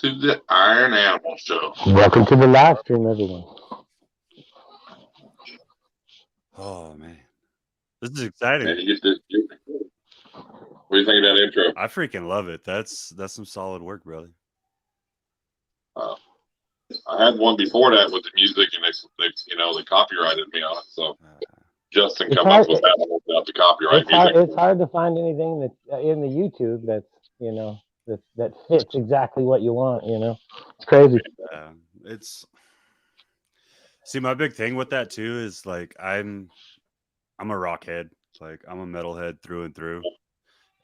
to the Iron Animal Show. Welcome to the live stream, everyone. Oh man, this is exciting. Man, what do you think of that intro? I freaking love it. That's some solid work, brother. I had one before that with the music, and they copyrighted me on it. So Justin come up with that without the copyright music. It's hard to find anything that in the YouTube that's that fits exactly what you want. It's crazy. See, my big thing with that too is like I'm a rockhead. Like I'm a metalhead through and through,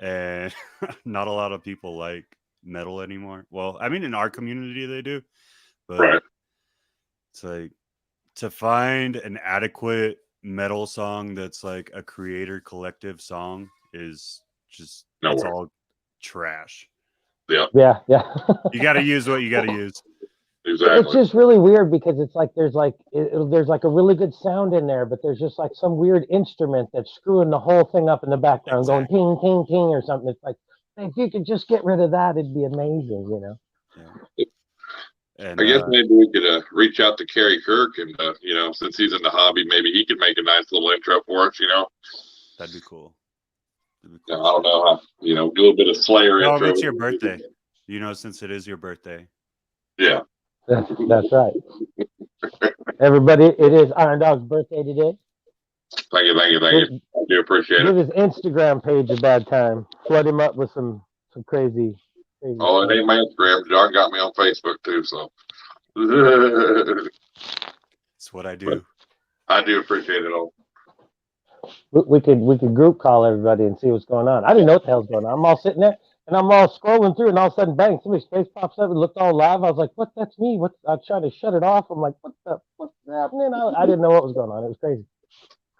and not a lot of people like metal anymore. Well, I mean, in our community they do, but right. It's like to find an adequate metal song that's like a creator collective song is just it's all trash. Yeah. You got to use what you got to use. Exactly. It's just really weird because it's like there's like a really good sound in there, but there's just like some weird instrument that's screwing the whole thing up in the background, going ting ting ting or something. It's like if you could just get rid of that, it'd be amazing, Yeah. And, I guess maybe we could reach out to Kerry Kirk, and since he's in the hobby, maybe he could make a nice little intro for us. That'd be cool. I don't know how do a little bit of Slayer intro. It's your birthday. Since it is your birthday. Yeah. That's right. Everybody, it is Irondogg's birthday today. Thank you. I do appreciate it. Give his Instagram page a bad time. Flood him up with some crazy. Oh, it ain't my Instagram. John got me on Facebook too, so. That's what I do. I do appreciate it all. We could group call everybody and see what's going on. I didn't know what the hell's going on. I'm all sitting there and I'm all scrolling through, and all of a sudden, bang! Somebody's face pops up and looked all live. I was like, "What? That's me." I tried to shut it off. I'm like, "What's happening?" I didn't know what was going on. It was crazy.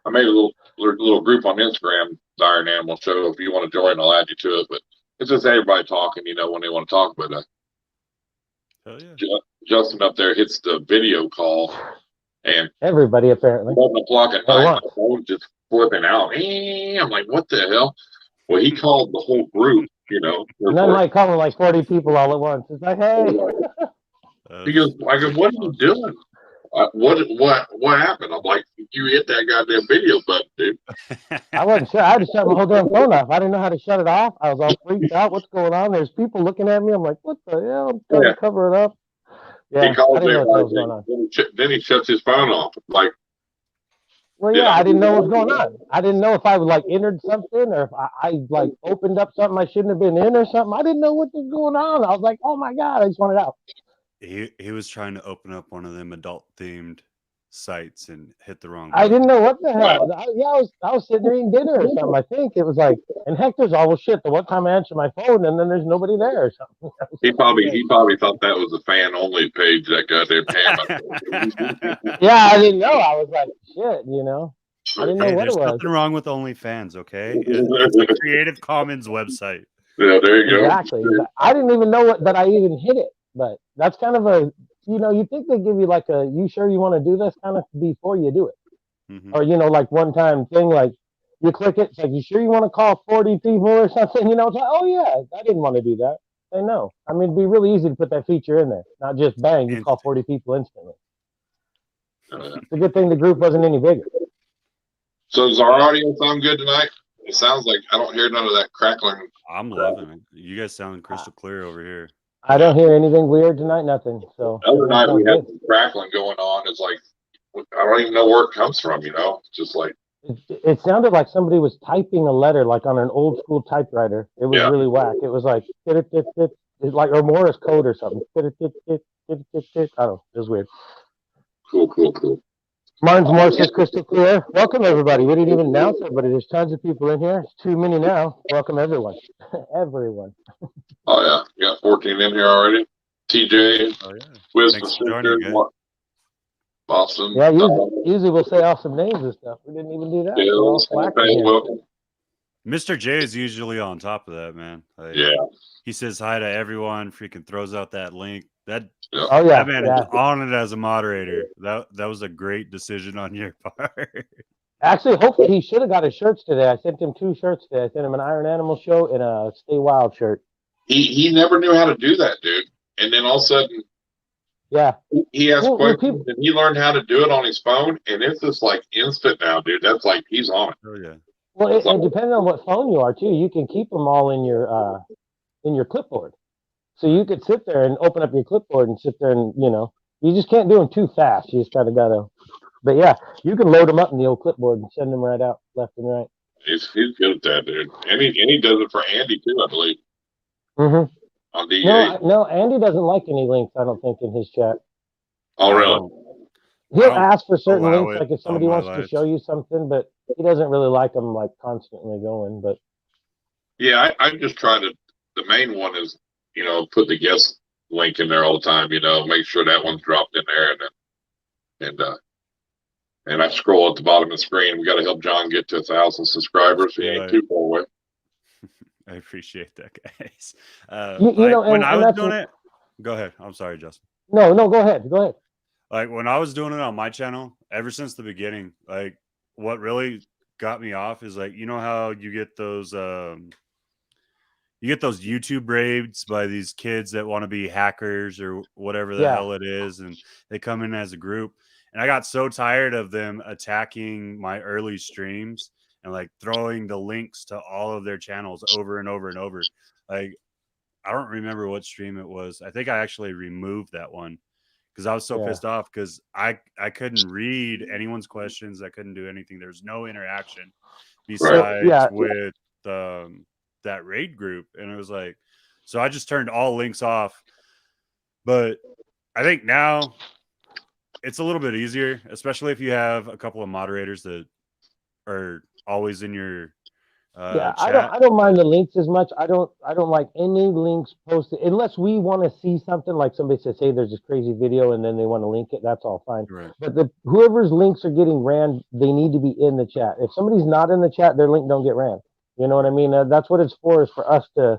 I made a little group on Instagram, the Iron Animal Show. If you want to join, I'll add you to it. But it's just everybody talking, when they want to talk. But hell yeah. Justin up there hits the video call, and everybody apparently 11 o'clock at night, my phone just flipping out. I'm like, what the hell? Well, he called the whole group. None like calling like 40 people all at once. It's like, hey. He goes, I go, what are you doing? What happened? I'm like, you hit that goddamn video button, dude. I wasn't sure. I had to shut my whole damn phone off. I didn't know how to shut it off. I was all freaked out. What's going on? There's people looking at me. I'm like, what the hell? I'm trying to cover it up. Yeah, he calls I didn't know what was going on. Then he shuts his phone off. Like, well, yeah, I didn't know what was going on. I didn't know if I like entered something or if I like opened up something I shouldn't have been in or something. I didn't know what was going on. I was like, oh my God, I just wanted out. He was trying to open up one of them adult themed sites and hit the wrong button. I didn't know what the hell. I was sitting there eating dinner or something. I think it was like, and Hector's all, well, shit. The one time I answered my phone and then there's nobody there or something. He probably thought that was a fan only page. That goddamn Yeah, I didn't know. I was like, shit, I didn't know what it was. There's nothing wrong with OnlyFans, okay? It's a Creative Commons website. Yeah, there you go. Exactly. I didn't even know that I even hit it, but that's kind of a. You think they give you like a, you sure you want to do this kind of before you do it? Mm-hmm. Or, like one time thing, like you click it, it's like, you sure you want to call 40 people or something? It's like, oh yeah, I didn't want to do that. Say no. I mean, it'd be really easy to put that feature in there, not just bang, you call 40 people instantly. It's a good thing the group wasn't any bigger. So does our audio sound good tonight? It sounds like I don't hear none of that crackling. I'm loving it. You guys sound crystal clear over here. I don't hear anything weird tonight, nothing. So the other night we had some crackling going on. It's like I don't even know where it comes from. Just like it sounded like somebody was typing a letter, like on an old school typewriter. It was really whack. It was like it's like or Morse code or something. I don't know. It was weird. Cool. Martin's Morse is crystal clear. Welcome everybody. We didn't even announce everybody. There's tons of people in here. It's too many now. Welcome everyone. Everyone. Oh yeah, you got 14 in here already. TJ, Wisdom, Boston. Yeah, usually we'll say awesome names and stuff. We didn't even do that. Mr. J is usually on top of that, man. Like, he says hi to everyone. Freaking throws out that link. That man is on it as a moderator. That was a great decision on your part. Actually, hopefully he should have got his shirts today. I sent him 2 shirts today. I sent him an Iron Animal Show and a Stay Wild shirt. He never knew how to do that, dude. and then all of a sudden, yeah, he has well, questions, and he learned how to do it on his phone, and it's just like instant now, dude. That's like he's on it. Oh yeah. Well, it depends on what phone you are too. You can keep them all in your clipboard, so you could sit there and open up your clipboard and sit there and you just can't do them too fast. You just gotta. But yeah, you can load them up in the old clipboard and send them right out left and right. He's good at that, dude. And he does it for Andy too, I believe. Mm-hmm. On DA. No, Andy doesn't like any links. I don't think in his chat. Oh, really? He'll ask for certain links, like if somebody wants lives. to show you something, but he doesn't really like them like constantly going. But yeah, I just try to. The main one is put the guest link in there all the time. Make sure that one's dropped in there, and I scroll at the bottom of the screen. We got to help John get to 1,000 subscribers. He ain't too far away. I appreciate that, guys. when I was doing it, go ahead. I'm sorry, Justin. No, go ahead. Go ahead. Like when I was doing it on my channel, ever since the beginning, like what really got me off is like, how you get those YouTube raids by these kids that want to be hackers or whatever the hell it is, and they come in as a group. And I got so tired of them attacking my early streams and like throwing the links to all of their channels over and over and over. Like, I don't remember what stream it was. I think I actually removed that one because I was so pissed off because I couldn't read anyone's questions. I couldn't do anything. There was no interaction besides with that raid group. And it was like, so I just turned all links off. But I think now it's a little bit easier, especially if you have a couple of moderators that are always in your chat. I don't mind the links as much. I don't like any links posted unless we want to see something like somebody says, hey, there's this crazy video, and then they want to link it. That's all fine. Right. But whoever's links are getting ran, they need to be in the chat. If somebody's not in the chat, their link don't get ran. You know what I mean? That's what it's for, is for us to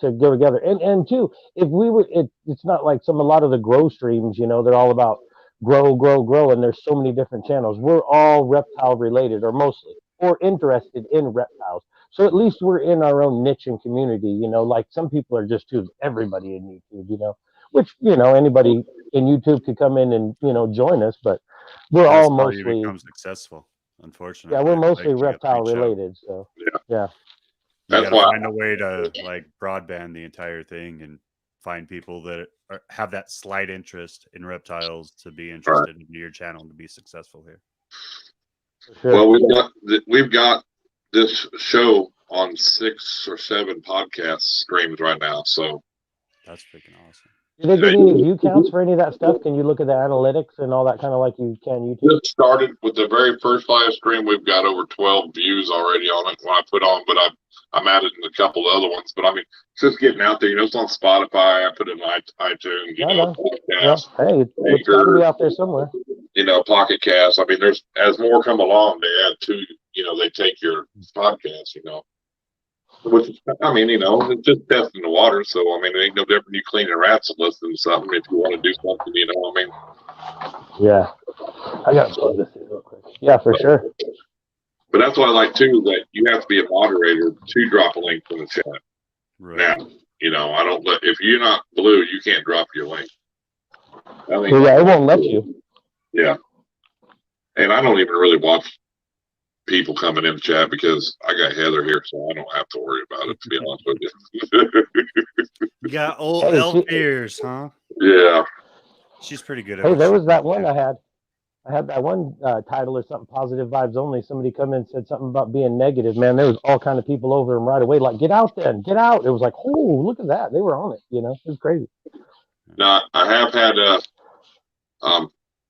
go together. And two, if we were, it's not like a lot of the grow streams, they're all about grow, and there's so many different channels. We're all reptile related, or mostly, or interested in reptiles. So at least we're in our own niche and community, like some people are just everybody in YouTube, which, anybody in YouTube could come in and, join us, but we're all mostly become successful, unfortunately. Yeah, we're mostly reptile related. So yeah. That's why find a way to like broadband the entire thing and find people that have that slight interest in reptiles to be interested in your channel to be successful here. Sure. Well, we've got this show on 6 or 7 podcast streams right now, so that's freaking awesome. Do they get any view counts for any of that stuff? Can you look at the analytics and all that kind of like you can YouTube? It started with the very first live stream. We've got over 12 views already on it when I put on, but I'm added in a couple of other ones. But I mean, it's just getting out there. It's on Spotify. I put it in iTunes. Podcast, hey, it's got to be out there somewhere. Pocket Cast. I mean, as more come along, they add to. They take your podcast. Which, I mean, it's just testing the water. So, I mean, it ain't no different. You cleaning rats and listening to something if you want to do something, I mean. Yeah. I got to plug this in real quick. Yeah, for sure. But that's what I like, too, that you have to be a moderator to drop a link in the chat. Right. Now, I don't if you're not blue, you can't drop your link. It won't let you. Yeah. And I don't even really watch people coming in the chat because I got Heather here, so I don't have to worry about it, to be honest with you. You got old elf ears, huh? Yeah. She's pretty good at it. Hey, there was that one I had. I had that one title or something, positive vibes only. Somebody come in and said something about being negative. Man, there was all kind of people over him right away. Like, get out then, get out. It was like, oh, look at that. They were on it, It was crazy. Now, I have had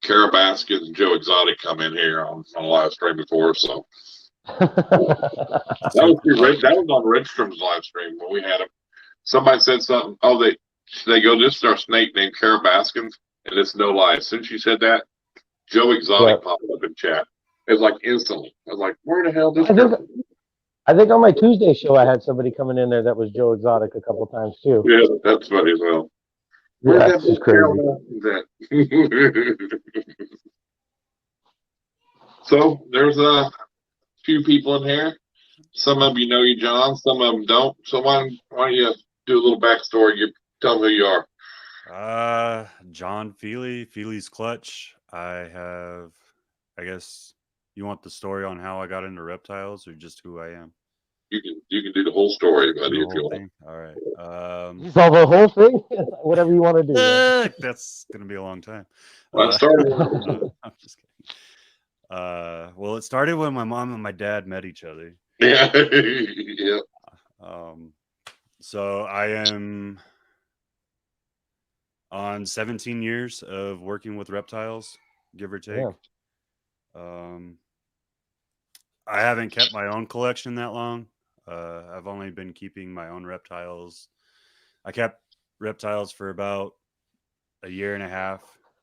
Kara Baskins and Joe Exotic come in here on a live stream before, so that was on Redstrom's live stream when we had him. Somebody said something. Oh, they go, this is our snake named Kara Baskins, and it's no lie. As soon as she said that, Joe Exotic popped up in chat. It was like instantly. I was like, where the hell did I think on my Tuesday show I had somebody coming in there that was Joe Exotic a couple times too. Yeah, that's funny as well. Yeah, that's crazy. So there's a few people in here. Some of you know you, John. Some of them don't. So why don't you do a little backstory? You tell them who you are. John Fealy'S Clutch. I guess you want the story on how I got into reptiles or just who I am? You can do the whole story, buddy, The if you whole want. thing. All right. You saw the whole thing? Whatever you want to do. Man. That's gonna be a long time. Well, I started. I'm just kidding. Well, it started when my mom and my dad met each other. Yeah, yeah. So I am on 17 years of working with reptiles, give or take. Yeah. I haven't kept my own collection that long. I've only been keeping my own reptiles. I kept reptiles for about a year and a half,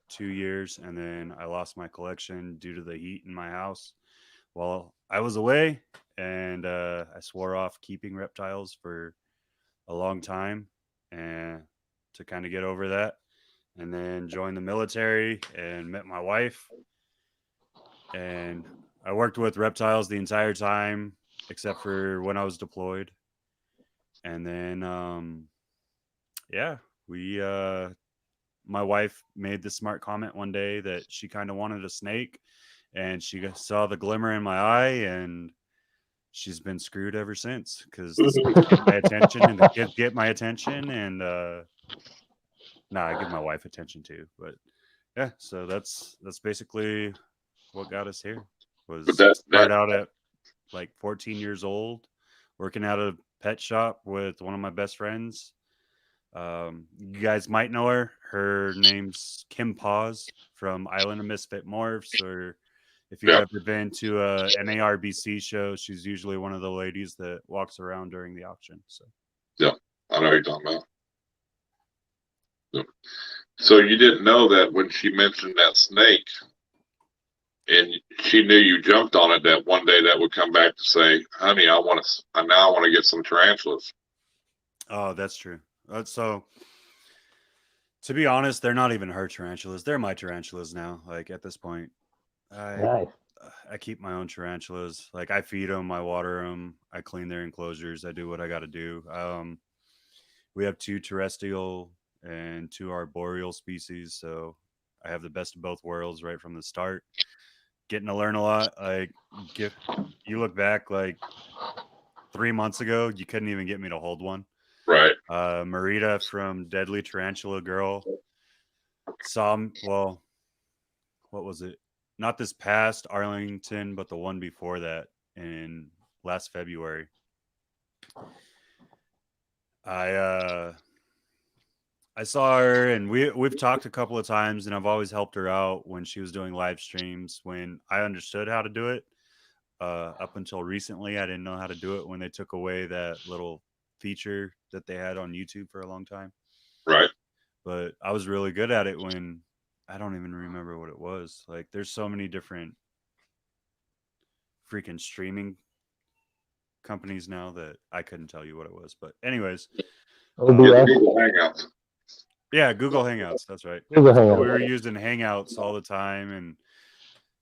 2 years, and then I lost my collection due to the heat in my house while I was away. And I swore off keeping reptiles for a long time and to kind of get over that. And then joined the military and met my wife. And I worked with reptiles the entire time, except for when I was deployed. And then, yeah, my wife made the smart comment one day that she kind of wanted a snake, and she saw the glimmer in my eye, and she's been screwed ever since because the snakes get my attention and the kids get my attention, and I give my wife attention too. But yeah, so that's basically what got us here. Was start out at like 14 years old, working at a pet shop with one of my best friends. You guys might know her. Her name's Kim Paws from Island of Misfit Morphs, or if you've ever been to a NARBC show, she's usually one of the ladies that walks around during the auction. So Yeah, I know what you're talking about. Yeah. So you didn't know that when she mentioned that snake, and she knew you jumped on it, that one day that would come back to say, "Honey, I want to get some tarantulas." Oh, that's true. So to be honest, they're not even her tarantulas. They're my tarantulas now. Like at this point, Nice. I keep my own tarantulas. Like I feed them, I water them, I clean their enclosures, I do what I got to do. We have 2 terrestrial and 2 arboreal species, so I have the best of both worlds right from the start. Getting to learn a lot. Like you look back like 3 months ago, you couldn't even get me to hold one. Right. Marita from Deadly Tarantula Girl saw, well, what was it? Not this past Arlington, but the one before that in last February. I saw her, and we've talked a couple of times, and I've always helped her out when she was doing live streams when I understood how to do it. Up until recently, I didn't know how to do it when they took away that little feature that they had on YouTube for a long time. Right. But I was really good at it when I don't even remember what it was. Like, there's so many different freaking streaming companies now that I couldn't tell you what it was. But anyways, Google Hangouts. Yeah, Google Hangouts. That's right. Google Hangouts. We were using Hangouts all the time, and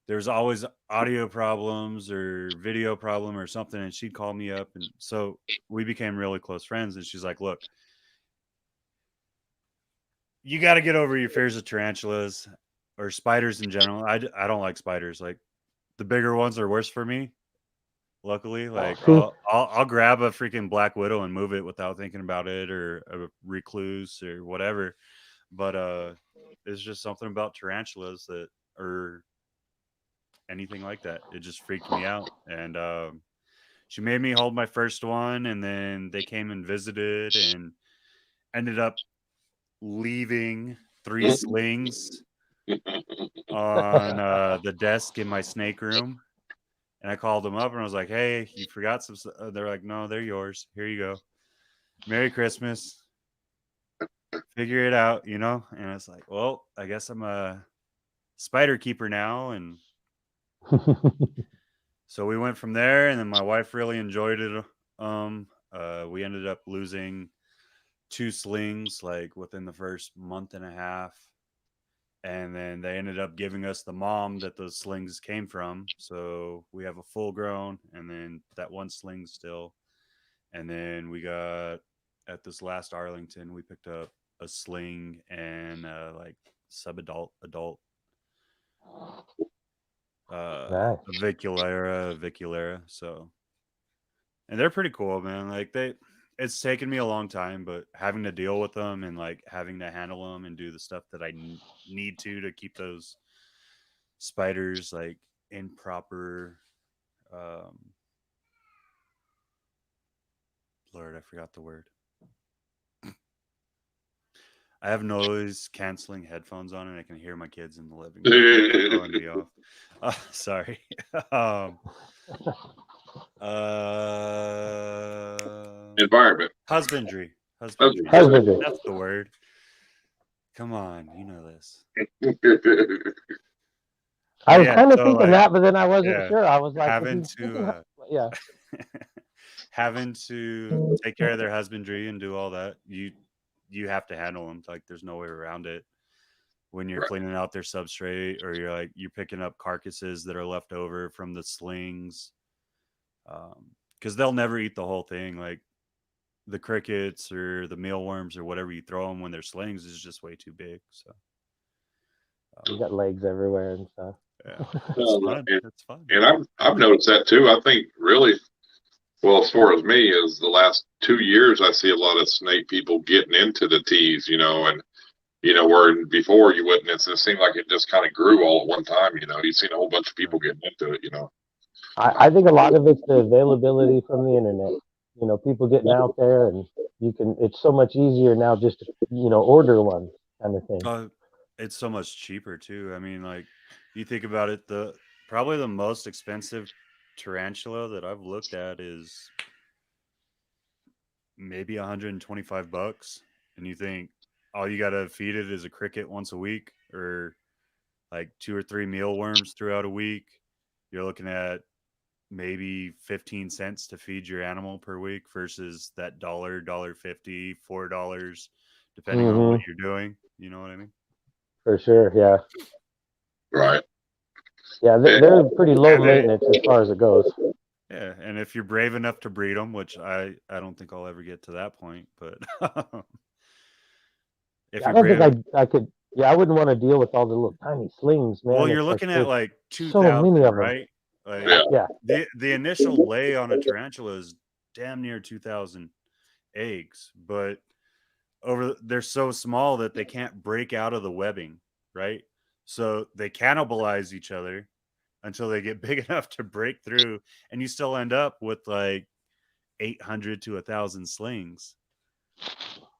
there's always audio problems or video problem or something, and she'd call me up, and so we became really close friends. And she's like, "Look, you got to get over your fears of tarantulas or spiders in general. I don't like spiders. Like the bigger ones are worse for me. Luckily, like I'll grab a freaking black widow and move it without thinking about it, or a recluse or whatever. But it's just something about tarantulas that, or anything like that, it just freaked me out. And she made me hold my first one, and then they came and visited, and ended up leaving 3 slings on the desk in my snake room. And I called them up and I was like, "Hey, you forgot some." They're like, "No, they're yours. Here you go. Merry Christmas. Figure it out, you know?" And it's like, well, I guess I'm a spider keeper now. And so we went from there, and then my wife really enjoyed it. We ended up losing 2 slings like within the first month and a half. And then they ended up giving us the mom that those slings came from. So we have a full grown, and then that 1 sling still. And then we got, at this last Arlington, we picked up a sling, and like subadult adult. Nice. Viculera. So, and they're pretty cool, man. Like it's taken me a long time, but having to deal with them and like having to handle them and do the stuff that I need to keep those spiders like in proper. Lord, I forgot the word. I have noise canceling headphones on, and I can hear my kids in the living room throwing me off. Sorry. Environment. Husbandry. That's That's the word. Come on, you know this. I was kind of thinking that, but then I wasn't sure. I was like, having to take care of their husbandry and do all that. You have to handle them. Like there's no way around it. When you're cleaning out their substrate, or you're picking up carcasses that are left over from the slings, because they'll never eat the whole thing. Like the crickets or the mealworms or whatever you throw them when they're slings is just way too big. So you got legs everywhere and stuff. Yeah, it's fun. And I've noticed that too. I think really, well, as far as me, is the last 2 years I see a lot of snake people getting into the teas, and where before you wouldn't. It seemed like it just kind of grew all at one time. You've seen a whole bunch of people getting into it. I think a lot of it's the availability from the internet. People getting out there, and it's so much easier now just to order one kind of thing. It's so much cheaper too. I mean, like you think about it, probably the most expensive tarantula that I've looked at is maybe $125, and you think all you gotta feed it is a cricket once a week, or like 2 or 3 mealworms throughout a week. You're looking at maybe 15 cents to feed your animal per week versus that $1.50, $4, depending on what you're doing. You know what I mean? For sure, yeah. Right. Yeah, they're pretty low maintenance as far as it goes. Yeah, and if you're brave enough to breed them, which I don't think I'll ever get to that point, but if I don't think I could. Yeah, I wouldn't want to deal with all the little tiny slings, man. Well, you're looking at like 2,000, so many of them, right? Like, yeah. The initial lay on a tarantula is damn near 2,000 eggs, but they're so small that they can't break out of the webbing, right? So they cannibalize each other until they get big enough to break through, and you still end up with like 800 to 1,000 slings.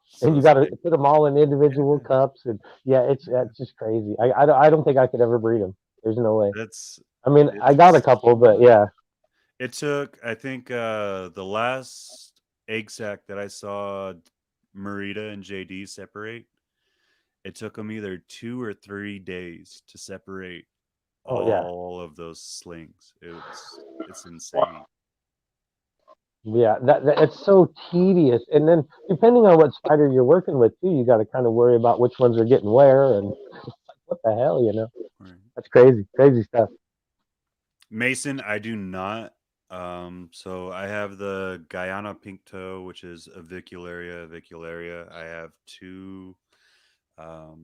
So and you got to put them all in individual cups, and it's just crazy. I don't think I could ever breed them. There's no way. I got a couple, but yeah. It took, I think, the last egg sac that I saw Marita and JD separate, it took them either 2 or 3 days to separate all of those slings. It's insane. Wow. Yeah, it's so tedious. And then depending on what spider you're working with too, you got to kind of worry about which ones are getting where, and what the hell, Right. That's crazy stuff. Mason, I do not. So I have the Guyana pink toe, which is avicularia. I have 2. What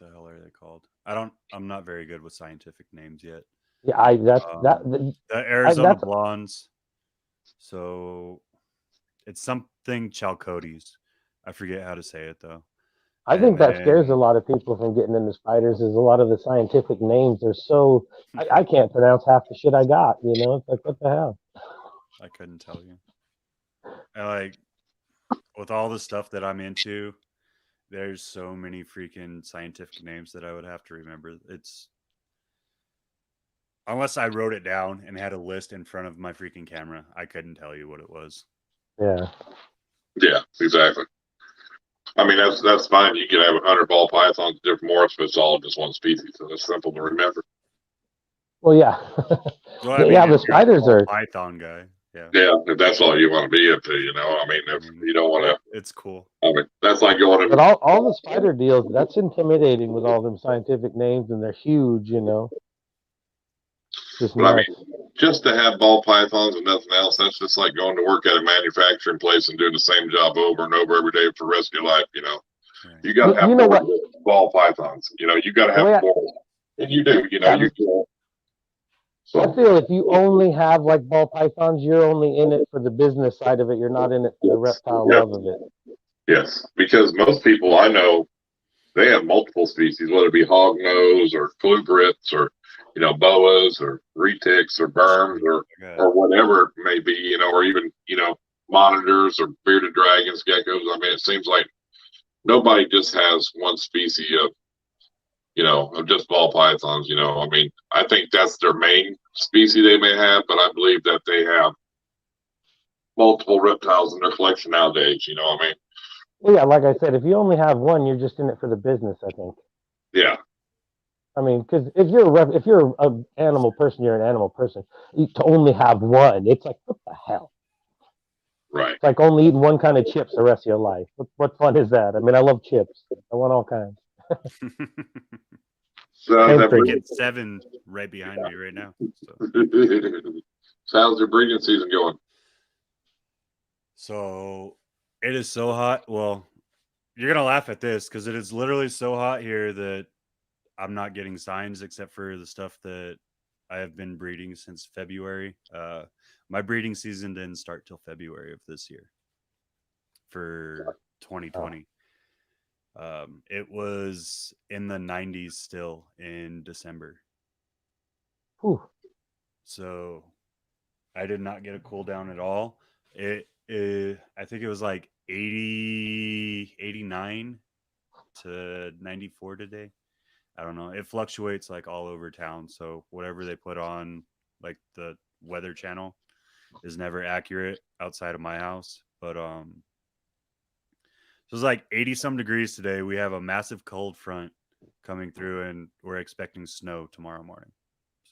the hell are they called? I'm not very good with scientific names yet. Yeah, the Arizona blondes. So it's something Chalcotes. I forget how to say it though. I think that scares a lot of people from getting into spiders. Is a lot of the scientific names are so I can't pronounce half the shit I got. It's like, what the hell? I couldn't tell you. And like with all the stuff that I'm into, there's so many freaking scientific names that I would have to remember. Unless I wrote it down and had a list in front of my freaking camera, I couldn't tell you what it was. Yeah. Yeah, exactly. I mean, that's fine. You can have 100 ball pythons, different morphs, but it's all just one species, so it's simple to remember. Well, yeah. The spiders are python guy. Yeah. Yeah, if that's all you want to be into, I mean, if you don't want to, it's cool. I mean, that's like going to. But all the spider deals, that's intimidating with all them scientific names, and they're huge, Just I mean, just to have ball pythons and nothing else, that's just like going to work at a manufacturing place and doing the same job over and over every day for the rest of your life. You know, you got to have more ball pythons. You know, you got to have more, and you do. You know, you can. So, I feel if you only have like ball pythons, you're only in it for the business side of it. You're not in it for the reptile love of it. Yes, because most people I know, they have multiple species, whether it be hognose or flugrits or, you know, boas or retics or berms or whatever it may be, you know, or even, you know, monitors or bearded dragons, geckos. I mean, it seems like nobody just has one species of, you know, of just ball pythons, you know. I mean, I think that's their main species they may have, but I believe that they have multiple reptiles in their collection nowadays, you know what I mean? Well, yeah, like I said, if you only have one, you're just in it for the business, I think. Yeah. I mean, because if you're an animal person, you're an animal person. To only have one, it's like, what the hell? Right. It's like only eating one kind of chips the rest of your life. What fun is that? I mean, I love chips. I want all kinds. So we're getting 7 right behind me right now. So how's your breeding season going? So it is so hot. Well, you're gonna laugh at this because it is literally so hot here that I'm not getting signs except for the stuff that I have been breeding since February. My breeding season didn't start till February of this year for 2020. It was in the 90s still in December. Whew. So I did not get a cool down at all. I think it was like 80, 89 to 94 today. I don't know. It fluctuates like all over town. So whatever they put on like the weather channel is never accurate outside of my house. But so it's like 80 some degrees today. We have a massive cold front coming through and we're expecting snow tomorrow morning.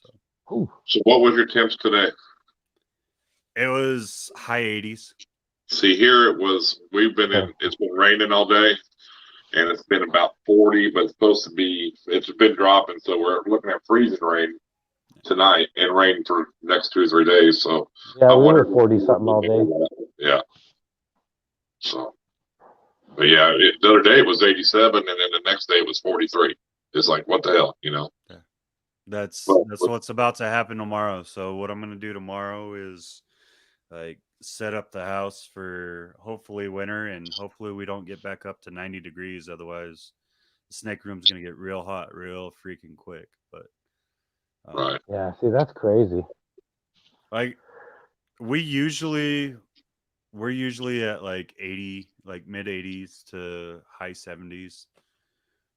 So what was your temps today? It was high 80s. See, here it was, it's been raining all day and it's been about 40, but it's been dropping. So we're looking at freezing rain tonight and rain for the next 2 or 3 days. So yeah, we were 40 something all day. Yeah. So, but yeah, the other day it was 87 and then the next day it was 43. It's like, what the hell, you know? Yeah. That's what's about to happen tomorrow. So what I'm going to do tomorrow is like set up the house for hopefully winter and hopefully we don't get back up to 90 degrees. Otherwise the snake room's going to get real hot, real freaking quick. But right. Yeah. See, that's crazy. Like we're usually at like 80, like mid 80s to high 70s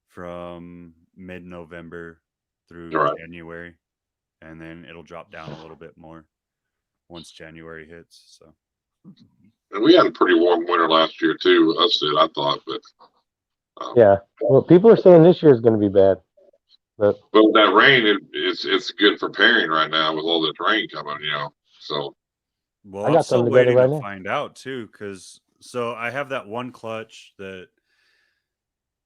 from mid-November through January. And then it'll drop down a little bit more once January hits. So, and we had a pretty warm winter last year too. I thought, but yeah. Well, people are saying this year is going to be bad. But that rain, it's good for pairing right now with all this rain coming, you know. So, well, I'm still waiting to find out too, because so I have that one clutch that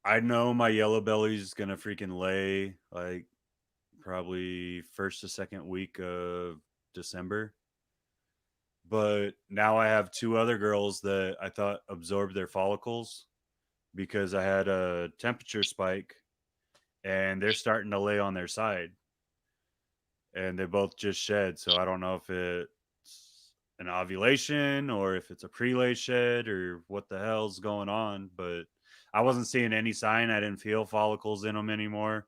I know my yellow belly is gonna freaking lay like probably first to second week of December. But now I have 2 other girls that I thought absorbed their follicles because I had a temperature spike and they're starting to lay on their side. And they both just shed. So I don't know if it's an ovulation or if it's a pre-lay shed or what the hell's going on. But I wasn't seeing any sign. I didn't feel follicles in them anymore.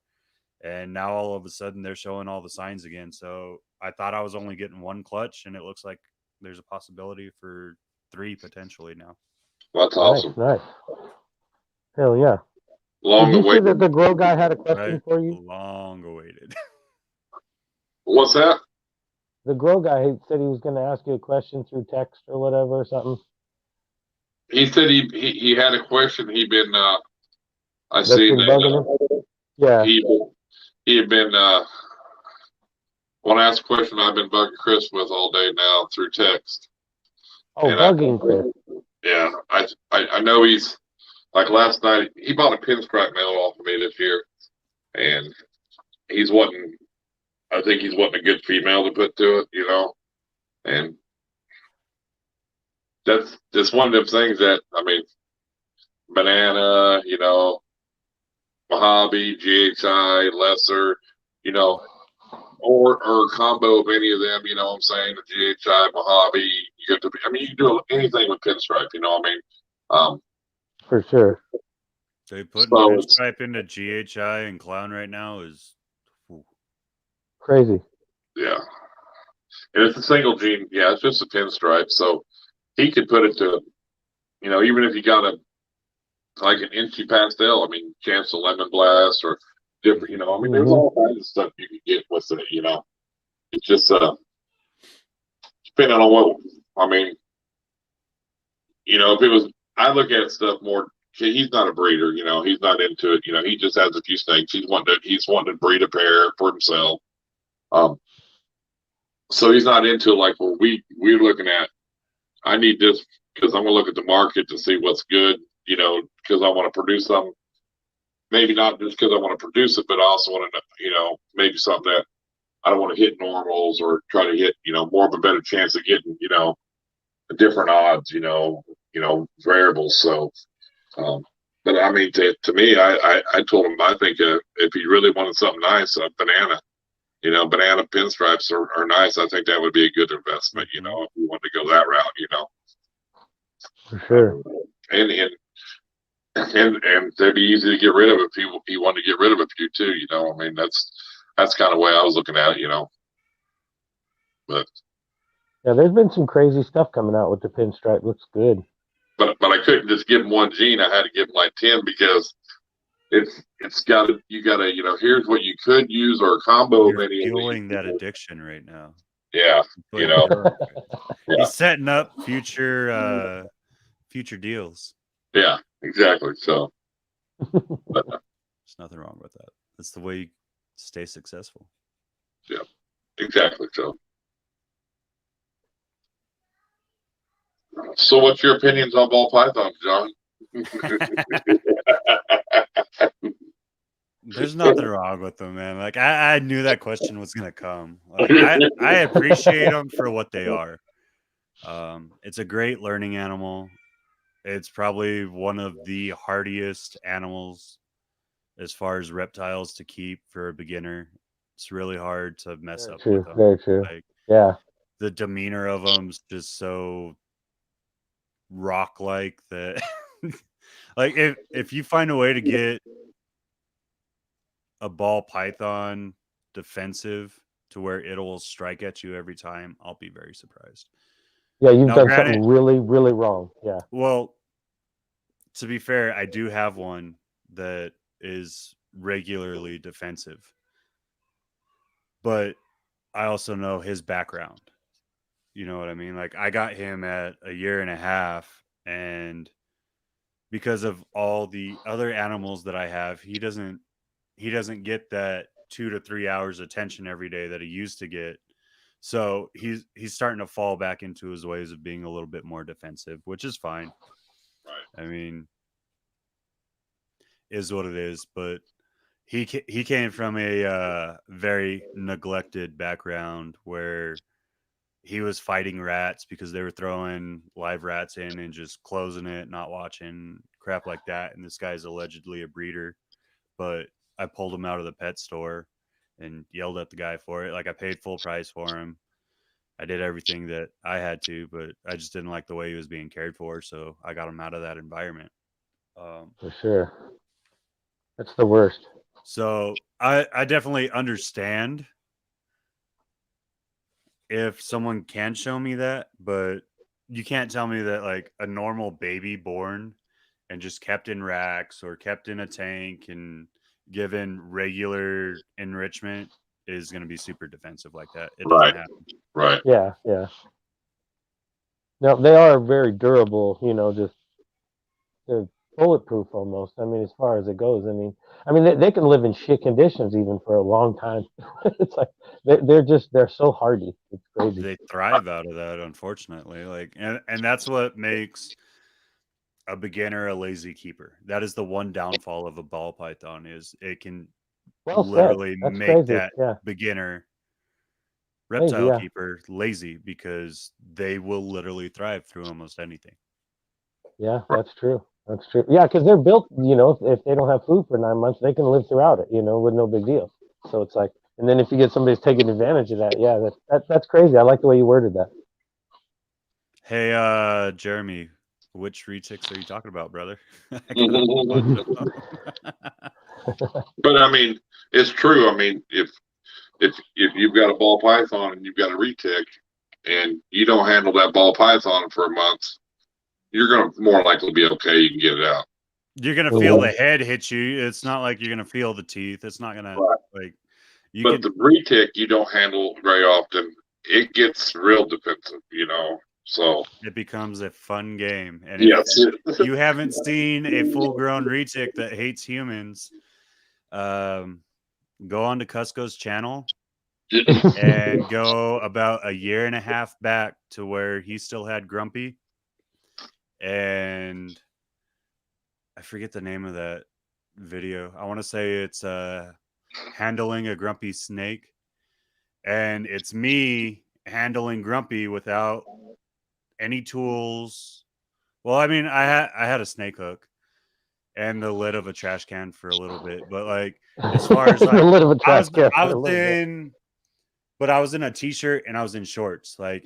And now all of a sudden they're showing all the signs again. So I thought I was only getting 1 clutch and it looks like there's a possibility for 3 potentially now. Well, that's awesome. Nice. Hell yeah. Long Did you awaited. see that the grow guy had a question for you? Long awaited. What's that? The grow guy said he was going to ask you a question through text or whatever or something. He said he had a question. He'd been I That's see been bugging him? Yeah. He had been when I asked a question I've been bugging Chris with all day now through text. Oh, and bugging Chris. Yeah, I know he's like last night he bought a pinstripe male off of me this year, and he's wanting I think he's wanting a good female to put to it, you know, and that's just one of them things that, I mean, Banana, you know, Mojave, GHI, Lesser, you know, or a combo of any of them, you know what I'm saying? The GHI, Mojave, you get to be, I mean, you can do anything with pinstripe, you know what I mean? For sure. They putting So pinstripe into GHI and clown right now is crazy. Yeah. And it's a single gene. Yeah, it's just a pinstripe. So he could put it to, you know, even if you got a, like an inchy pastel, I mean, chance of lemon blast or different, you know, I mean, there's all kinds of stuff you can get with it, you know. It's just, depending on what, I mean, you know, if it was, I look at stuff more, he's not a breeder, you know, he's not into it, you know, he just has a few snakes. He's wanting to breed a pair for himself. So he's not into like what we're looking at. I need this because I'm gonna look at the market to see what's good, you know, because I want to produce something. Maybe not just because I want to produce it, but I also want to, you know, maybe something that I don't want to hit normals or try to hit, you know, more of a better chance of getting, you know, different odds, you know, variables. So, but I mean, to me, I told him I think if he really wanted something nice, a banana. You know, banana pinstripes are nice. I think that would be a good investment, you know, if we want to go that route, you know. For sure. And they'd be easy to get rid of if he wanted to get rid of a few too, you know. I mean, that's kind of the way I was looking at it, you know. But yeah, there's been some crazy stuff coming out with the pinstripe. Looks good. But I couldn't just give him one gene. I had to give him like 10 because it's got to, you got to, you know, here's what you could use or a combo of any. You're fueling that addiction right now. Yeah, you know. He's setting up future deals. Yeah, exactly. So but, there's nothing wrong with that. That's the way you stay successful. Yeah, exactly. So what's your opinions on ball pythons, John? There's nothing wrong with them, man. Like I knew that question was gonna come. Like, I appreciate them for what they are. It's a great learning animal. It's probably one of the hardiest animals as far as reptiles to keep for a beginner. It's really hard to mess up with them. Very true. Like, yeah. The demeanor of them's just so rock-like that like if you find a way to get a ball python defensive to where it'll strike at you every time, I'll be very surprised. Yeah, you've done something really, really wrong. Yeah. Well, to be fair, I do have one that is regularly defensive, but I also know his background. You know what I mean? Like I got him at 1.5 years, and because of all the other animals that I have, he doesn't get that 2 to 3 hours attention every day that he used to get. So he's starting to fall back into his ways of being a little bit more defensive, which is fine. Right. I mean, is what it is. But he came from a very neglected background where he was fighting rats because they were throwing live rats in and just closing it, not watching, crap like that. And this guy's allegedly a breeder, but I pulled him out of the pet store and yelled at the guy for it. Like I paid full price for him. I did everything that I had to, but I just didn't like the way he was being cared for. So I got him out of that environment. For sure. That's the worst. So I definitely understand if someone can show me that, but you can't tell me that like a normal baby born and just kept in racks or kept in a tank and given regular enrichment is going to be super defensive like that. It doesn't happen. Right. Yeah. No, they are very durable, you know, just they're bulletproof almost. I mean, as far as it goes, I mean, they can live in shit conditions even for a long time. It's like they're so hardy. It's crazy. They thrive out of that, unfortunately. Like, and that's what makes a beginner a lazy keeper. That is the one downfall of a ball python is it can literally make that beginner reptile yeah. keeper lazy because they will literally thrive through almost anything. Yeah, that's true. That's true. Yeah, because they're built, if they don't have food for 9 months, they can live throughout it, with no big deal. So it's like, and then if you get somebody who's taking advantage of that, yeah, that's crazy. I like the way you worded that. Hey, Jeremy, which retics are you talking about, brother? But I mean, it's true. I mean, if you've got a ball python and you've got a retic, and you don't handle that ball python for a month, you're going to more likely be okay. You can get it out. You're going to feel the head hit you. It's not like you're going to feel the teeth. It's not going to like you. But the retic you don't handle very often. It gets real defensive, So it becomes a fun game. And if you haven't seen a full-grown retic that hates humans, go on to Cusco's channel and go about 1.5 years back to where he still had Grumpy. And I forget the name of that video. I want to say it's handling a grumpy snake. And it's me handling Grumpy without any tools. Well, I mean, I had a snake hook and the lid of a trash can for a little bit, but like as far as like the lid of a trash can, I was in a t-shirt and I was in shorts. Like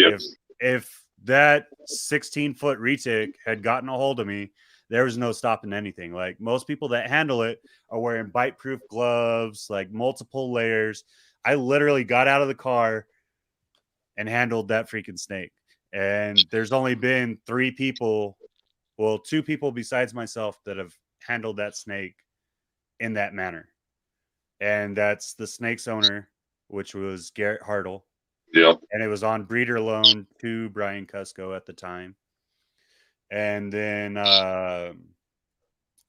if that 16-foot retic had gotten a hold of me, there was no stopping anything. Like most people that handle it are wearing bite-proof gloves, like multiple layers. I literally got out of the car and handled that freaking snake. And there's only been 3 people, well, 2 people besides myself that have handled that snake in that manner. And that's the snake's owner, which was Garrett Hartle. Yep. And it was on breeder loan to Brian Cusco at the time. And then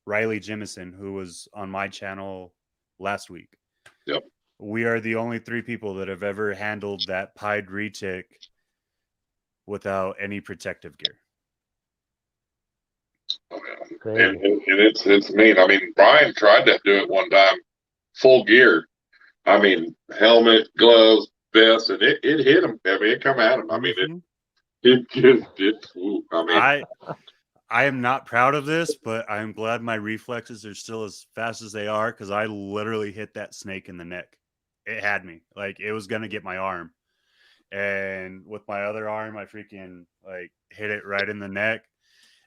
Riley Jimison, who was on my channel last week. Yep. We are the only 3 people that have ever handled that pied retic without any protective gear. And it's mean. I mean, Brian tried to do it one time, full gear. I mean, helmet, gloves, vest, and it hit him. I mean, it come at him. I mean, it just I mean, I am not proud of this, but I'm glad my reflexes are still as fast as they are because I literally hit that snake in the neck. It had me. Like it was gonna get my arm. And with my other arm, I freaking like hit it right in the neck.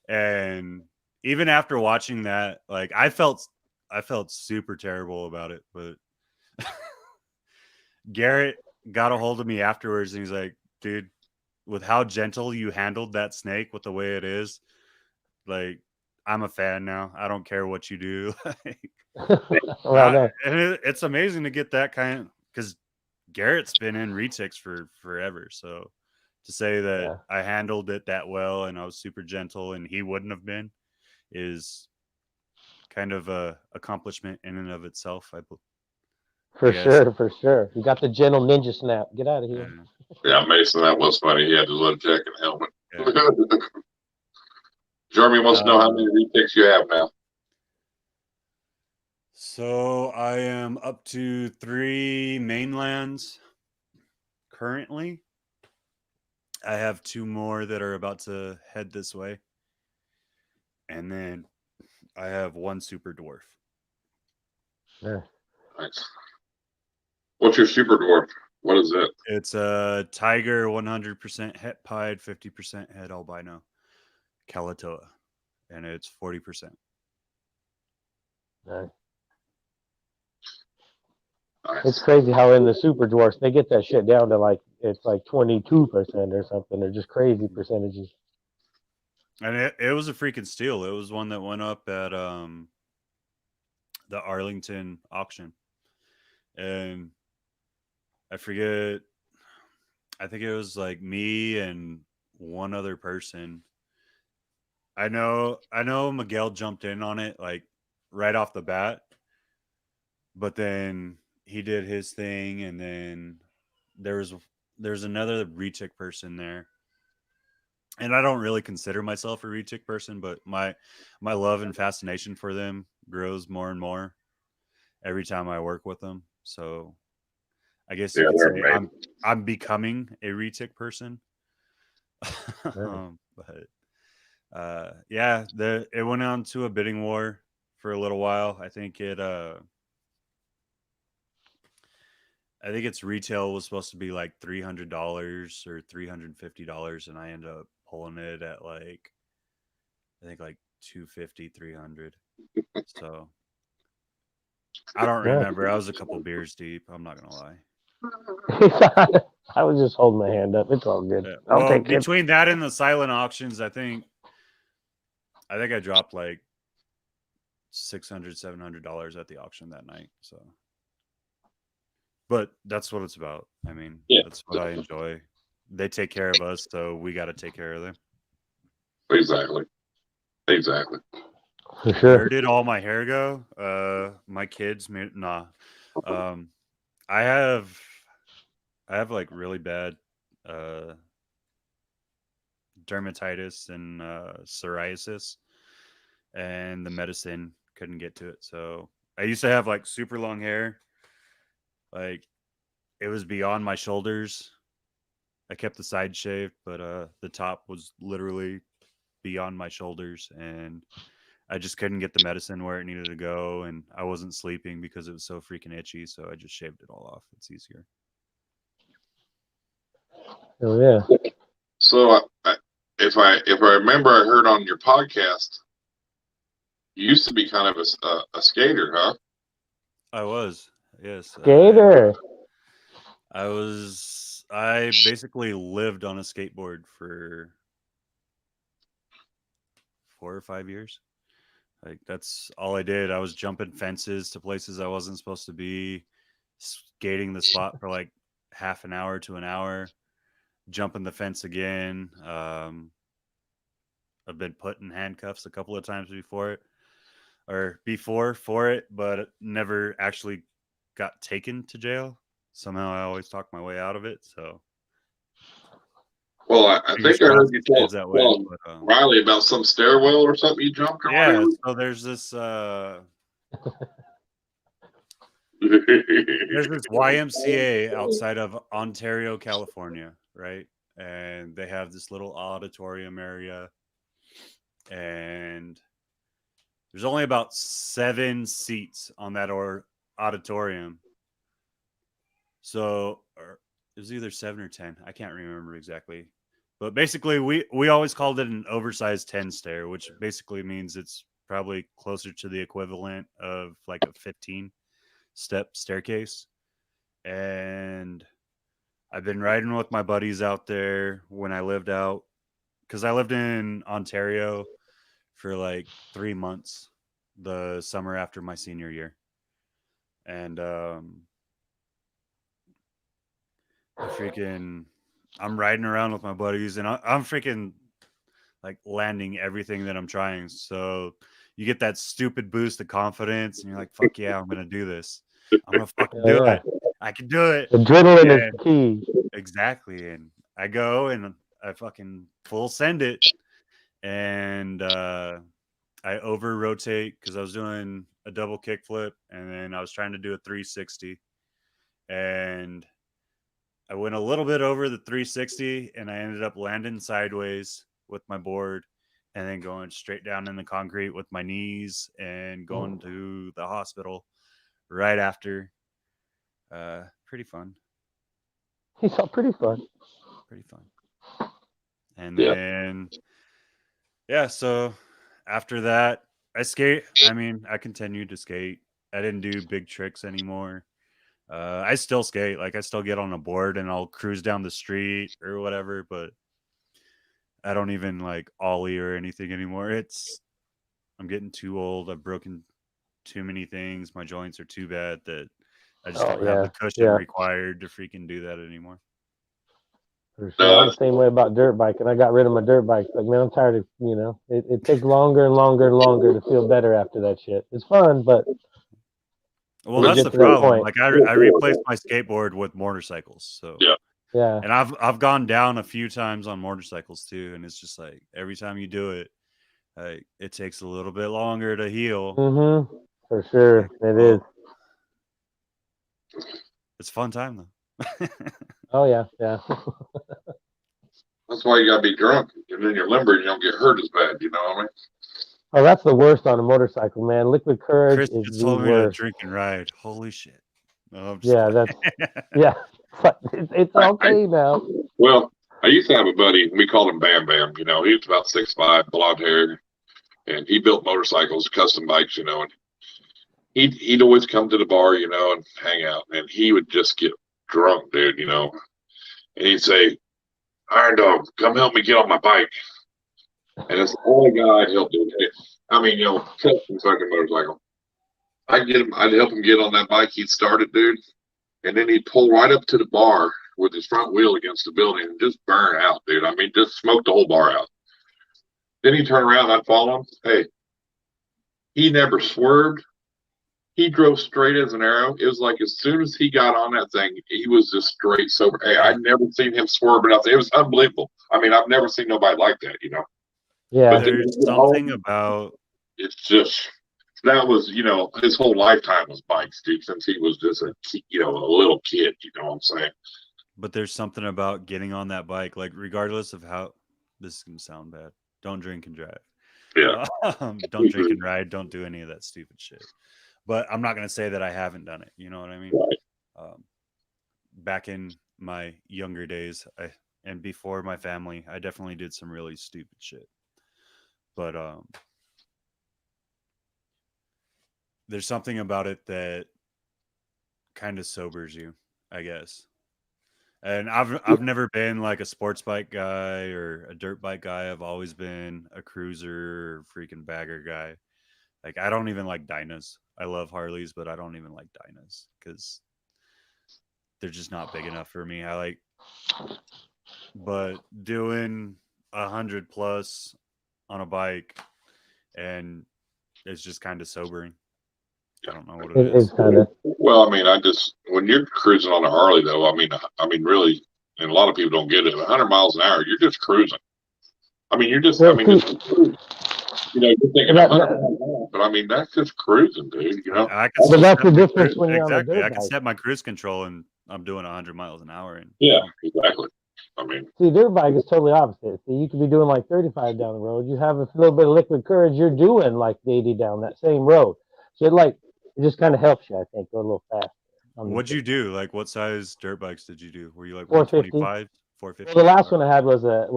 And even after watching that, like I felt super terrible about it. But Garrett got a hold of me afterwards and he's like, dude, with how gentle you handled that snake with the way it is, like I'm a fan now. I don't care what you do. And it's amazing to get that kind, because Garrett's been in retics for forever. So to say that I handled it that well and I was super gentle and he wouldn't have been is kind of a accomplishment in and of itself. For sure. You got the gentle ninja snap. Get out of here. Yeah, Mason, that was funny. He had his little jacket and helmet. Yeah. Jeremy wants to know how many retics you have now. So I am up to 3 mainlands currently. I have 2 more that are about to head this way. And then I have 1 super dwarf. Yeah. Nice. What's your super dwarf? What is it? It's a tiger, 100% het pied, 50% het albino, Kalatoa, and it's 40%. Nice. It's crazy how in the super dwarfs they get that shit down to like it's like 22% or something. They're just crazy percentages. And it was a freaking steal. It was one that went up at the Arlington auction, and I forget. I think it was like me and 1 other person. I know Miguel jumped in on it like right off the bat, but then he did his thing, and then there's another retic person there. And I don't really consider myself a retic person, but my love and fascination for them grows more and more every time I work with them. So I guess you could say I'm becoming a retic person. But yeah, it went on to a bidding war for a little while. I think its retail was supposed to be like $300 or $350, and I ended up pulling it at like, I think like 250, 300. So I don't remember. I was a couple beers deep. I'm not gonna lie. I was just holding my hand up. It's all good. Yeah. I'll Well, take it. between that and the silent auctions, I think I dropped like $600, $700 at the auction that night. So, but that's what it's about. I mean, that's what I enjoy. They take care of us, so we got to take care of them. Exactly. For sure. Where did all my hair go? My kids, nah. I have like really bad dermatitis and psoriasis, and the medicine couldn't get to it. So I used to have like super long hair, like it was beyond my shoulders. I kept the side shaved, but the top was literally beyond my shoulders, and I just couldn't get the medicine where it needed to go, and I wasn't sleeping because it was so freaking itchy, so I just shaved it all off. It's easier. Oh yeah. So if I remember, I heard on your podcast, you used to be kind of a skater, huh? I was, yes. Skater. I basically lived on a skateboard for 4 or 5 years. Like that's all I did. I was jumping fences to places I wasn't supposed to be, skating the spot for like half an hour to an hour, jumping the fence again. I've been put in handcuffs a couple of times before for it, but never actually got taken to jail. Somehow I always talk my way out of it. So, well, I think I heard you talk that way, Riley about some stairwell or something you jumped or whatever. So there's this YMCA outside of Ontario, California, right? And they have this little auditorium area, and there's only about 7 seats on that auditorium. So it was either 7 or 10. I can't remember exactly. But basically, we always called it an oversized 10 stair, which basically means it's probably closer to the equivalent of like a 15-step staircase. And I've been riding with my buddies out there when I lived out, because I lived in Ontario for like 3 months the summer after my senior year. And I'm riding around with my buddies, and I'm freaking like landing everything that I'm trying. So you get that stupid boost of confidence, and you're like, fuck yeah, I'm going to do this. I'm going to fucking do it. I can do it. Adrenaline is key. Exactly. And I go and I fucking full send it. And I over rotate because I was doing a double kickflip, and then I was trying to do a 360. And I went a little bit over the 360, and I ended up landing sideways with my board and then going straight down in the concrete with my knees and going to the hospital right after. Pretty fun. He saw pretty fun. And then, so after that, I skate. I mean, I continued to skate. I didn't do big tricks anymore. I still skate. Like I still get on a board and I'll cruise down the street or whatever, but I don't even like ollie or anything anymore. I'm getting too old. I've broken too many things. My joints are too bad that I just don't have the cushion required to freaking do that anymore. For sure. I'm the same way about dirt bike, and I got rid of my dirt bike. Like, man, I'm tired of, it takes longer and longer and longer to feel better after that shit. It's fun, but well, that's the problem. Like I replaced my skateboard with motorcycles. So yeah. And I've gone down a few times on motorcycles too, and it's just like every time you do it, it takes a little bit longer to heal. Mm-hmm. For sure, it is. It's a fun time though. Oh yeah, yeah. That's why you gotta be drunk, and then you're limber, and you don't get hurt as bad. You know what I mean? Oh, that's the worst on a motorcycle, man. Liquid courage Chris is just the told me to worst. drink and ride. Holy shit! No, I'm just Yeah, playing. yeah. It's okay now. Well, I used to have a buddy. We called him Bam Bam. You know, he was about 6'5", blonde hair, and he built motorcycles, custom bikes. You know, and he'd always come to the bar, you know, and hang out, and he would just get drunk, dude. You know, and he'd say, "Irondogg, come help me get on my bike." And it's the only guy I'd help, dude. I mean, you know, custom fucking motorcycle. I'd help him get on that bike. He'd start it, dude, and then he'd pull right up to the bar with his front wheel against the building and just burn out, dude. I mean, just smoke the whole bar out. Then he'd turn around, I'd follow him. Hey, he never swerved. He drove straight as an arrow. It was like as soon as he got on that thing, he was just straight sober. Hey, I'd never seen him swerve enough. It was unbelievable. I mean, I've never seen nobody like that, you know. Yeah. But There's something about it's just that was, you know, his whole lifetime was bikes, dude, since he was just a little kid, you know what I'm saying? But there's something about getting on that bike, like regardless of how this is gonna sound bad. Don't drink and drive. Yeah. Don't drink and ride. Don't do any of that stupid shit. But I'm not gonna say that I haven't done it. You know what I mean? Right. Back in my younger days, and before my family, I definitely did some really stupid shit. But there's something about it that kind of sobers you, I guess. And I've never been like a sports bike guy or a dirt bike guy. I've always been a cruiser or freaking bagger guy. Like I don't even like dynos. I love Harleys, but I don't even like dynos because they're just not big enough for me. But doing 100+ on a bike, and it's just kind of sobering. I don't know what it is. It's kind of. Well, I mean, when you're cruising on a Harley, though, I mean, really, and a lot of people don't get it. 100 miles an hour, you're just cruising. I mean, you're just thinking 100 miles, but I mean, that's just cruising, dude. You know. But that's the difference when you're on a dirt bike. I can set my cruise control and I'm doing 100 miles an hour. And yeah, exactly. I mean, see, dirt bike is totally opposite. See, you could be doing like 35 down the road. You have a little bit of liquid courage, you're doing like 80 down that same road. So it just kind of helps you, I think, go a little faster. What'd you do? Like, what size dirt bikes did you do? Were you like 450? 450? Well, the last one I had was a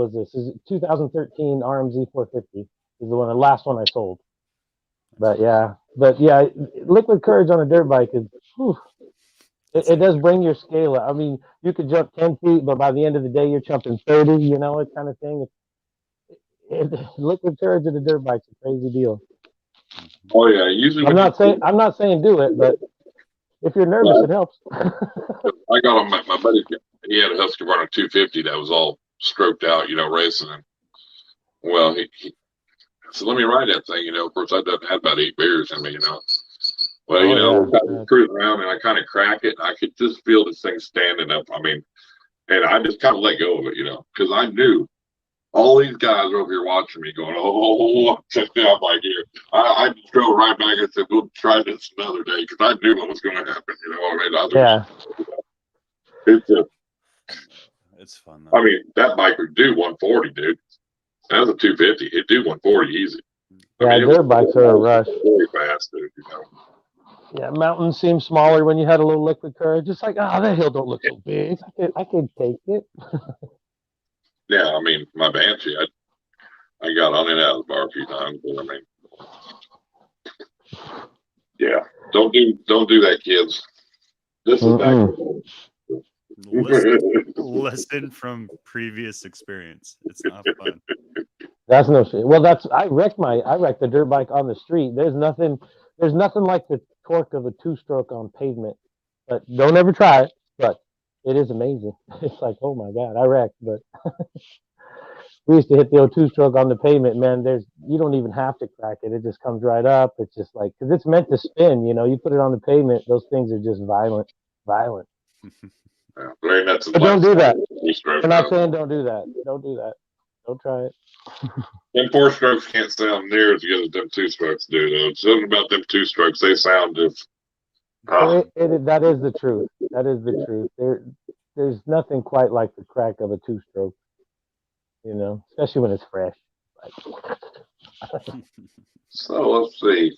2013 RMZ 450. Is the last one I sold. But yeah, liquid courage on a dirt bike is. Whew, it does bring your scale up. I mean, you could jump 10 feet, but by the end of the day, you're jumping 30. You know, it kind of thing. Liquid courage in a dirt bike's a crazy deal. Oh yeah, usually I'm not saying do it, but if you're nervous, it helps. I got on my buddy. He had a Husqvarna 250 that was all stroked out, you know, racing. And well, he said, "Let me ride that thing." You know, of course, I'd had about 8 beers in me, you know. Well, you know, I cruise around and I kind of crack it, and I could just feel this thing standing up. I mean, and I just kind of let go of it, you know, because I knew all these guys over here watching me going, "Oh, check me out, my dear." I just drove right back and said, "We'll try this another day," because I knew what was going to happen. You know what I mean? It's fun though. I mean, that bike would do 140, dude. That was a 250. It'd do 140 easy. Yeah, dirt bikes are a rush. Very fast, dude. You know. Yeah, mountains seem smaller when you had a little liquid courage. It's like, that hill don't look so big. I could take it. Yeah, I mean, my Banshee, I got on and out of the bar a few times, but I mean, yeah, don't do that, kids. This is back. Listen from previous experience. It's not fun. That's no shit. Well, I wrecked the dirt bike on the street. There's nothing like the torque of a 2-stroke on pavement. But don't ever try it. But it is amazing. It's like, oh my God, I wrecked. But we used to hit the 2-stroke on the pavement, man. You don't even have to crack it. It just comes right up. It's just like, because it's meant to spin, you know. You put it on the pavement, those things are just violent. Yeah, but don't do that. I'm not saying don't do that. Don't do that. Don't try it. Them 4-strokes can't sound near as good as them 2-strokes do, though. Something about them 2-strokes, they sound just. That is the truth. That is the truth. there's nothing quite like the crack of a two-stroke, you know, especially when it's fresh. Like, So let's see.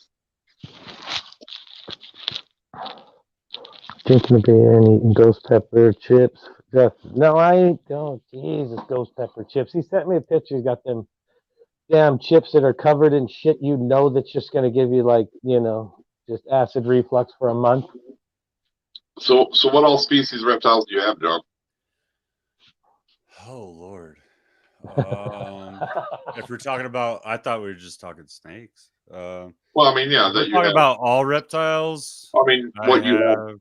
drinking a beer and eating ghost pepper chips. No, I ain't. Oh, Jesus, ghost pepper chips. He sent me a picture. He's got them damn chips that are covered in shit. You know that's just gonna give you like, you know, just acid reflux for a month. So what all species of reptiles do you have, John? Oh Lord. If we're talking about, I thought we were just talking snakes. Well, I mean, yeah, If that we're you talking have. about all reptiles. I mean, what you have.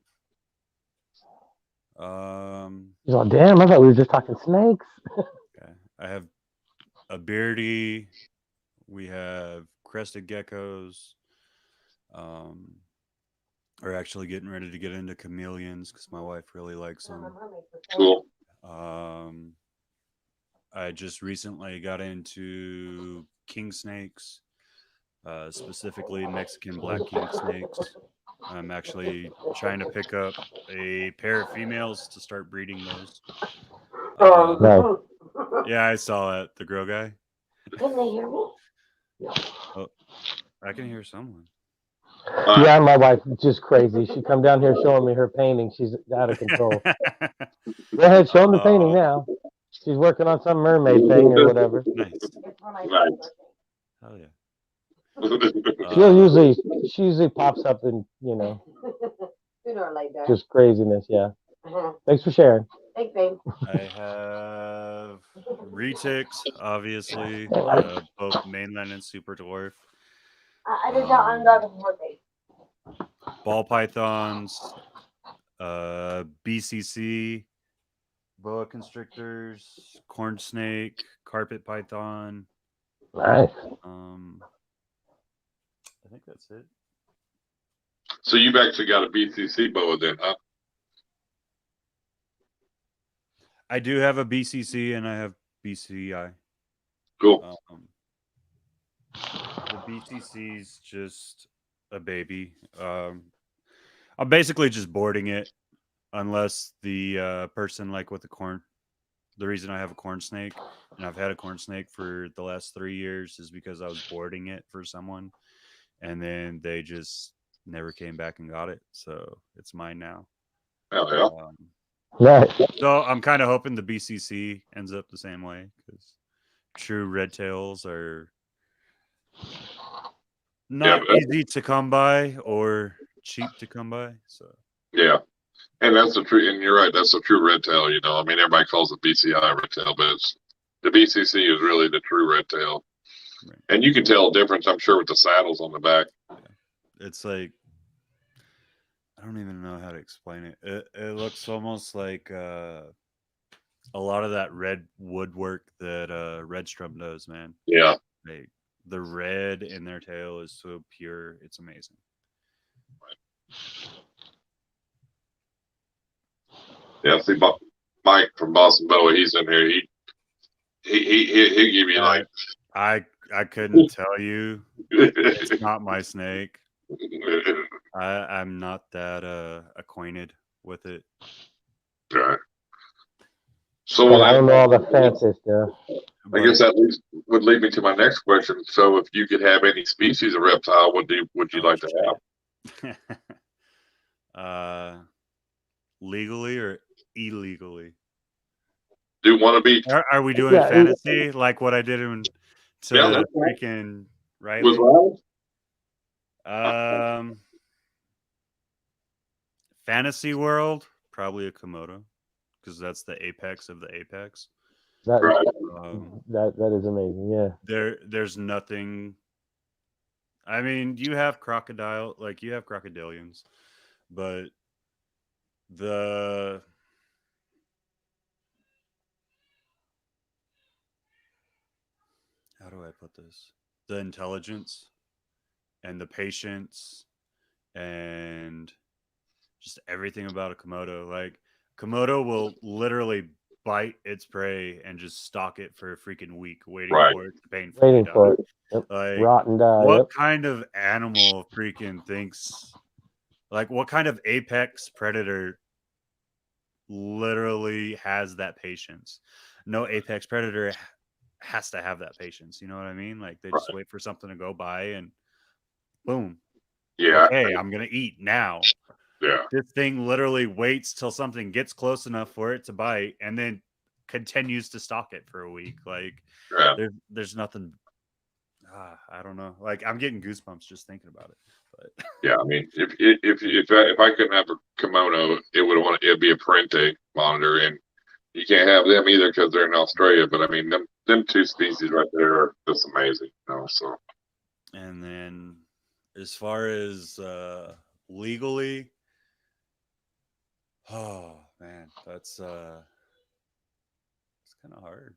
He's like, damn, I thought we were just talking snakes. Okay. I have a beardy. We have crested geckos. We're actually getting ready to get into chameleons because my wife really likes them. Cool. I just recently got into king snakes, specifically Mexican black king snakes. I'm actually trying to pick up a pair of females to start breeding those. Right. Yeah, I saw that. The girl guy. Can they hear me? Oh, I can hear someone. Yeah, my wife is just crazy. She come down here showing me her painting. She's out of control. Go ahead, show them the painting now. She's working on some mermaid thing or whatever. Nice. It's for my Nice. Hell yeah. She usually pops up and, you know, Sooner or later. just craziness. Yeah. Uh-huh. Thanks for sharing. Thanks, babe. I have retics, obviously, both mainland and super dwarf. I did tell Irondogg on birthday. Ball pythons, BCC, boa constrictors, corn snake, carpet python. Nice. I think that's it. So you've actually got a BCC boa then, huh? I do have a BCC and I have BCI. Cool. The BCC's just a baby. I'm basically just boarding it, unless the person like with the corn. The reason I have a corn snake, and I've had a corn snake for the last 3 years, is because I was boarding it for someone, and then they just never came back and got it. So it's mine now. Hell yeah. Right. So I'm kind of hoping the BCC ends up the same way, because true red tails are not easy to come by or cheap to come by. So Yeah. And that's the true, and you're right, that's a true red tail, you know. I mean, everybody calls it BCI red tail, but the BCC is really the true red tail. Right. And you can tell a difference, I'm sure, with the saddles on the back. Yeah. It's like, I don't even know how to explain it. It looks almost like a lot of that red woodwork that Redstrom does, man. Yeah. Like, the red in their tail is so pure. It's amazing. Yeah, see, Mike from Boston Boa, he's in here. He'll give you like. I couldn't tell you. It's not my snake. I'm not that acquainted with it. Right. So But I don't know all the fancy stuff. I guess that would lead me to my next question. So, if you could have any species of reptile, would you like to have? Legally or illegally? Do one of each. Are we doing fantasy like what I did in freaking Riley? Fantasy world, probably a Komodo, because that's the apex of the apex. That is amazing. Yeah. There's nothing. I mean, you have crocodilians, but how do I put this? The intelligence and the patience and just everything about a Komodo. Like, Komodo will literally bite its prey and just stalk it for a freaking week, waiting for it to painfully die. For it. Yep. Like, rot and die. What kind of animal freaking thinks? Like, what kind of apex predator literally has that patience. No apex predator has to have that patience. You know what I mean? Like they just wait for something to go by and boom. Yeah. Okay, I'm gonna eat now. Yeah. This thing literally waits till something gets close enough for it to bite, and then continues to stalk it for a week. Like there's nothing. I don't know. Like I'm getting goosebumps just thinking about it. But Yeah, I mean, if I couldn't have a Komodo, it'd be a Parente monitor, and you can't have them either because they're in Australia. But I mean, them two species right there are just amazing, you know. So. And then, as far as legally, oh man, that's it's kind of hard.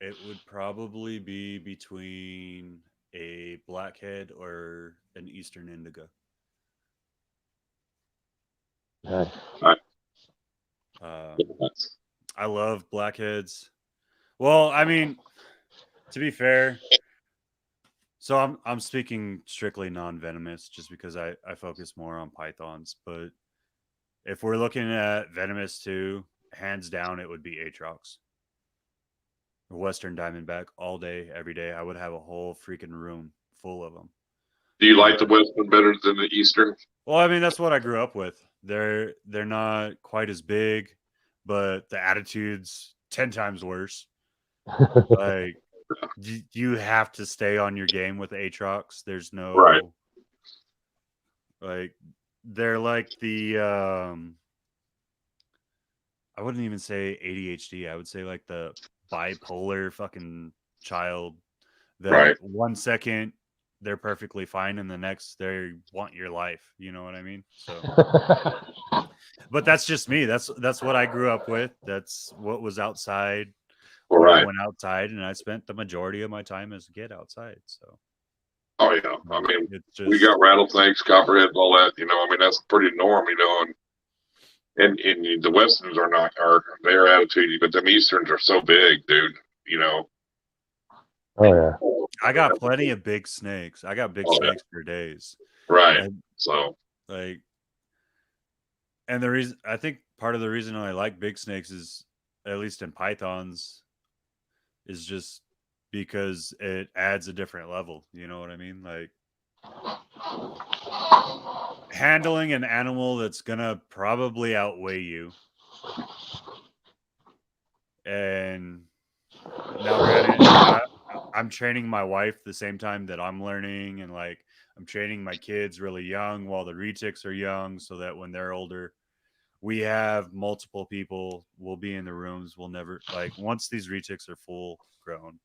It would probably be between a blackhead or an eastern indigo. Nice. I love blackheads. Well, I mean, to be fair, so I'm speaking strictly non-venomous just because I focus more on pythons. But if we're looking at venomous too, hands down, it would be Aatrox. Western Diamondback all day, every day. I would have a whole freaking room full of them. Do you like the Western better than the Eastern? Well, I mean, that's what I grew up with. They're not quite as big, but the attitude's 10 times worse. Like you have to stay on your game with Aatrox. There's no like they're like the I wouldn't even say ADHD. I would say like the bipolar fucking child that 1 second they're perfectly fine and the next they want your life. You know what I mean? So but that's just me. That's what I grew up with. That's what was outside. When I went outside, and I spent the majority of my time as a kid outside. So, oh yeah, I mean, we got rattlesnakes, copperheads, all that. You know, I mean, that's pretty norm. You know, and the westerns are their attitude, but them easterns are so big, dude. You know. Oh yeah. I got plenty of big snakes. I got big snakes for days. Right. And, so, like, and the reason I think part of the reason I like big snakes is, at least in pythons, is just because it adds a different level. You know what I mean? Like handling an animal that's gonna probably outweigh you. And now granted, I'm training my wife the same time that I'm learning, and like I'm training my kids really young while the retics are young, so that when they're older, we have multiple people. We'll be in the rooms. We'll never like once these retics are full grown,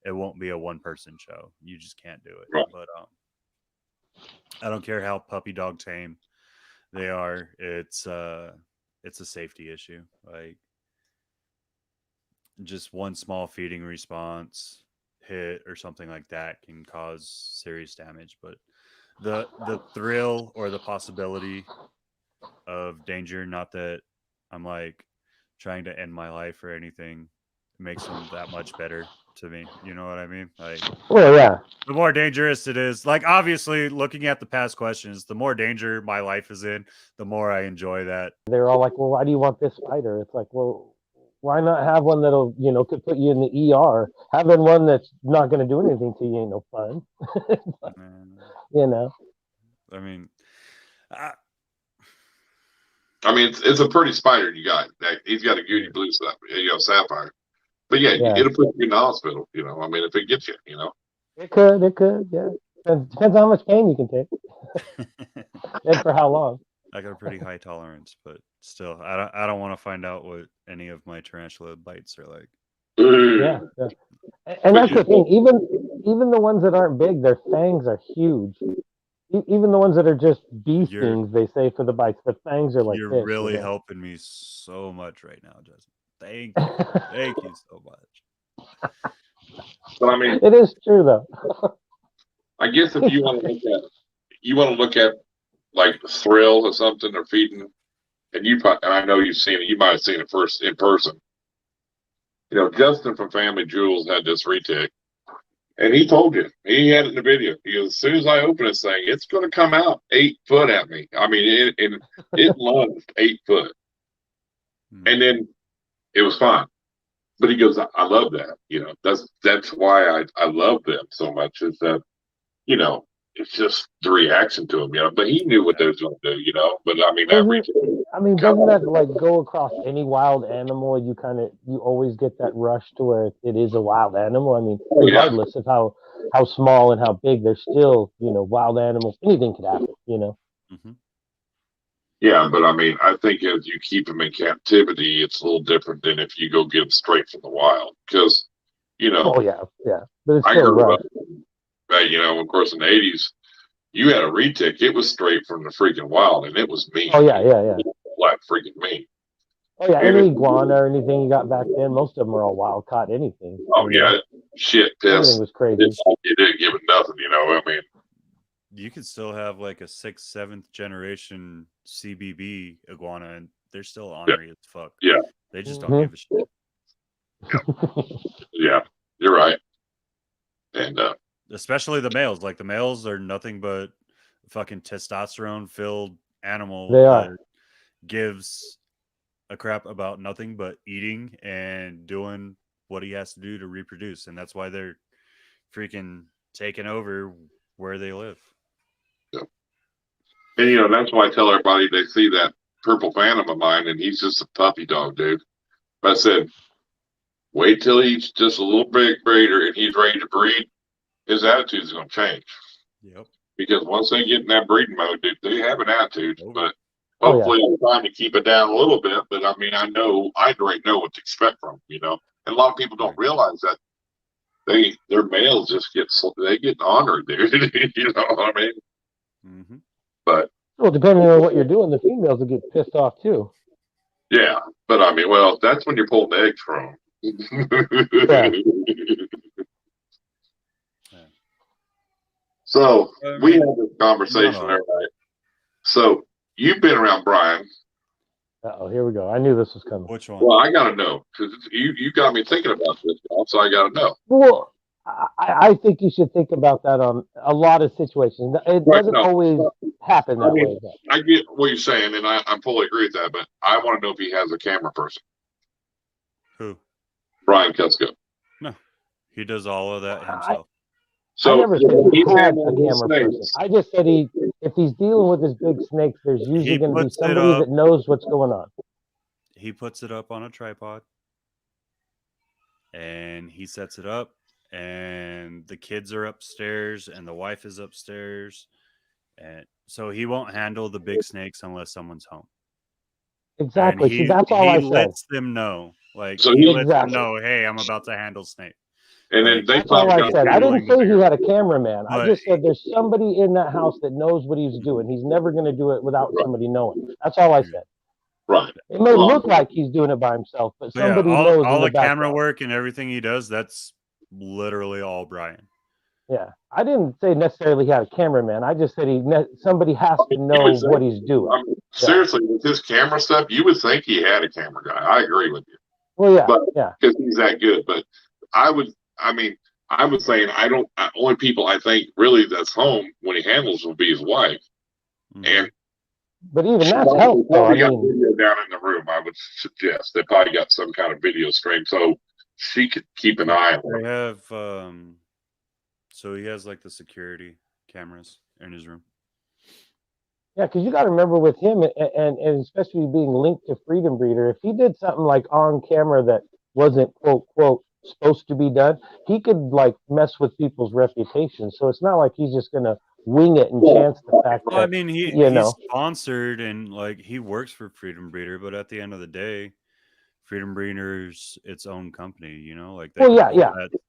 it won't be a one-person show. You just can't do it. But I don't care how puppy dog tame they are. It's a safety issue. Like just one small feeding response hit or something like that can cause serious damage. But the thrill or the possibility of danger, not that I'm like trying to end my life or anything, makes them that much better to me. You know what I mean? Like, well, yeah. The more dangerous it is, like obviously looking at the past questions, the more danger my life is in, the more I enjoy that. They're all like, well, why do you want this spider? It's like, well, why not have one that'll, could put you in the ER? Having one that's not going to do anything to you ain't no fun. I mean, it's a pretty spider you got. He's got a goody blue sapphire. But yeah, it'll put you in the hospital. You know, I mean, if it gets you, It could, yeah. Depends how much pain you can take, and for how long. I got a pretty high tolerance, but still, I don't want to find out what any of my tarantula bites are like. Yeah. And that's the thing. Even the ones that aren't big, their fangs are huge. Even the ones that are just bee stings, they say for the bites, the fangs are like. You're really helping me so much right now, Justin. Thank you. Thank you so much. But I mean, it is true though. I guess if you want to look at like thrill or something or feeding, and I know you've seen it. You might have seen it first in person. Justin from Family Jewels had this retic, And he told you, he had it in the video. He goes, as soon as I open this thing, it's going to come out 8 foot at me. I mean, it lunged 8 foot. And then it was fine. But he goes, I love that. You know, that's why I love them so much is that, you know, it's just the reaction to them, you know. But he knew what they was going to do, you know. But I mean, doesn't that like go across any wild animal? You always get that rush to where it is a wild animal. I mean, regardless of how small and how big, they're still, you know, wild animals. Anything could happen, you know. Yeah, but I mean, I think as you keep them in captivity, it's a little different than if you go get them straight from the wild. Because, you know, but it's I still grew rush. up, you know, of course, in the 80s, you had a retic. It was straight from the freaking wild, and it was mean. Oh, yeah. Like freaking mean. Oh, yeah, any iguana or anything you got back then, most of them are all wild caught anything. Oh, yeah, shit, piss. Everything was crazy. You didn't give it nothing, you know. I mean, you could still have like a 6th, 7th generation CBB iguana, and they're still ornery as fuck. Yeah, they just don't give a shit. Yeah, you're right. And especially the males. Like the males are nothing but fucking testosterone filled animal that gives a crap about nothing but eating and doing what he has to do to reproduce, and that's why they're freaking taking over where they live. And, you know, that's why I tell everybody they see that purple phantom of mine, and he's just a puppy dog, dude. But I said, wait till he's just a little bit greater and he's ready to breed. His attitude is going to change. Yep. Because once they get in that breeding mode, dude, they have an attitude. But hopefully I'm trying to keep it down a little bit. But, I mean, I already know what to expect from them, you know. And a lot of people don't realize that their males just get honored, dude. You know what I mean? Mm-hmm. But depending on what you're doing, the females will get pissed off too. Yeah, but I mean, well, that's when you're pulling the eggs from. So we had this conversation every night. So you've been around Brian. Oh, here we go. I knew this was coming. Which one? Well, I got to know because you got me thinking about this, so I got to know. Well, I think you should think about that on a lot of situations. It doesn't always happen that way. I get what you're saying, and I fully agree with that. But I want to know if he has a camera person. Who? Brian Kutzko. No, he does all of that himself. I never said he had a camera person. I just said if he's dealing with his big snakes, there's usually going to be somebody that knows what's going on. He puts it up on a tripod, and he sets it up. And the kids are upstairs and the wife is upstairs. And so he won't handle the big snakes unless someone's home. Exactly. See, that's all I said. He lets them know. Like, so he lets them know, hey, I'm about to handle snake. And then that's all I said. I didn't say he had a cameraman. I just said there's somebody in that house that knows what he's doing. He's never going to do it without somebody knowing. That's all I said. Right. It may look like he's doing it by himself, but somebody knows. All the camera work and everything he does, that's literally all Brian. Yeah, I didn't say necessarily he had a cameraman. I just said somebody has to know what he's doing. I mean, seriously, with his camera stuff, you would think he had a camera guy. I agree with you. Well, yeah, because he's that good. But I was saying only people I think really that's home when he handles will be his wife. Mm-hmm. But even that's helpful. Probably got video down in the room. I would suggest they probably got some kind of video stream so she could keep an eye on. They have so he has like the security cameras in his room. Yeah, because you got to remember with him, and especially being linked to Freedom Breeder, if he did something like on camera that wasn't quote supposed to be done, he could like mess with people's reputation. So it's not like he's just gonna wing it and chance the fact that. I mean, he's sponsored and like he works for Freedom Breeder, but at the end of the day, Freedom Breeder's its own company, you know, like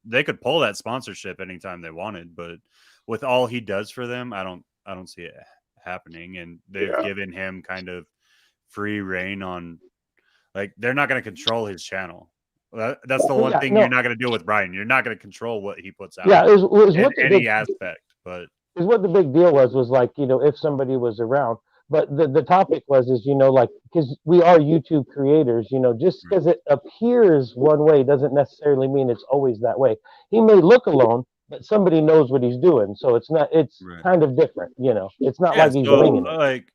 they could pull that sponsorship anytime they wanted, but with all he does for them, I don't see it happening. And they've given him kind of free reign on, like, they're not going to control his channel. That's the one thing you're not going to do with Brian. You're not going to control what he puts out. Yeah, it was in any aspect, but is what the big deal was like, you know, if somebody was around. But the topic was, you know, like, because we are YouTube creators, you know, just because it appears one way doesn't necessarily mean it's always that way. He may look alone, but somebody knows what he's doing. So it's not. It's Right. kind of different, you know. It's not Yeah, like he's so winging it. like,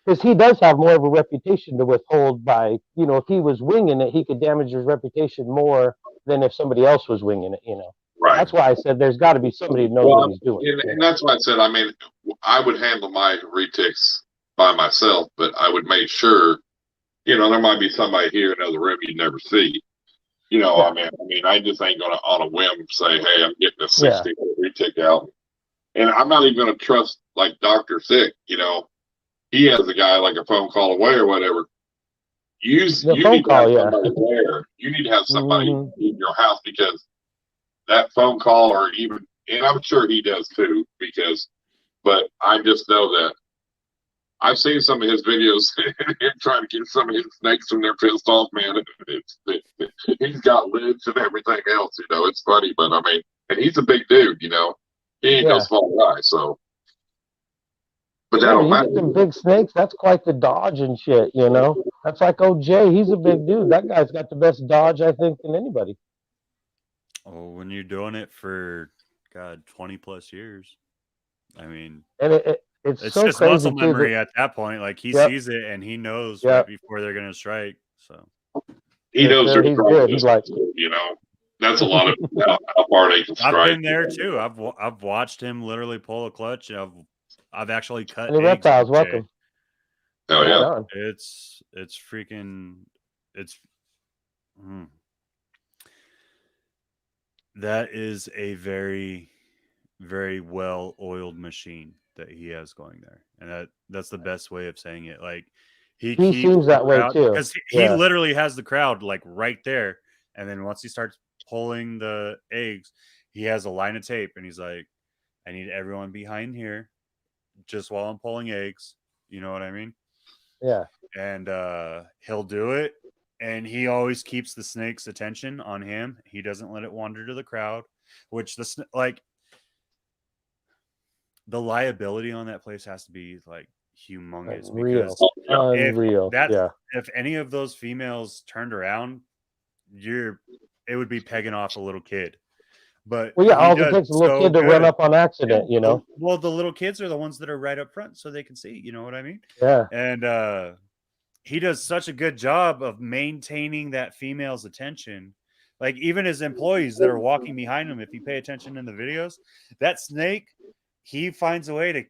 Because he does have more of a reputation to withhold by, you know, if he was winging it, he could damage his reputation more than if somebody else was winging it, you know. Right. That's why I said there's got to be somebody who knows what he's doing. And that's why I said, I mean, I would handle my retics by myself, but I would make sure, you know, there might be somebody here in another room you'd never see. You know, Yeah. I mean, I just ain't gonna on a whim say, hey, I'm getting a 60 retic out, and I'm not even gonna trust like Dr. Thick. You know, he has a guy like a phone call away or whatever. You need to have somebody there. You need to have somebody in your house, because that phone call, or even, and I'm sure he does too, but I just know that I've seen some of his videos him trying to get some of his snakes when they're pissed off, man. He's got lids and everything else, you know. It's funny, but I mean, and he's a big dude, you know. He ain't no small guy, so. But that don't matter. Some big snakes, that's quite the dodge and shit, you know. That's like OJ. He's a big dude. That guy's got the best dodge, I think, than anybody. Oh, when you're doing it for 20 plus years, I mean, and it's so just crazy muscle too, memory at that point. Like he sees it and he knows right before they're gonna strike. So he knows he's good. He's like, you know, that's a lot of how far they can strike. I've been there too. I've watched him literally pull a clutch. I've actually cut eggs. Reptiles, welcome. Oh yeah, it's freaking that is a very, very well oiled machine that he has going there, and that's the best way of saying it. Like he seems that way too, because he literally has the crowd like right there, and then once he starts pulling the eggs, he has a line of tape, and he's like, "I need everyone behind here, just while I'm pulling eggs." You know what I mean? Yeah. And he'll do it. And he always keeps the snake's attention on him. He doesn't let it wander to the crowd, which the liability on that place has to be like humongous. Because unreal. If any of those females turned around, it would be pegging off a little kid. But all it takes a little kid to run up on accident, you know. Well, the little kids are the ones that are right up front, so they can see. You know what I mean? Yeah. And he does such a good job of maintaining that female's attention. Like even his employees that are walking behind him, if you pay attention in the videos, that snake, he finds a way to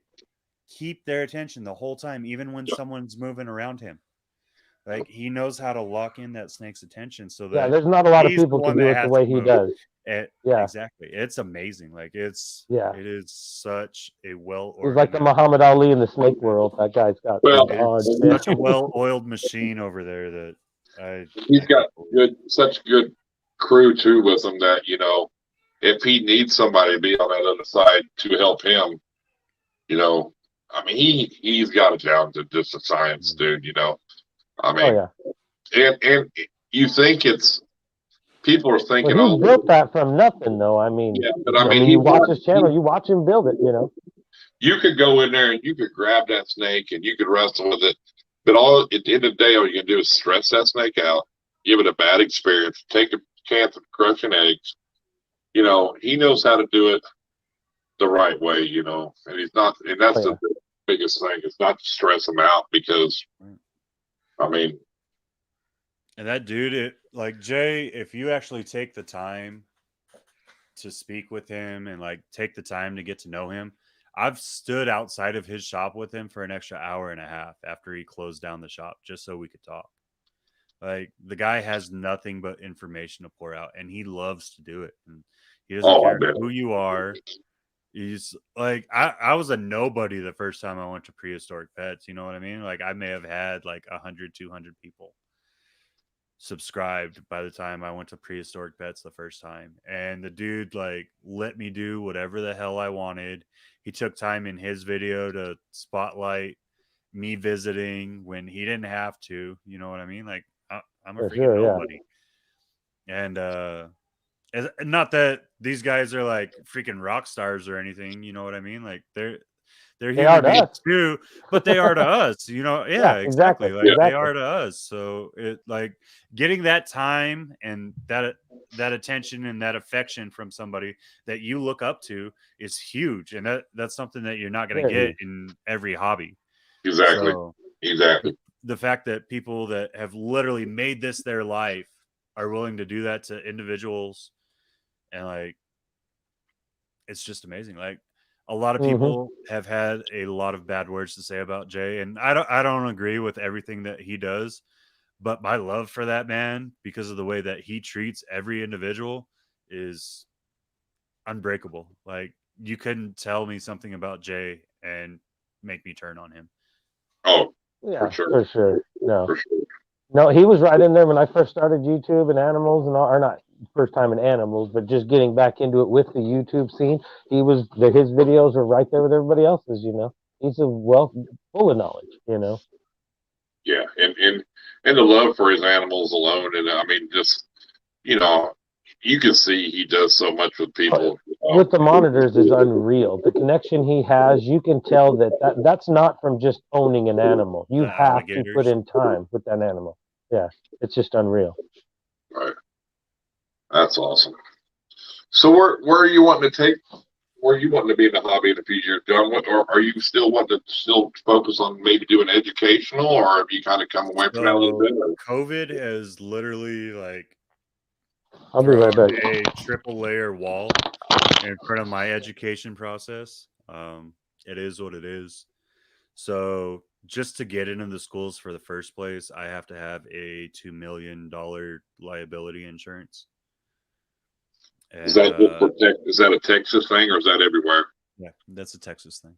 keep their attention the whole time, even when someone's moving around him. Like he knows how to lock in that snake's attention so that there's not a lot of people can do it the way he does. Exactly. It's amazing. Like it is such a he's like the Muhammad Ali in the snake world. That guy's got such a well-oiled machine over there that he's got such good crew too with him that, you know, if he needs somebody to be on that other side to help him, you know, I mean he's got it down to just a science, dude, you know. I mean, and you think people are thinking, he built that from nothing, though. I mean, but I mean, you watch his channel, you watch him build it. You know, you could go in there and you could grab that snake and you could wrestle with it, but at the end of the day, all you can do is stress that snake out, give it a bad experience, take a chance of crushing eggs. You know, he knows how to do it the right way. You know, and that's the biggest thing. It's not to stress him out because. I mean, and that dude, like Jay, if you actually take the time to speak with him and like take the time to get to know him, I've stood outside of his shop with him for an extra hour and a half after he closed down the shop just so we could talk. Like the guy has nothing but information to pour out, and he loves to do it. And he doesn't care who you are. He's like, I was a nobody the first time I went to Prehistoric Pets. You know what I mean? Like I may have had like 100, 200 people subscribed by the time I went to Prehistoric Pets the first time. And the dude like let me do whatever the hell I wanted. He took time in his video to spotlight me visiting when he didn't have to. You know what I mean? Like I'm a freaking nobody. And not that these guys are like freaking rock stars or anything, you know what I mean? Like They're They are human to beings us. too, but they are to us. You know, Yeah, exactly. Like they exactly. are to us. So it like getting that time and that attention and that affection from somebody that you look up to is huge, and that's something that you're not going to Very get huge. in every hobby. Exactly. So Exactly. the fact that people that have literally made this their life are willing to do that to individuals, and like it's just amazing. Like a lot of people have had a lot of bad words to say about Jay, and I don't agree with everything that he does, but my love for that man, because of the way that he treats every individual, is unbreakable. Like you couldn't tell me something about Jay and make me turn on him. Oh, Yeah, for sure. for sure. No, For sure. no, he was right in there when I first started YouTube and animals and all, or not first time in animals, but just getting back into it with the YouTube scene. His videos are right there with everybody else's. You know, he's a wealth full of knowledge. You know. Yeah, and the love for his animals alone, and I mean, just you know, you can see he does so much with people. With the monitors is unreal. The connection he has, you can tell that's not from just owning an animal. You The have to put alligators. in time with that animal. Yeah, it's just unreal. Right. That's awesome. So where are you wanting to take? Where are you wanting to be in the hobby in a few years, John? Or are you still wanting to still focus on maybe doing educational, or have you kind of come away from that a little bit? Or? COVID has literally like I'll be right thrown back. a triple layer wall in front of my education process. It is what it is. So just to get into the schools for the first place, I have to have a $2 million liability insurance. And, Is that just for is that a Texas thing, or is that everywhere? Yeah, that's a Texas thing.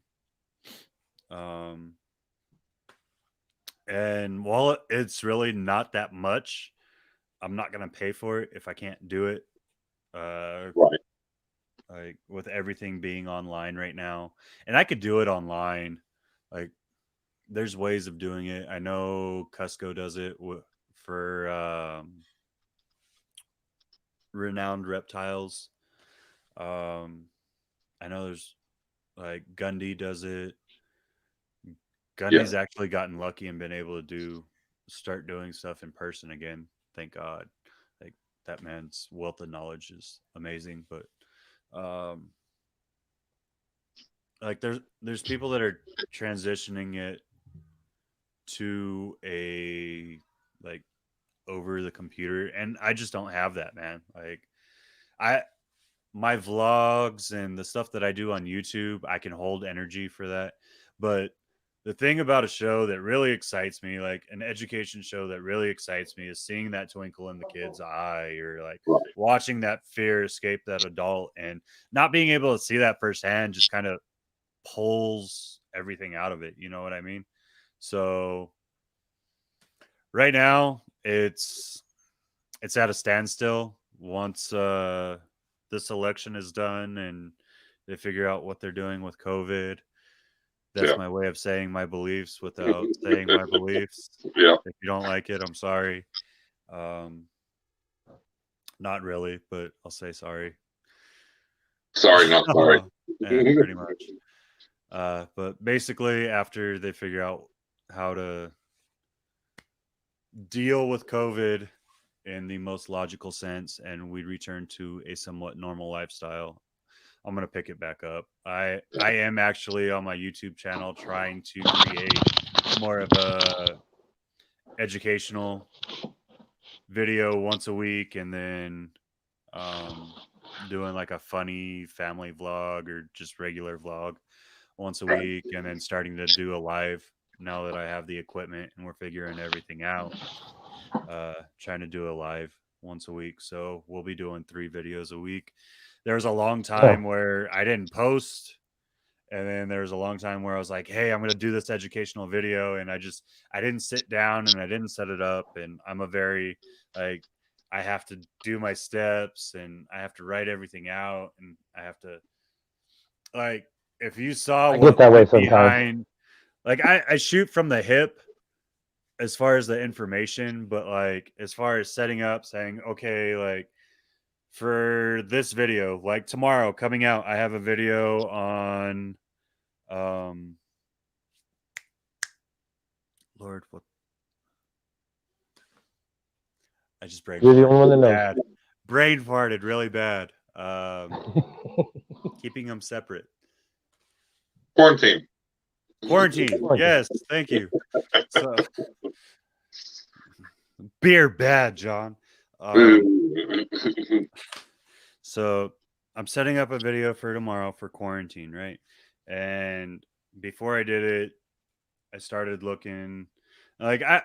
And while it's really not that much, I'm not gonna pay for it if I can't do it. Right. Like with everything being online right now, and I could do it online. Like there's ways of doing it. I know Cusco does it for renowned reptiles. I know there's like Gundy does it. Gundy's actually gotten lucky and been able to start doing stuff in person again. Thank God. Like that man's wealth of knowledge is amazing. But like there's people that are transitioning it to a like over the computer, and I just don't have that, man. Like my vlogs and the stuff that I do on YouTube, I can hold energy for that. But the thing about a show that really excites me, like an education show that really excites me, is seeing that twinkle in the kid's eye, or like watching that fear escape that adult, and not being able to see that firsthand just kind of pulls everything out of it. You know what I mean? So right now it's at a standstill. Once this election is done and they figure out what they're doing with COVID, that's my way of saying my beliefs without saying my beliefs. Yeah. If you don't like it, I'm sorry. Not really, but I'll say sorry. Sorry, not sorry. Yeah, pretty much. But basically, after they figure out how to deal with COVID in the most logical sense and we return to a somewhat normal lifestyle, I'm going to pick it back up. I am actually on my YouTube channel trying to create more of a educational video once a week, and then doing like a funny family vlog or just regular vlog once a week, and then starting to do a live now that I have the equipment and we're figuring everything out. Trying to do a live once a week. So we'll be doing 3 videos a week. There was a long time where I didn't post. And then there was a long time where I was like, hey, I'm going to do this educational video. And I didn't sit down and I didn't set it up. And I'm a very, like, I have to do my steps and I have to write everything out. And I have to, like, if you saw I what get that way went sometimes. behind, like, I shoot from the hip as far as the information, but like, as far as setting up, saying, okay, like, for this video, like tomorrow coming out, I have a video on Lord, what? I just brain You're the only one that farted knows. bad. Brain farted really bad. Keeping them separate. Quarantine. Quarantine. Yes, thank you. So, beer bad, John. So I'm setting up a video for tomorrow for quarantine, right? And before I did it, I started looking. Like I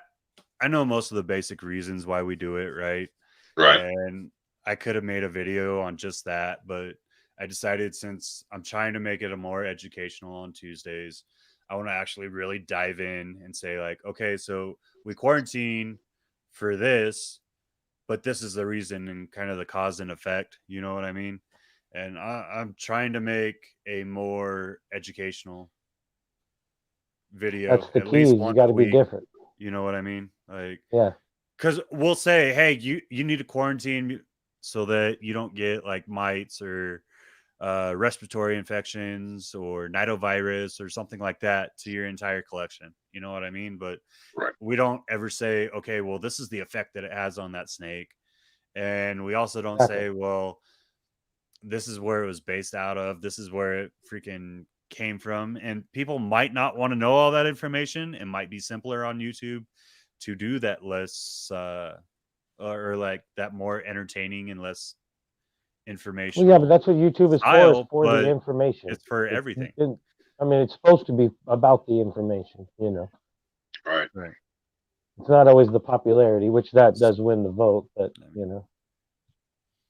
know most of the basic reasons why we do it, right? Right. And I could have made a video on just that, but I decided since I'm trying to make it a more educational on Tuesdays, I want to actually really dive in and say like, okay, so we quarantine for this, but this is the reason and kind of the cause and effect. You know what I mean? And I'm trying to make a more educational video. That's the at key. least You once got a to be week. different. You know what I mean? Like, Yeah. because we'll say, hey, you need to quarantine so that you don't get like mites or respiratory infections or nidovirus or something like that to your entire collection. You know what I mean? But Right. we don't ever say, okay, well, this is the effect that it has on that snake. And we also don't Exactly. say, well, this is where it was based out of. This is where it freaking came from. And people might not want to know all that information. It might be simpler on YouTube to do that less or like that more entertaining and less information. Well, yeah, but that's what YouTube is for. Is style, for the but information. it's for everything. I mean, it's supposed to be about the information. You know. Right. Right. It's not always the popularity, which that does win the vote, but you know.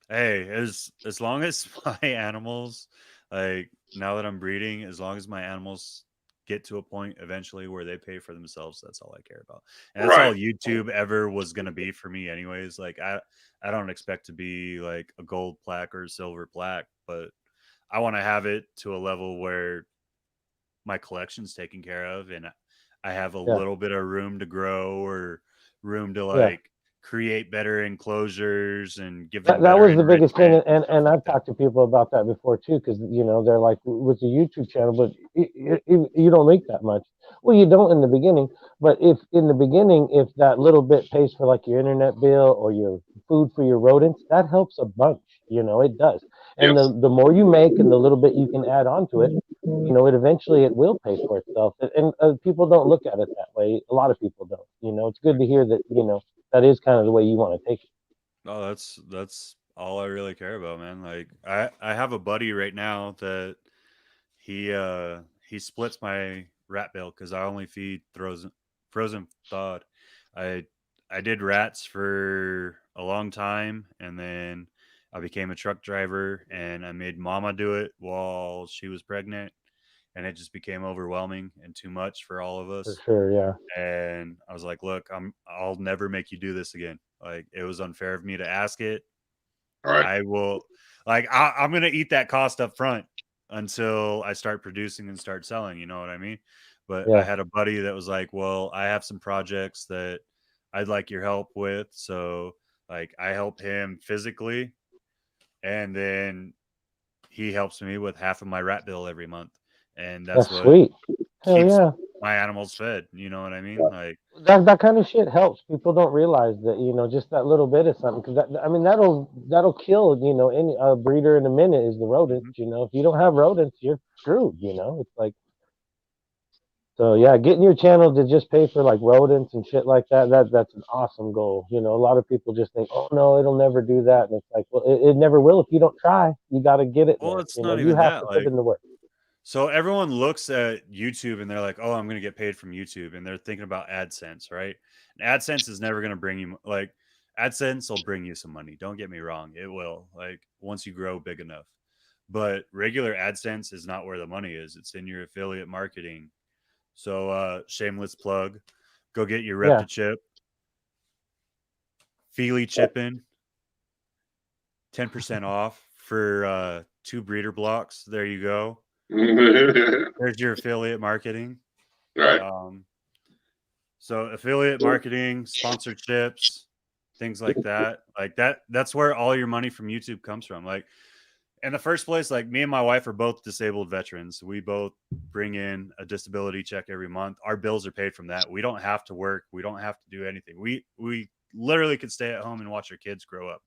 Hey, as long as my animals, like now that I'm breeding, as long as my animals get to a point eventually where they pay for themselves, that's all I care about. And that's all YouTube ever was gonna be for me anyways. Like I don't expect to be like a gold plaque or silver plaque, but I want to have it to a level where my collection's taken care of and I have a little bit of room to grow or room to like create better enclosures and give them that better was the biggest thing, enrichment and like I've talked to people about that before too, because you know they're like with the YouTube channel, but you don't make that much. Well, you don't in the beginning, but if in the beginning, if that little bit pays for like your internet bill or your food for your rodents, that helps a bunch. You know, it does. And Yes. the more you make and the little bit you can add on to it, you know, it eventually it will pay for itself. And people don't look at it that way. A lot of people don't. You know, it's good to hear that. You know, that is kind of the way you want to take it. Oh, that's all I really care about, man. Like I have a buddy right now that he splits my rat bill because I only feed frozen thawed. I did rats for a long time, and then I became a truck driver, and I made Mama do it while she was pregnant, and it just became overwhelming and too much for all of For us. sure, yeah. And I was like, look, I'll never make you do this again. Like it was unfair of me to ask it. All right. I will like I'm gonna eat that cost up front until I start producing and start selling, you know what I mean? But I had a buddy that was like, well, I have some projects that I'd like your help with. So like I help him physically and then he helps me with half of my rat bill every month. And that's what sweet. Hell keeps yeah. my animals fed. You know what I mean? Like that kind of shit helps. People don't realize that, you know, just that little bit of something. Because I mean, that'll kill, you know, any breeder in a minute is the rodents. You know, if you don't have rodents, you're screwed. You know, it's like. So yeah, getting your channel to just pay for like rodents and shit like that's an awesome goal. You know, a lot of people just think, oh no, it'll never do that, and it's like, well, it never will if you don't try. You got to get it well, there. it's You know, not you even have that. to Like put in the work. so everyone looks at YouTube and they're like, "Oh, I'm going to get paid from YouTube," and they're thinking about AdSense, right? And AdSense is never going to bring you like AdSense will bring you some money. Don't get me wrong, it will. Like once you grow big enough, but regular AdSense is not where the money is. It's in your affiliate marketing. So, shameless plug: go get your Reptichip, Feely chipping, 10% off for 2 breeder blocks. There you go. There's your affiliate marketing. Right. So affiliate marketing, sponsorships, things like that. Like that's where all your money from YouTube comes from. Like in the first place, like me and my wife are both disabled veterans. We both bring in a disability check every month. Our bills are paid from that. We don't have to work. We don't have to do anything. We literally could stay at home and watch our kids grow up.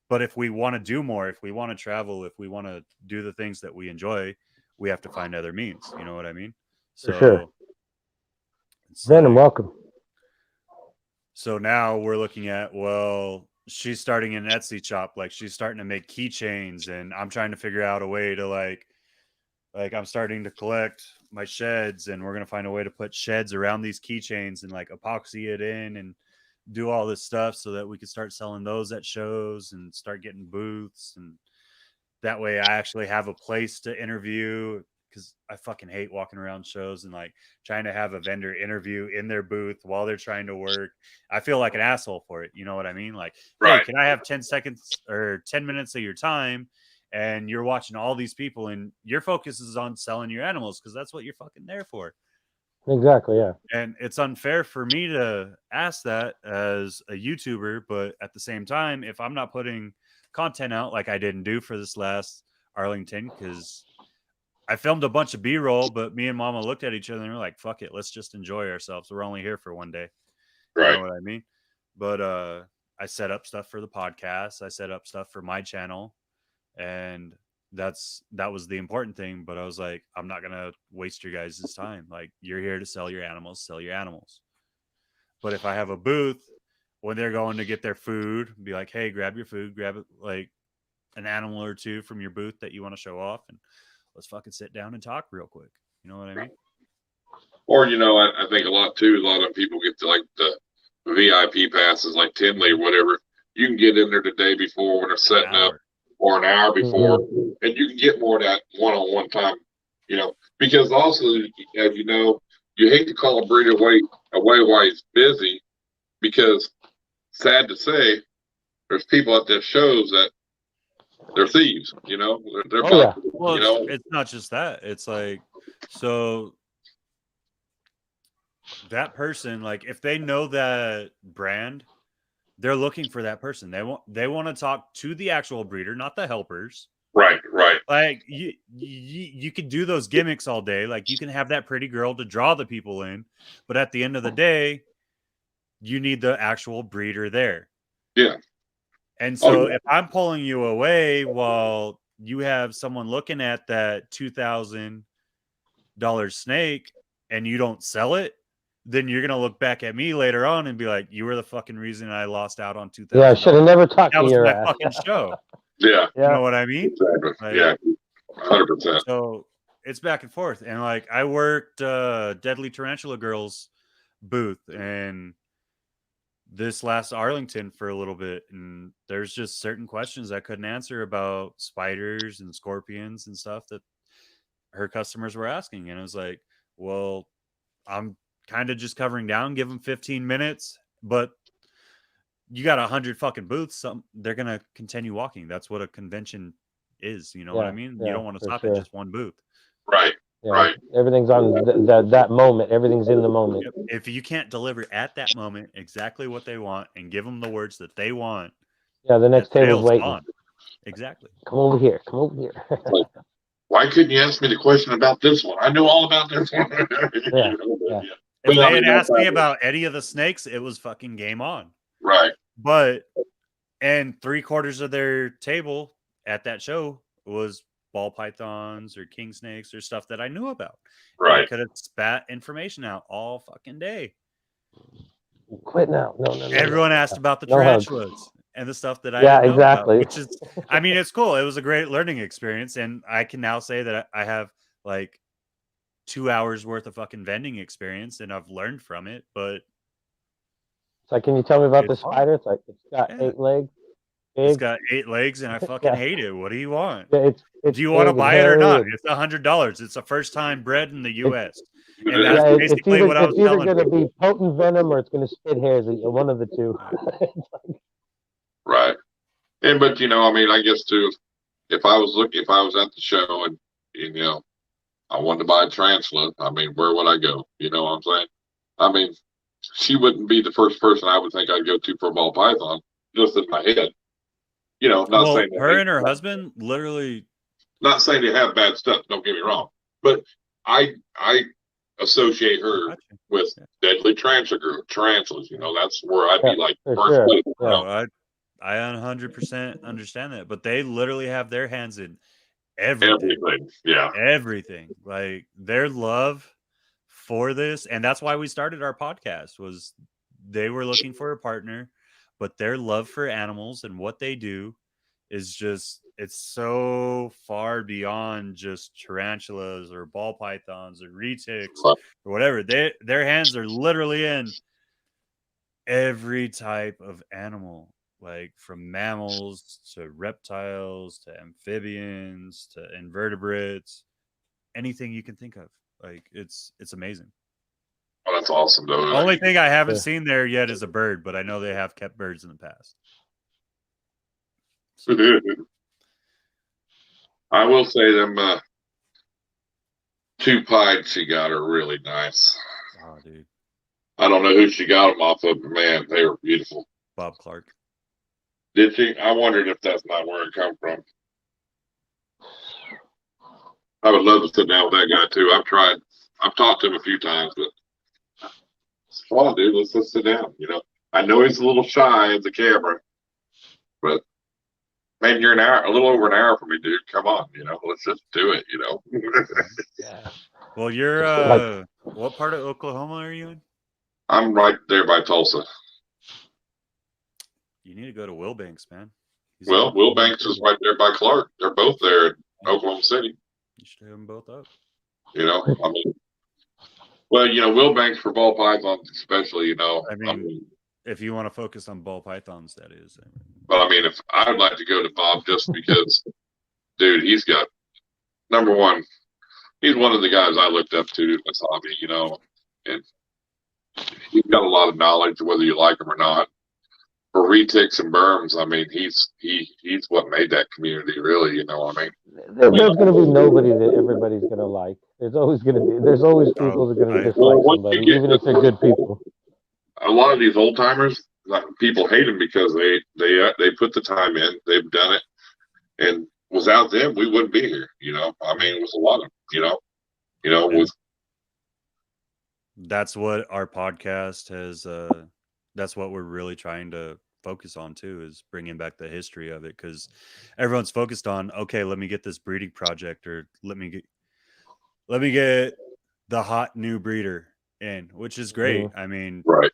But if we want to do more, if we want to travel, if we want to do the things that we enjoy, we have to find other means. You know what I mean? So, For sure. like, Venom, welcome. so now we're looking at, well, she's starting an Etsy shop. Like she's starting to make keychains, and I'm trying to figure out a way to like I'm starting to collect my sheds, and we're going to find a way to put sheds around these keychains and like epoxy it in and do all this stuff so that we can start selling those at shows and start getting booths. And that way I actually have a place to interview, because I fucking hate walking around shows and like trying to have a vendor interview in their booth while they're trying to work. I feel like an asshole for it. You know what I mean? Like, Right. hey, can I have 10 seconds or 10 minutes of your time? And you're watching all these people and your focus is on selling your animals because that's what you're fucking there for. Exactly, yeah. And it's unfair for me to ask that as a YouTuber, but at the same time, if I'm not putting content out like I didn't do for this last Arlington, because I filmed a bunch of B-roll, but me and Mama looked at each other and we're like, fuck it, let's just enjoy ourselves. We're only here for one day. Right. You know what I mean? But I set up stuff for the podcast. I set up stuff for my channel. And that was the important thing. But I was like, I'm not going to waste your guys' time. Like, you're here to sell your animals, sell your animals. But if I have a booth, when they're going to get their food, be like, hey, grab your food, grab it, like an animal or two from your booth that you want to show off, and let's fucking sit down and talk real quick. You know what I mean? Or, you know, I think a lot of people get to like the VIP passes, like Tinley or whatever. You can get in there the day before when they're setting up, or an hour before, and you can get more of that one-on-one time, you know, because also, as you know, you hate to call a breeder away while he's busy, because sad to say, there's people at their shows that they're thieves, you know. They're well, you know, it's not just that. It's like, so that person, like, if they know that brand, they're looking for that person. They want to talk to the actual breeder, not the helpers. Right. Like you could do those gimmicks all day. Like you can have that pretty girl to draw the people in, but at the end of the day, you need the actual breeder there. Yeah. And so if I'm pulling you away while you have someone looking at that $2,000 snake and you don't sell it, then you're gonna look back at me later on and be like, "You were the fucking reason I lost out on $2,000." Yeah, I should have never talked That to was your my ass. fucking show. Yeah. You know what I mean? Exactly. Like, yeah. 100%. So it's back and forth. And like I worked Deadly Tarantula Girls booth and this last Arlington for a little bit, and there's just certain questions I couldn't answer about spiders and scorpions and stuff that her customers were asking. And I was like, well, I'm kind of just covering down, give them 15 minutes, but you got 100 fucking booths. They're going to continue walking. That's what a convention is. You know what I mean? You don't want to stop at just one booth. Right. Yeah, right. Everything's on that moment. Everything's in the moment. If you can't deliver at that moment exactly what they want and give them the words that they want, yeah, the next table's waiting. Gone. Exactly. Come over here. Come over here. Like, why couldn't you ask me the question about this one? I knew all about this one. Yeah. If they had asked me about any of the snakes, it was fucking game on. Right. But, and 3/4 of their table at that show was ball pythons or king snakes or stuff that I knew about. Right. I could have spat information out all fucking day. Quit now. No. Everyone asked about the tarantulas and the stuff that I yeah, didn't know exactly. about, which is, I mean, it's cool. It was a great learning experience, and I can now say that I have like 2 hours worth of fucking vending experience, and I've learned from it. But it's like, can you tell me about the spider? It's like it's got 8 legs. Big. It's got 8 legs, and I fucking hate it. What do you want? It's do you want to buy it or not? It's $100. It's the first time bred in the U.S. And that's basically what I was telling you. It's either going to be potent venom or it's going to spit hairs. One of the two. Right. And but you know, I mean, I guess too, if I was at the show and you know, I wanted to buy a tarantula, I mean, where would I go? You know what I'm saying? I mean, she wouldn't be the first person I would think I'd go to for a ball python, just in my head. You know, not Well, saying they her hate and her stuff. husband literally. Not saying they have bad stuff. Don't get me wrong, but I associate her Gotcha. with deadly tarantulas. You know, that's where I'd Yeah, be like for first sure. place. You Yeah. know, I 100% understand that, but they literally have their hands in everything. Yeah. Everything. Like their love for this, and that's why we started our podcast, was they were looking for a partner, but their love for animals and what they do is just, it's so far beyond just tarantulas or ball pythons or retics or whatever. Their hands are literally in every type of animal, like from mammals to reptiles to amphibians to invertebrates, anything you can think of. Like it's amazing. Oh, that's awesome, though. Only thing I haven't seen there yet is a bird, but I know they have kept birds in the past. So. I will say them 2 pied she got are really nice. Oh, dude. I don't know who she got them off of, but man, they were beautiful. Bob Clark. Did she? I wondered if that's not where it come from. I would love to sit down with that guy too. I've talked to him a few times, but come on, dude, let's sit down. You know, I know he's a little shy of the camera, but man, you're a little over an hour from me, dude. Come on, you know, let's just do it. You know. Yeah. Well, you're what part of Oklahoma are you in? I'm right there by Tulsa. You need to go to Wilbanks, man. Well, Wilbanks is right there by Clark. They're both there in Oklahoma City. You should have them both up. You know, I mean, well, you know, Wilbanks for ball pythons, especially. You know, I mean, if you want to focus on ball pythons, that is. But I mean, if I'd like to go to Bob just because, dude, he's got number one. He's one of the guys I looked up to in this hobby, you know, and he's got a lot of knowledge, whether you like him or not. For retics and berms, I mean, he's what made that community, really. You know what I mean? There's going to be nobody that everybody's going to like. There's always people that are going to dislike somebody, even if they're good people. A lot of these old timers, people hate them because they put the time in, they've done it, and without them, we wouldn't be here. You know, I mean, it was a lot of, you know, with. That's what our podcast has. That's what we're really trying to focus on too, is bringing back the history of it, because everyone's focused on, okay, let me get this breeding project, or let me get the hot new breeder in, which is great. I mean, right.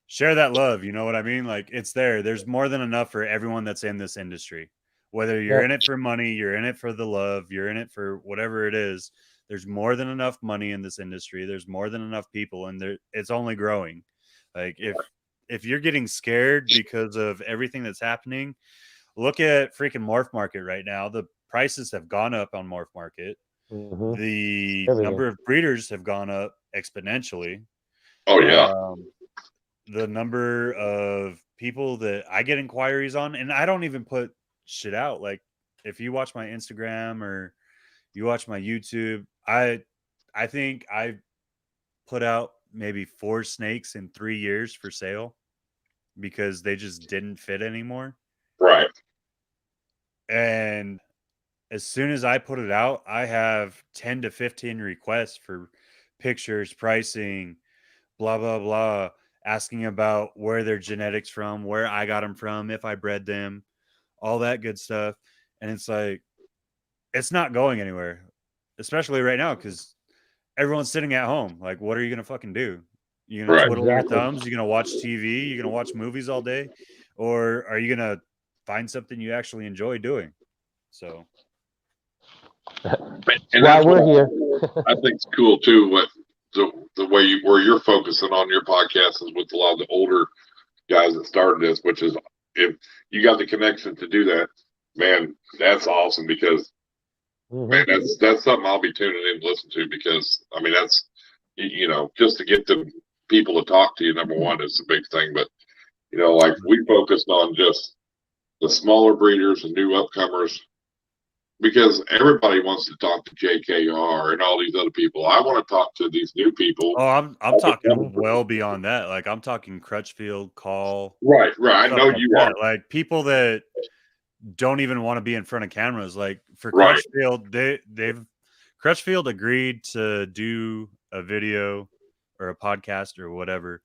Share that love, you know what I mean? Like, it's there. There's more than enough for everyone that's in this industry. Whether you're in it for money, you're in it for the love, you're in it for whatever it is, there's more than enough money in this industry. There's more than enough people, and it's only growing. Like, if you're getting scared because of everything that's happening, look at freaking Morph Market right now. The prices have gone up on Morph Market. Mm-hmm. The number of breeders have gone up exponentially. Oh yeah. The number of people that I get inquiries on, and I don't even put shit out. Like, if you watch my Instagram or you watch my YouTube, I think I put out maybe 4 snakes in 3 years for sale because they just didn't fit anymore. Right. And as soon as I put it out, I have 10 to 15 requests for pictures, pricing, blah, blah, blah, asking about where their genetics from, where I got them from, if I bred them, all that good stuff. And it's like, it's not going anywhere, especially right now, because everyone's sitting at home. Like, what are you going to fucking do? You going to twiddle your thumbs? You going to watch TV? You going to watch movies all day? Or are you going to find something you actually enjoy doing? So. And while we're here, I think it's cool too, what the way where you're focusing on your podcast is with a lot of the older guys that started this, which is, if you got the connection to do that, man, that's awesome, because man, that's something I'll be tuning in to listen to, because I mean, that's, you know, just to get the people to talk to you, number one, is a big thing. But you know, like, we focused on just the smaller breeders and new upcomers. because everybody wants to talk to JKR and all these other people. I want to talk to these new people. Oh, I'm talking well beyond that. Like I'm talking Crutchfield, Call. Right. I know like you that. are. Like people that don't even want to be in front of cameras. Like for Right. Crutchfield, they've Crutchfield agreed to do a video or a podcast or whatever,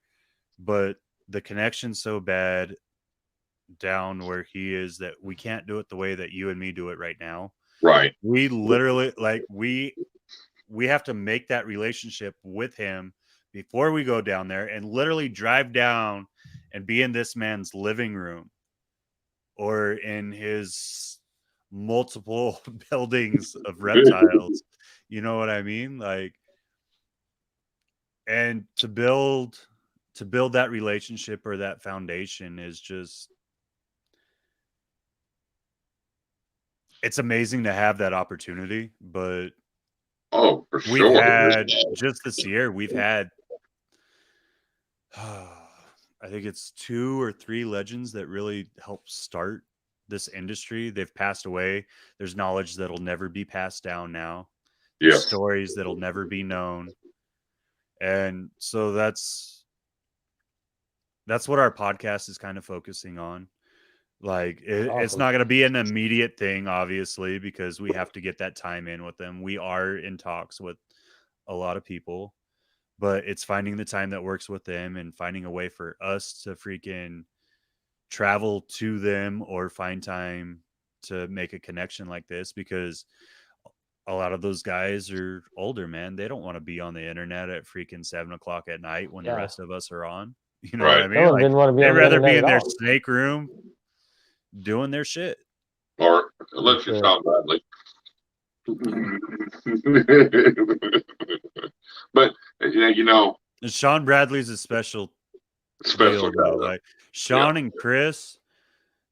but the connection's so bad down where he is that we can't do it the way that you and me do it right now. Right. We literally we have to make that relationship with him before we go down there and literally drive down and be in this man's living room or in his multiple buildings of reptiles. You know what I mean? Like, and to build that relationship or that foundation is just, it's amazing to have that opportunity. But oh, for we've sure. had just this year, we've had I think it's 2 or 3 legends that really helped start this industry. They've passed away. There's knowledge that'll never be passed down now. There's Yes. stories that'll never be known. And so that's what our podcast is kind of focusing on. Like it's Awesome. not going to be an immediate thing, obviously, because we have to get that time in with them. We are in talks with a lot of people, but it's finding the time that works with them and finding a way for us to freaking travel to them or find time to make a connection like this, because a lot of those guys are older, man. They don't want to be on the internet at freaking 7 o'clock at night when the rest of us are on. You know what I mean? Someone didn't want to be they'd on the rather be internet in at their all. snake room doing their shit. Or unless you Sure. Sean Bradley. But you know, And Sean Bradley's a special special deal, though. guy. Like Sean and Chris,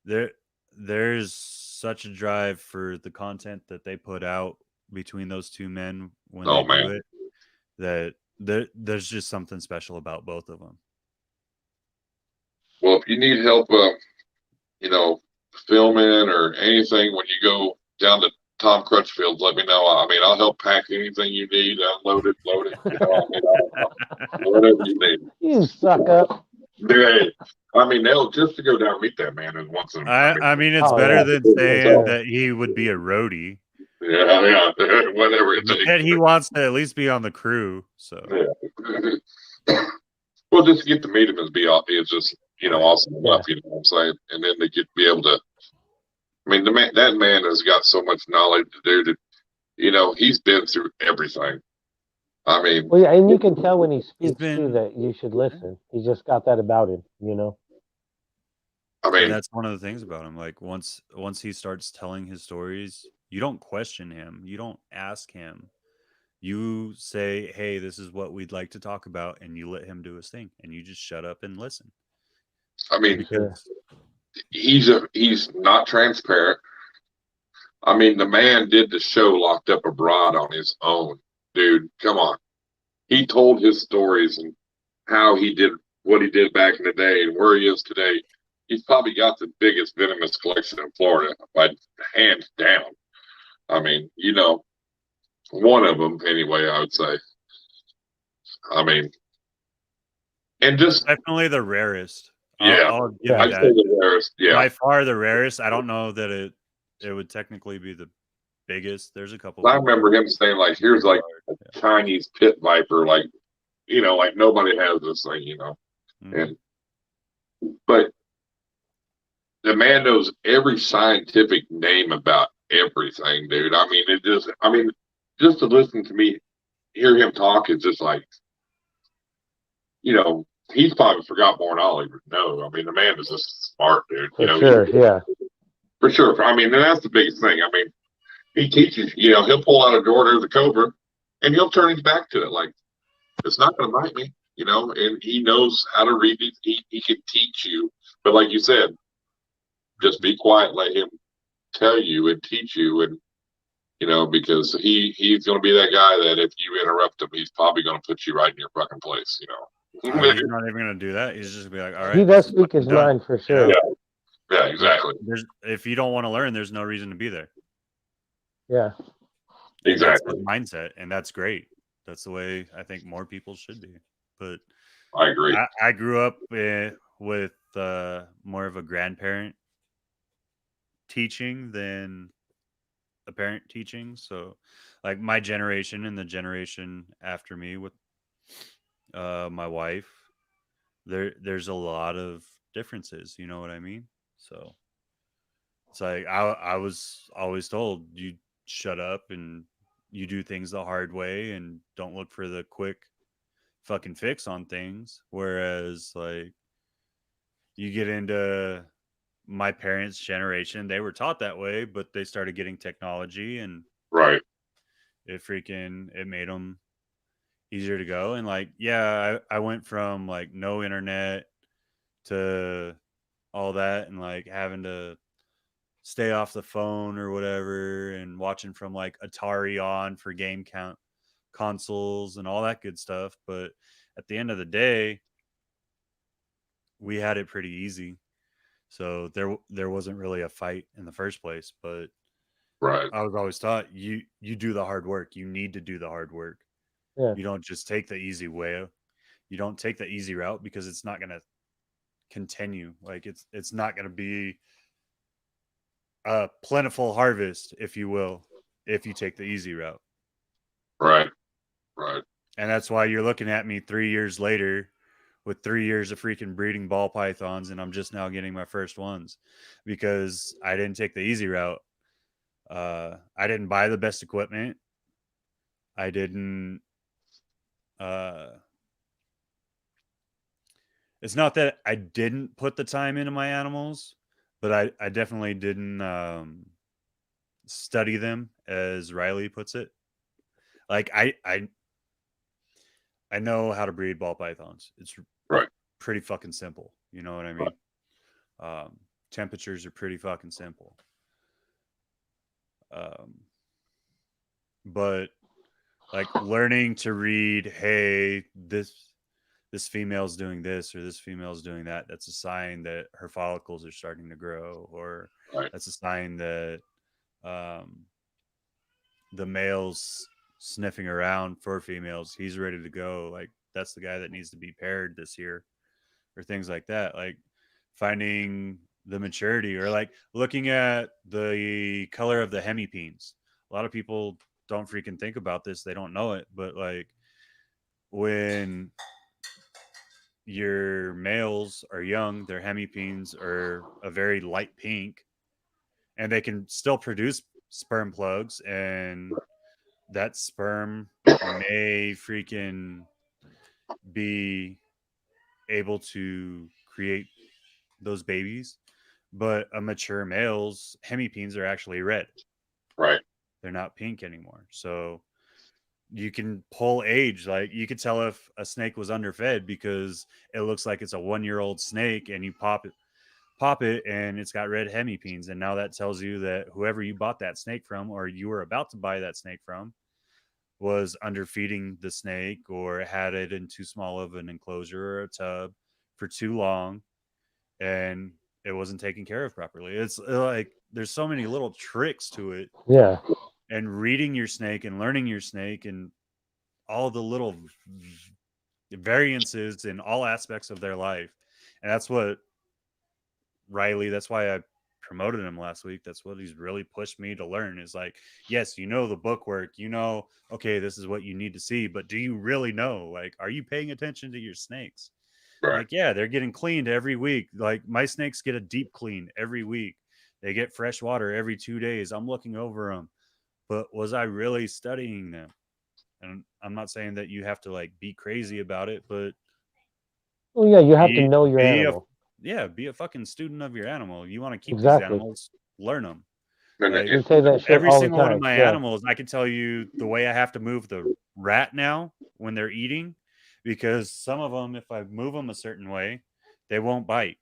there's such a drive for the content that they put out between those two men when Oh, they man. do it, that there's just something special about both of them. Well, if you need help, you know, filming or anything when you go down to Tom Crutchfield, let me know. I mean, I'll help pack anything you need, unload it, load it. You know, I mean, whatever you need. You suck up. Hey, I mean, they'll just to go down and meet that man is once in. I mean, it's Oh, better yeah. than saying Yeah. that he would be a roadie. Yeah, whatever it He takes. said he wants to at least be on the crew. So Well, just to get to meet him is just, you know, awesome Yeah. enough, you know what I'm saying? And then to be able to, I mean, that man has got so much knowledge to do that, you know, he's been through everything. I mean, Well, yeah, and you can tell when he speaks been- too that you should listen. He's just got that about him, you know. I mean, and that's one of the things about him. Like once he starts telling his stories, you don't question him. You don't ask him. You say, "Hey, this is what we'd like to talk about," and you let him do his thing, and you just shut up and listen. I mean, Because he's not transparent. I mean, the man did the show Locked Up Abroad on his own, dude. Come on, he told his stories and how he did what he did back in the day and where he is today. He's probably got the biggest venomous collection in Florida, by hands down. I mean, you know, one of them anyway, I would say. I mean, and just definitely the rarest. Yeah. I'll give Yeah. you I'd say that. the rarest. Yeah, By far the rarest. I don't know that it would technically be the biggest. There's a couple. I remember him saying like, "Here's like a Chinese pit viper, like, you know, like nobody has this thing, you know." Mhm. But the man knows every scientific name about everything, dude. I mean, just to listen to me, hear him talk is just like, you know, he's probably forgot more than I'll even know. I mean, the man is just smart, dude. For You know, sure, yeah. for sure. I mean, and that's the biggest thing. I mean, he teaches, you know, he'll pull out a door, there's a cobra, and he'll turn his back to it. Like, it's not going to bite me, you know, and he knows how to read it. He can teach you. But like you said, just be quiet, let him tell you and teach you. And, you know, because he's going to be that guy that if you interrupt him, he's probably going to put you right in your fucking place, you know. He's not even going to do that. He's just going to be like, all right. He does speak his done. mind for sure. Yeah, exactly. If you don't want to learn, there's no reason to be there. Yeah. And that's Exactly. the mindset, and that's great. That's the way I think more people should be. But I agree. I grew up with more of a grandparent teaching than a parent teaching. So, like my generation and the generation after me with my wife, there's a lot of differences. You know what I mean? So it's like I was always told, you shut up and you do things the hard way and don't look for the quick fucking fix on things. Whereas like you get into my parents' generation, they were taught that way, but they started getting technology and Right. it made them easier to go. And like, yeah, I went from like no internet to all that and like having to stay off the phone or whatever and watching from like Atari on for game count consoles and all that good stuff. But at the end of the day, we had it pretty easy. So there wasn't really a fight in the first place, but Right. I was always taught you do the hard work. You need to do the hard work. Yeah. You don't just take the easy way. You don't take the easy route because it's not going to continue. Like it's not going to be a plentiful harvest, if you will, if you take the easy route. Right. Right. And that's why you're looking at me 3 years later with 3 years of freaking breeding ball pythons, and I'm just now getting my first ones because I didn't take the easy route. I didn't buy the best equipment. I didn't. It's not that I didn't put the time into my animals, but I definitely didn't study them, as Riley puts it. Like I know how to breed ball pythons. It's Right. pretty fucking simple. You know what I mean? Temperatures are pretty fucking simple. But like learning to read, hey, this female's doing this or this female's doing that, that's a sign that her follicles are starting to grow, or Right. that's a sign that the male's sniffing around for females, he's ready to go, like that's the guy that needs to be paired this year, or things like that. Like finding the maturity, or like looking at the color of the hemipenes. A lot of people don't freaking think about this, they don't know it, but like when your males are young, their hemipenes are a very light pink, and they can still produce sperm plugs, and that sperm may freaking be able to create those babies. But a mature male's hemipenes are actually red. Right. They're not pink anymore. So you can pull age. Like you could tell if a snake was underfed because it looks like it's a 1-year-old snake, and you pop it and it's got red hemipenes. And now that tells you that whoever you bought that snake from, or you were about to buy that snake from, was underfeeding the snake, or had it in too small of an enclosure or a tub for too long, and it wasn't taken care of properly. It's like there's so many little tricks to it. Yeah. And reading your snake and learning your snake and all the little variances in all aspects of their life. And that's what Riley, that's why I promoted him last week. That's what he's really pushed me to learn, is like, yes, you know the book work, you know, okay, this is what you need to see, but do you really know? Like, are you paying attention to your snakes? Right. Like, yeah, they're getting cleaned every week. Like my snakes get a deep clean every week. They get fresh water every 2 days. I'm looking over them. But was I really studying them? And I'm not saying that you have to like be crazy about it, but well, yeah, you have to know your animal. Be a fucking student of your animal. You want to keep Exactly. these animals, learn them. And Like, You say that shit every all the single one of time. my Yeah. animals, I can tell you the way I have to move the rat now when they're eating, because some of them, if I move them a certain way, they won't bite.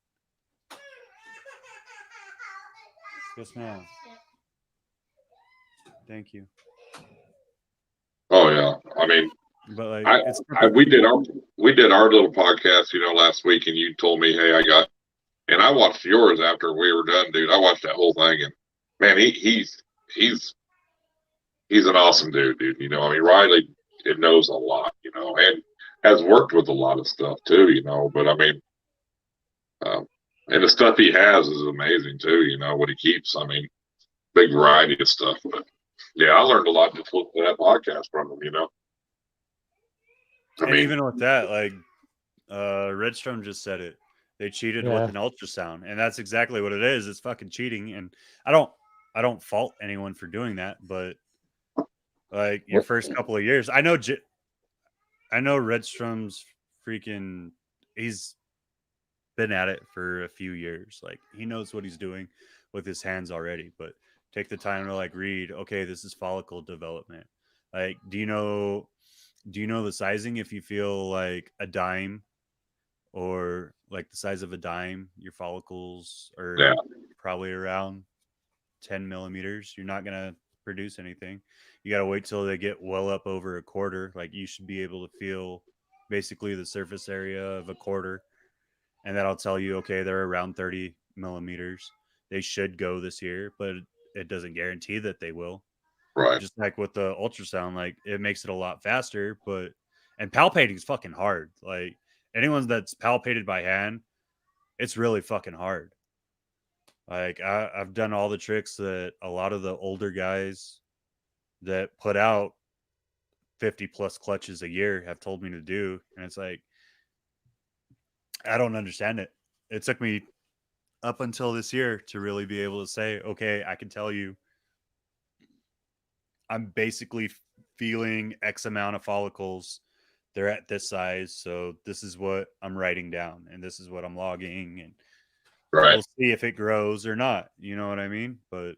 Yes, ma'am. Thank you. Oh yeah. I mean, But like, we did our little podcast, last week, and you told me, hey, and I watched yours after we were done, dude. I watched that whole thing, and man, he's he's an awesome dude. You know, I mean, Riley, it knows a lot, you know, and has worked with a lot of stuff too, you know. But I mean, and the stuff he has is amazing too, you know, what he keeps. I mean, big variety of stuff. But yeah, I learned a lot just listening to that podcast from him, you know. I And mean, even with that, like Redstrom just said it. They cheated with an ultrasound, and that's exactly what it is. It's fucking cheating, and I don't fault anyone for doing that, but like your first couple of years, I know Redstrom's freaking. He's been at it for a few years. Like he knows what he's doing with his hands already. But take the time to like read. Okay, this is follicle development. Like, do you know the sizing? If you feel like a dime, or like the size of a dime, your follicles are probably around 10 millimeters. You're not gonna produce anything. You gotta wait till they get well up over a quarter. Like you should be able to feel basically the surface area of a quarter, and that'll tell you, okay, they're around 30 millimeters. They should go this year, but it doesn't guarantee that they will. right. Just like with the ultrasound, like it makes it a lot faster, and palpating is fucking hard. Like anyone that's palpated by hand, it's really fucking hard. Like I've done all the tricks that a lot of the older guys that put out 50 plus clutches a year have told me to do. And it's like, I don't understand it. It took me up until this year to really be able to say, okay, I can tell you I'm basically feeling X amount of follicles. They're at this size. So this is what I'm writing down, and this is what I'm logging, and we'll see if it grows or not. You know what I mean? But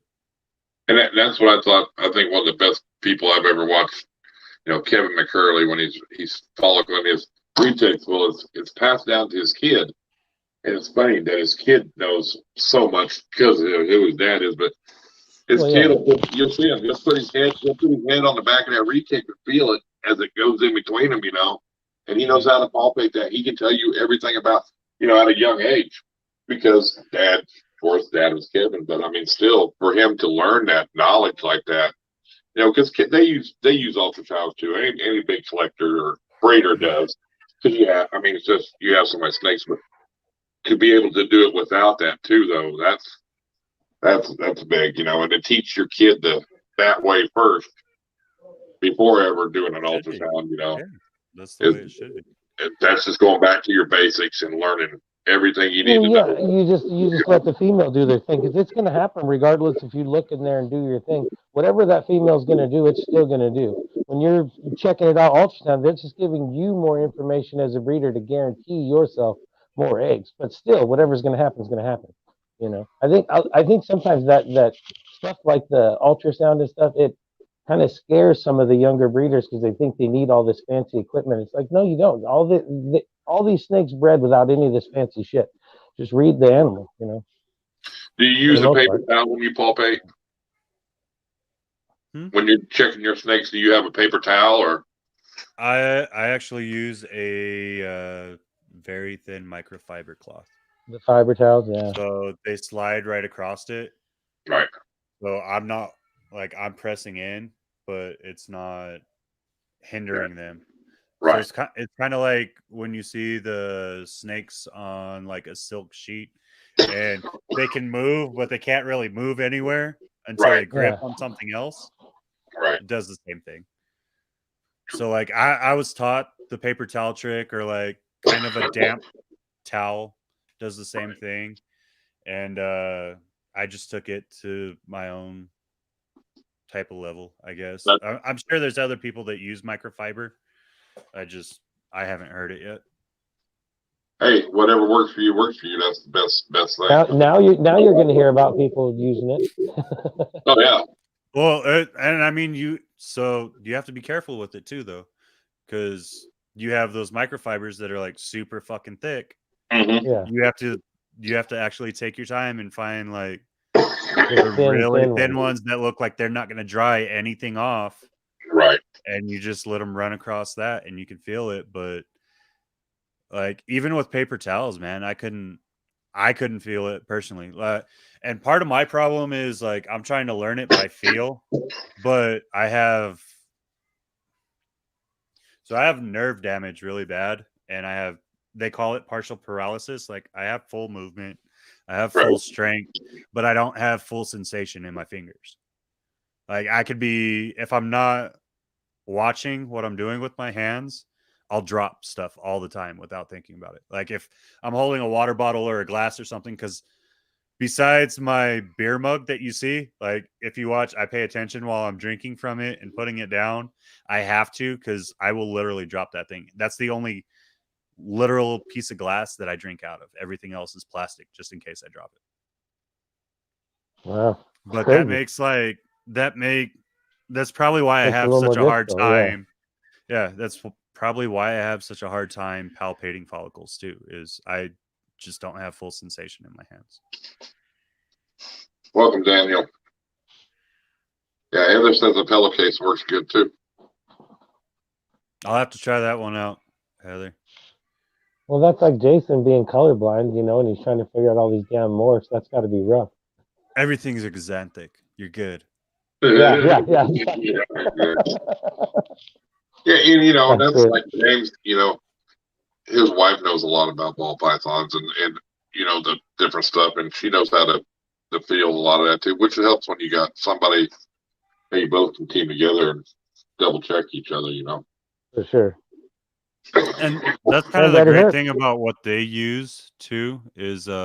that's what I thought. I think one of the best people I've ever watched, you know, Kevin McCurley, when he's following his retics, well, it's passed down to his kid. And it's funny that his kid knows so much because of who his dad is, but his kid you'll see him, he'll put his head on the back of that retic and feel it as it goes in between them, you know. And he knows how to palpate that. He can tell you everything about, you know, at a young age, because dad, of course, dad was Kevin, but I mean, still for him to learn that knowledge like that, you know, because they use ultrasounds too. Any big collector or breeder does, because I mean, it's just you have so many snakes, but to be able to do it without that too, though, that's big, you know. And to teach your kid that way first before ever doing an ultrasound, you know, that's the way it should be. That's just going back to your basics and learning everything you need to know. You just let the female do their thing, because it's going to happen regardless if you look in there and do your thing. Whatever that female's going to do, it's still going to do. When you're checking it out ultrasound, that's just giving you more information as a breeder to guarantee yourself more eggs. But still, whatever's going to happen is going to happen. You know, I think sometimes that stuff like the ultrasound and stuff, it kind of scares some of the younger breeders because they think they need all this fancy equipment. It's like, no, you don't. All these snakes bred without any of this fancy shit. Just read the animal, you know. Do you use a paper towel when you palpate? When you're checking your snakes, do you have a paper towel, or? I actually use a very thin microfiber cloth. The fiber towels, yeah. So they slide right across it. Right. So I'm not I'm pressing in, but it's not hindering them. Right. So it's kind of like when you see the snakes on like a silk sheet, and they can move, but they can't really move anywhere until they grip on something else. Right. It does the same thing. So like I was taught the paper towel trick, or like kind of a damp towel does the same thing. And I just took it to my own type of level, I guess. I'm sure there's other people that use microfiber. I haven't heard it yet. Hey, whatever works for you works for you. That's the best thing. Now you're going to hear about people using it. Oh yeah. Well, and I mean you have to be careful with it too, though, because you have those microfibers that are like super fucking thick. Mm-hmm. Yeah. You have to actually take your time and find like the really thin ones that look like they're not going to dry anything off. Right. And you just let them run across that, and you can feel it. But like even with paper towels, man, I I couldn't feel it personally. And part of my problem is like I'm trying to learn it by feel, but I have nerve damage really bad, and they call it partial paralysis. Like I have full movement, I have full strength, but I don't have full sensation in my fingers. Like I could be, if I'm not watching what I'm doing with my hands, I'll drop stuff all the time without thinking about it. Like if I'm holding a water bottle or a glass or something, because besides my beer mug that you see, like if you watch, I pay attention while I'm drinking from it and putting it down. I have to, because I will literally drop that thing. That's the only literal piece of glass that I drink out of. Everything else is plastic, just in case I drop it. Wow. But Crazy. That's probably why I Makes it a have little such a more hard difficult, yeah. time. Yeah, that's probably why I have such a hard time palpating follicles too, is I just don't have full sensation in my hands. Welcome, Daniel. Yeah, Heather says the pillowcase works good too. I'll have to try that one out, Heather. Well, that's like Jason being colorblind, you know, and he's trying to figure out all these damn morphs. That's got to be rough. Everything's exanthic. You're good. Yeah. Yeah, and you know, that's it. like James, you know, his wife knows a lot about ball pythons and you know, the different stuff, and she knows how to feel a lot of that too, which helps when you got somebody that you both can team together and double check each other, you know. For sure. And that's kind of the great thing about what they use too, is like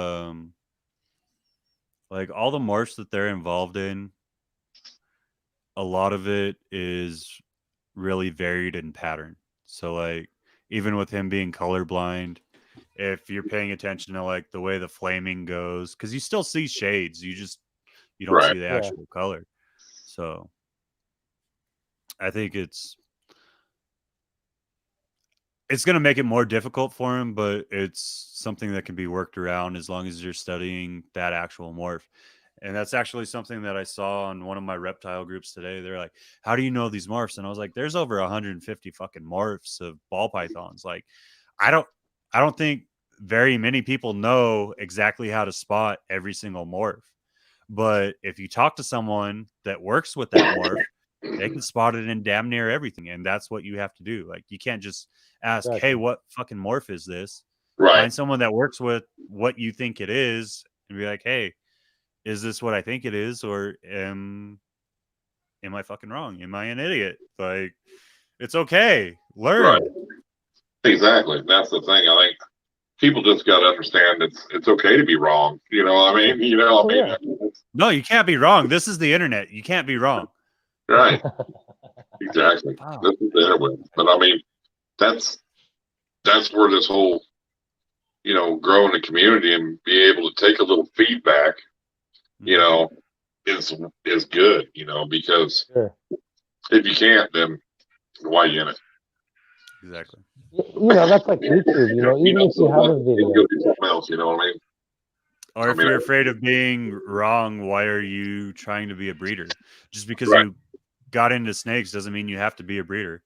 all the morphs that they're involved in, a lot of it is really varied in pattern. So like even with him being colorblind, if you're paying attention to like the way the flaming goes, because you still see shades, you don't see the actual color. So I think it's going to make it more difficult for him, but it's something that can be worked around as long as you're studying that actual morph. And that's actually something that I saw on one of my reptile groups today. They're like, how do you know these morphs? And I was like, there's over 150 fucking morphs of ball pythons. Like, I don't think very many people know exactly how to spot every single morph. But if you talk to someone that works with that morph, they can spot it in damn near everything. And that's what you have to do. Like, you can't just ask, hey, what fucking morph is this? Right. Find someone that works with what you think it is and be like, hey, is this what I think it is? Or am I fucking wrong? Am I an idiot? Like, it's okay. Learn. Right. Exactly. That's the thing. I think people just got to understand it's okay to be wrong. You know what I mean? You know, no, you can't be wrong. This is the internet. You can't be wrong. Right. Exactly. Wow. This is the internet. But I mean, that's where this whole, you know, growing the community and be able to take a little feedback, you know, is good, you know, because if you can't, then why you in it? Exactly. You know, that's like YouTube, you know, even if you have a video. Something else, you know what I mean? Or if you're afraid of being wrong, why are you trying to be a breeder? Just because you got into snakes doesn't mean you have to be a breeder.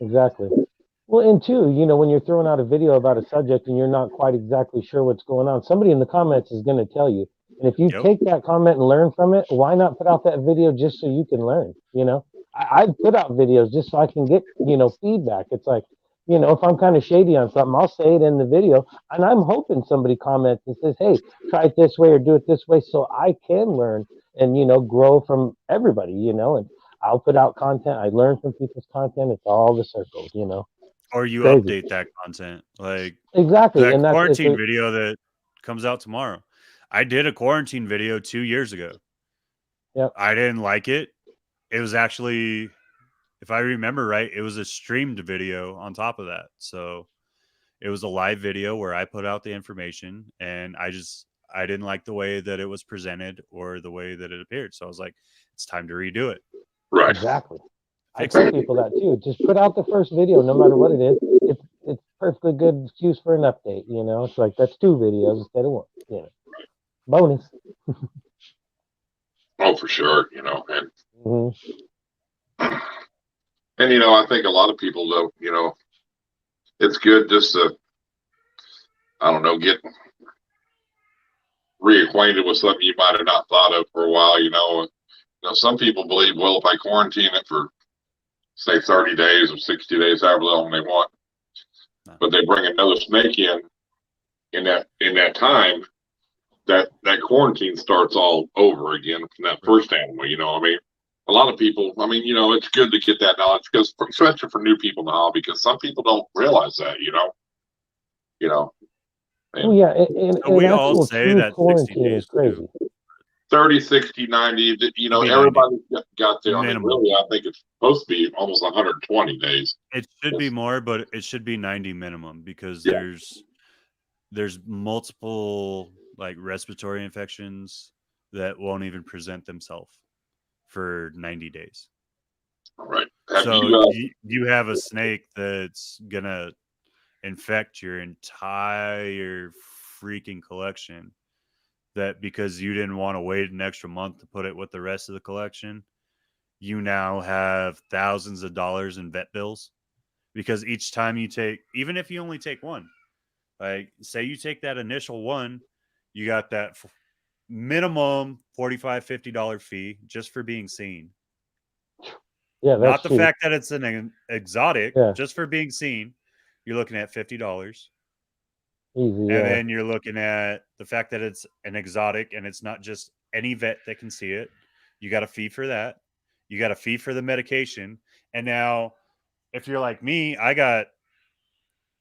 Exactly. Well, and two, you know, when you're throwing out a video about a subject and you're not quite exactly sure what's going on, somebody in the comments is going to tell you. And if you take that comment and learn from it, why not put out that video just so you can learn? You know, I put out videos just so I can get, you know, feedback. It's like, you know, if I'm kind of shady on something, I'll say it in the video. And I'm hoping somebody comments and says, hey, try it this way or do it this way so I can learn and, you know, grow from everybody, you know. And I'll put out content. I learn from people's content. It's all the circles, you know. Or you update that content. Like, exactly. That quarantine video that comes out tomorrow. I did a quarantine video 2 years ago. Yep. I didn't like it. It was actually, if I remember right, it was a streamed video on top of that. So it was a live video where I put out the information, and I didn't like the way that it was presented or the way that it appeared. So I was like, it's time to redo it. Right. Exactly. I tell people that too. Just put out the first video, no matter what it is. It's perfectly good excuse for an update. You know, it's like that's 2 videos instead of 1. You know, bonus. Oh, for sure. You know, and you know, I think a lot of people though, you know, it's good just to, I don't know, get reacquainted with something you might have not thought of for a while. You know, some people believe, well, if I quarantine it for say 30 days or 60 days, however long they want, but they bring another snake in that time, that quarantine starts all over again from that first animal. You know, I mean, a lot of people, I mean, you know, it's good to get that knowledge, because especially for new people now, because some people don't realize that, you know. Oh yeah, and we actual all say true that 60 quarantine days is crazy. 30, 60, 90, you know, 90. everybody got there. I mean, Minimum. really, I think it's supposed to be almost 120 days. It should be more, but it should be 90 minimum, because Yeah. there's multiple like respiratory infections that won't even present themselves for 90 days. Right. So you have a snake that's gonna infect your entire freaking collection, that because you didn't want to wait an extra month to put it with the rest of the collection, you now have thousands of dollars in vet bills, because each time you take, even if you only take one, like say you take that initial one, you got that minimum $45-50 fee just for being seen. Yeah, that's not the cheap. fact that it's an exotic, Yeah. just for being seen, you're looking at $50. Easy, And yeah. then you're looking at the fact that it's an exotic and it's not just any vet that can see it. You got a fee for that. You got a fee for the medication. And now, if you're like me, I got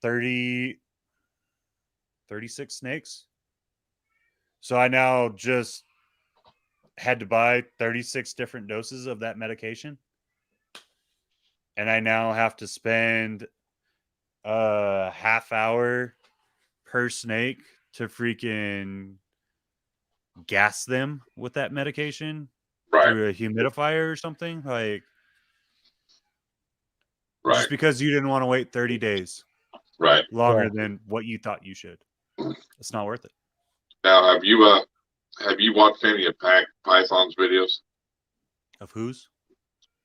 36 snakes. So I now just had to buy 36 different doses of that medication. And I now have to spend a half hour per snake to freaking gas them with that medication through a humidifier or something. Like, just because you didn't want to wait 30 days longer than what you thought you should. It's not worth it. Now, have you watched any of Pac Python's videos? Of whose?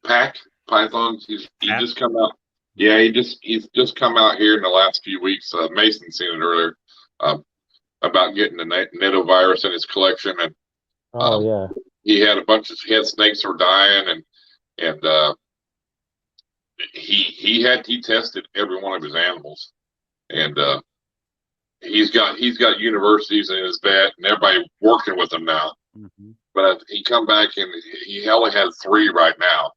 Pac Python's. He just come out. Yeah, he's just come out here in the last few weeks. Mason seen it earlier about getting the netovirus in his collection, and he had he had snakes that were dying, and he tested every one of his animals, and he's got universities in his vet and everybody working with him now. Mm-hmm. But he come back and he only has 3 right now.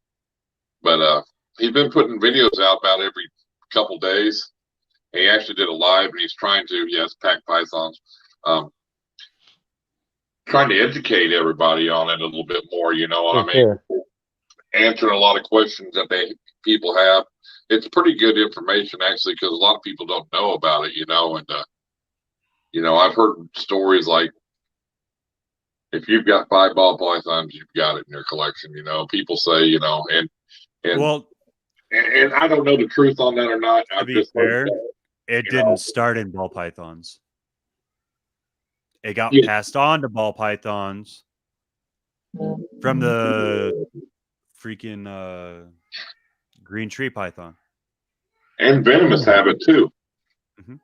But he's been putting videos out about every couple days. And he actually did a live, and he's trying to, Pac Pythons, trying to educate everybody on it a little bit more. You know what I mean? Sure. Answering a lot of questions that people have. It's pretty good information, actually, because a lot of people don't know about it. You know, and you know, I've heard stories like, if you've got 5 ball pythons, you've got it in your collection. You know, people say, you know, and I don't know the truth on that or not. To be fair, it didn't start in ball pythons. It got passed on to ball pythons from the freaking green tree python. And venomous have it too. Mm-hmm.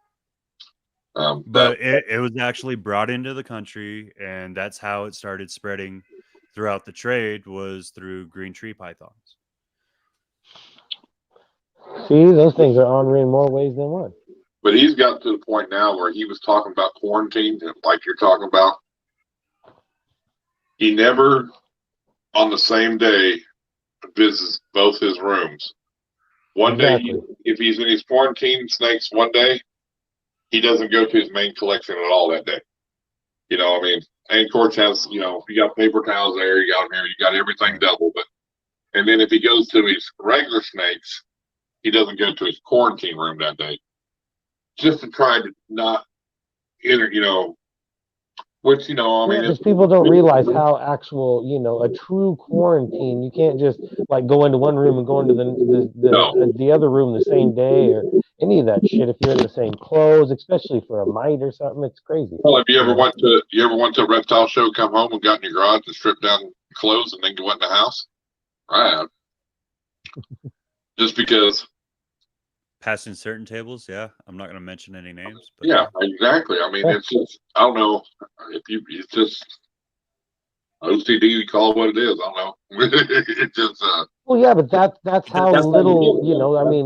But it was actually brought into the country, and that's how it started spreading throughout the trade, was through green tree pythons. See, those things are ornery in more ways than one. But he's got to the point now where he was talking about quarantine, like you're talking about. He never, on the same day, visits both his rooms. One day, if he's in his quarantine snakes one day, he doesn't go to his main collection at all that day. You know, I mean, and of course has, you know, you got paper towels there, you got here, you got everything double. But and then if he goes to his regular snakes, he doesn't go to his quarantine room that day, just to try to not enter, you know, which, you know, I mean, because people don't realize how actual, you know, a true quarantine, you can't just like go into one room and go into the other room the same day or any of that shit. If you're in the same clothes, especially for a mite or something, it's crazy. Well, if you ever went to a reptile show, come home and got in your garage and stripped down clothes and then go in the house? I have. Just because passing certain tables, yeah. I'm not going to mention any names. But Yeah, exactly. I mean, it's just, I don't know if it's just OCD, you call it what it is. I don't know. It's just, Well, yeah, but that's how that's little, you know, I mean,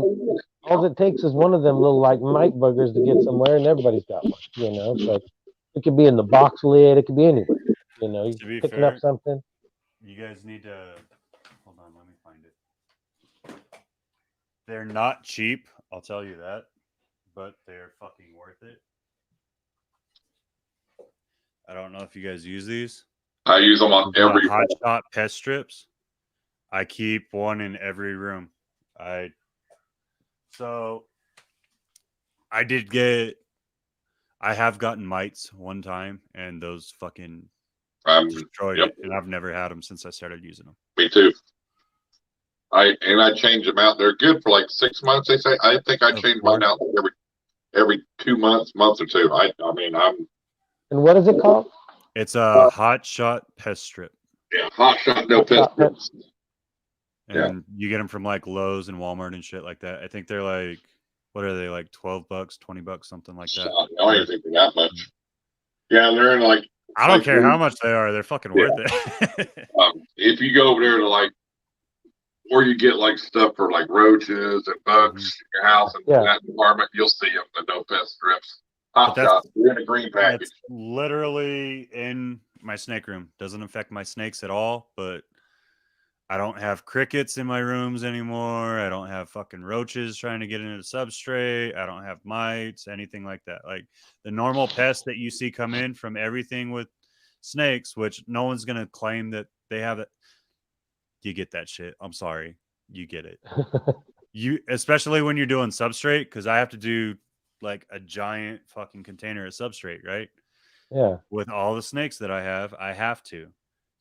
all it takes is one of them little like mite buggers to get somewhere, and everybody's got one. You know, it's like it could be in the box lid, it could be anywhere. You know, to be picking fair, up something. you guys need to hold on. Let me find it. They're not cheap, I'll tell you that, but they're fucking worth it. I don't know if you guys use these. I use them on every hot shot pest strips. I keep one in every room. I have gotten mites one time, and those fucking destroyed it, and I've never had them since I started using them. Me too. I change them out. They're good for like 6 months. They say. I think I change mine out every 2 months, month or two. I mean, I'm. And what is it called? It's a hot shot pest strip. Yeah, hot shot no pest strips. And you get them from like Lowe's and Walmart and shit like that. I think they're like, what are they, like $12, $20, something like that? I don't even think they're that much. Yeah, they're in like. I don't care how much they are. They're fucking worth it. If you go over there to like, or you get like stuff for like roaches and bugs in your house and that department, you'll see them, the no pest strips. Hot shot. They're in a green package. It's literally in my snake room. Doesn't affect my snakes at all, but I don't have crickets in my rooms anymore. I don't have fucking roaches trying to get into the substrate. I don't have mites, anything like that. Like the normal pests that you see come in from everything with snakes, which no one's going to claim that they have it. You get that shit. I'm sorry. You get it. Especially when you're doing substrate, because I have to do like a giant fucking container of substrate, right? Yeah. With all the snakes that I have to.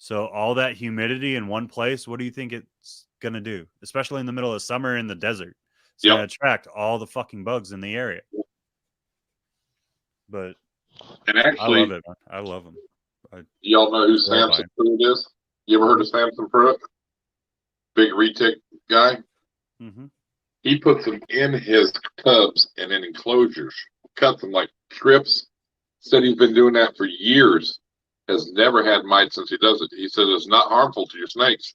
So all that humidity in one place, what do you think it's going to do? Especially in the middle of summer in the desert. It's going to attract all the fucking bugs in the area. But actually, I love it, man. I love them. Y'all know who Samson Pruitt is? You ever heard of Samson Pruitt? Big retic guy? Mm-hmm. He puts them in his tubs and in enclosures. Cuts them like strips. Said he's been doing that for years. Has never had mites since he does it. He said it's not harmful to your snakes.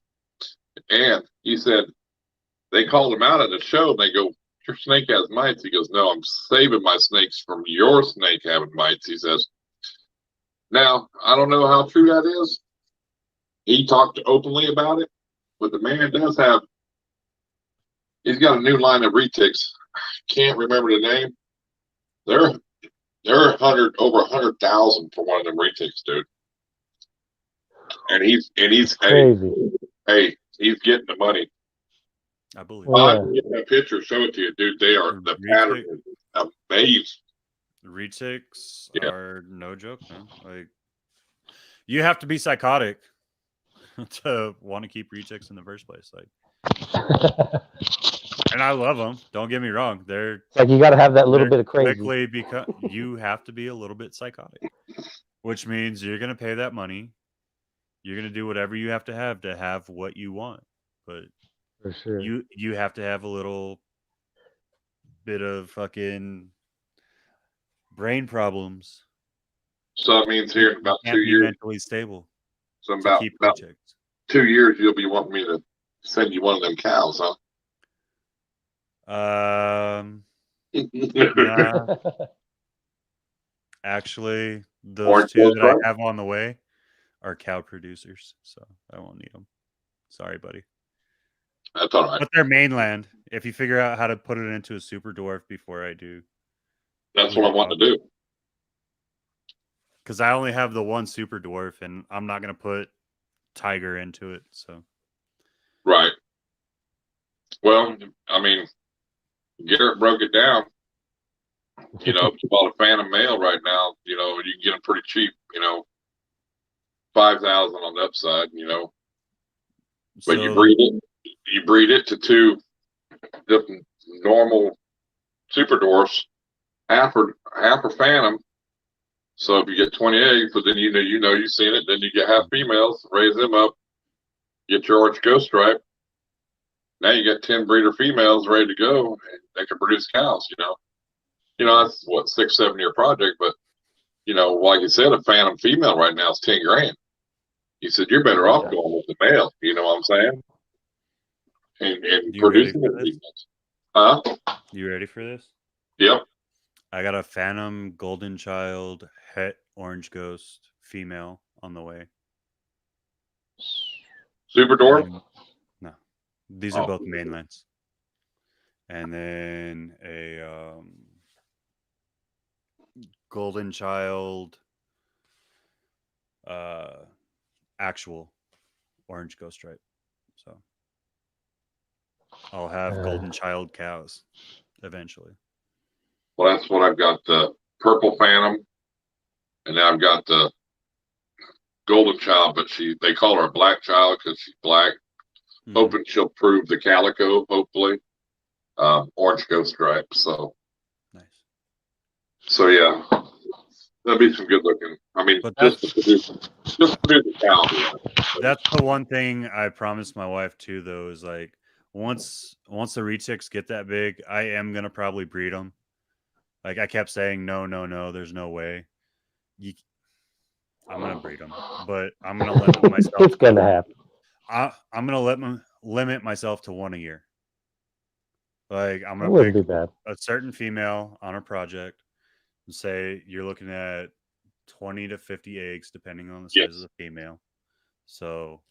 And he said they called him out at the show and they go, your snake has mites. He goes, no, I'm saving my snakes from your snake having mites. He says, now, I don't know how true that is. He talked openly about it, but the man does have, he's got a new line of retics. I can't remember the name. They're over 100,000 for one of them retics, dude. And he's crazy. Hey, he's getting the money. I believe. I can get that picture, show it to you, dude. They are the pattern is amazing. Retics are no joke, man. Like you have to be psychotic to want to keep retics in the first place. Like, and I love them. Don't get me wrong. They're like you got to have that little bit of crazy. Because you have to be a little bit psychotic, which means you're gonna pay that money. You're gonna do whatever you have to have what you want, but for sure you have to have a little bit of fucking brain problems. So that means here in about 2 years, mentally stable. So about 2 years, you'll be wanting me to send you one of them cows, huh? Nah. Actually, those two that I have on the way are cow producers, so I won't need them. Sorry, buddy. That's all right. But they're mainland. If you figure out how to put it into a super dwarf before I do, that's what I want to do. Because I only have the one super dwarf, and I'm not going to put tiger into it. So, right. Well, I mean, Garrett broke it down. You know, it's about a phantom male right now. You know, you can get them pretty cheap. You know, 5,000 on the upside. You know, but you breed it to two different normal super dwarfs. Half are phantom. So if you get 20 eggs, but then you've seen it. Then you get half females, raise them up, get your arch ghost stripe. now you got 10 breeder females ready to go, and they can produce cows. That's what 6-7 year project, but like you said, a phantom female right now is 10 grand. He said you're better off going with the male. You know what I'm saying? And producing the females. Huh? You ready for this? Yep. I got a phantom golden child het orange ghost female on the way. Super Dwarf? No, these are both mainlands. And then a golden child actual orange ghost stripe. So I'll have golden child cows eventually. Well, that's what I've got, the purple phantom, and now I've got the golden child, but they call her a black child because she's black. Hoping she'll prove the calico, hopefully. Orange ghost stripe. So nice. So yeah, that'd be some good looking. I mean, just to produce the cow. That's the one thing I promised my wife too, though, is like once the retics get that big, I am gonna probably breed them. Like I kept saying, no, there's no way. I'm gonna breed them, but I'm gonna limit myself. It's gonna happen. I'm gonna limit myself to one a year. Like I'm That wouldn't gonna be bad. pick a certain female on a project and say you're looking at 20 to 50 eggs, depending on the size of the female. So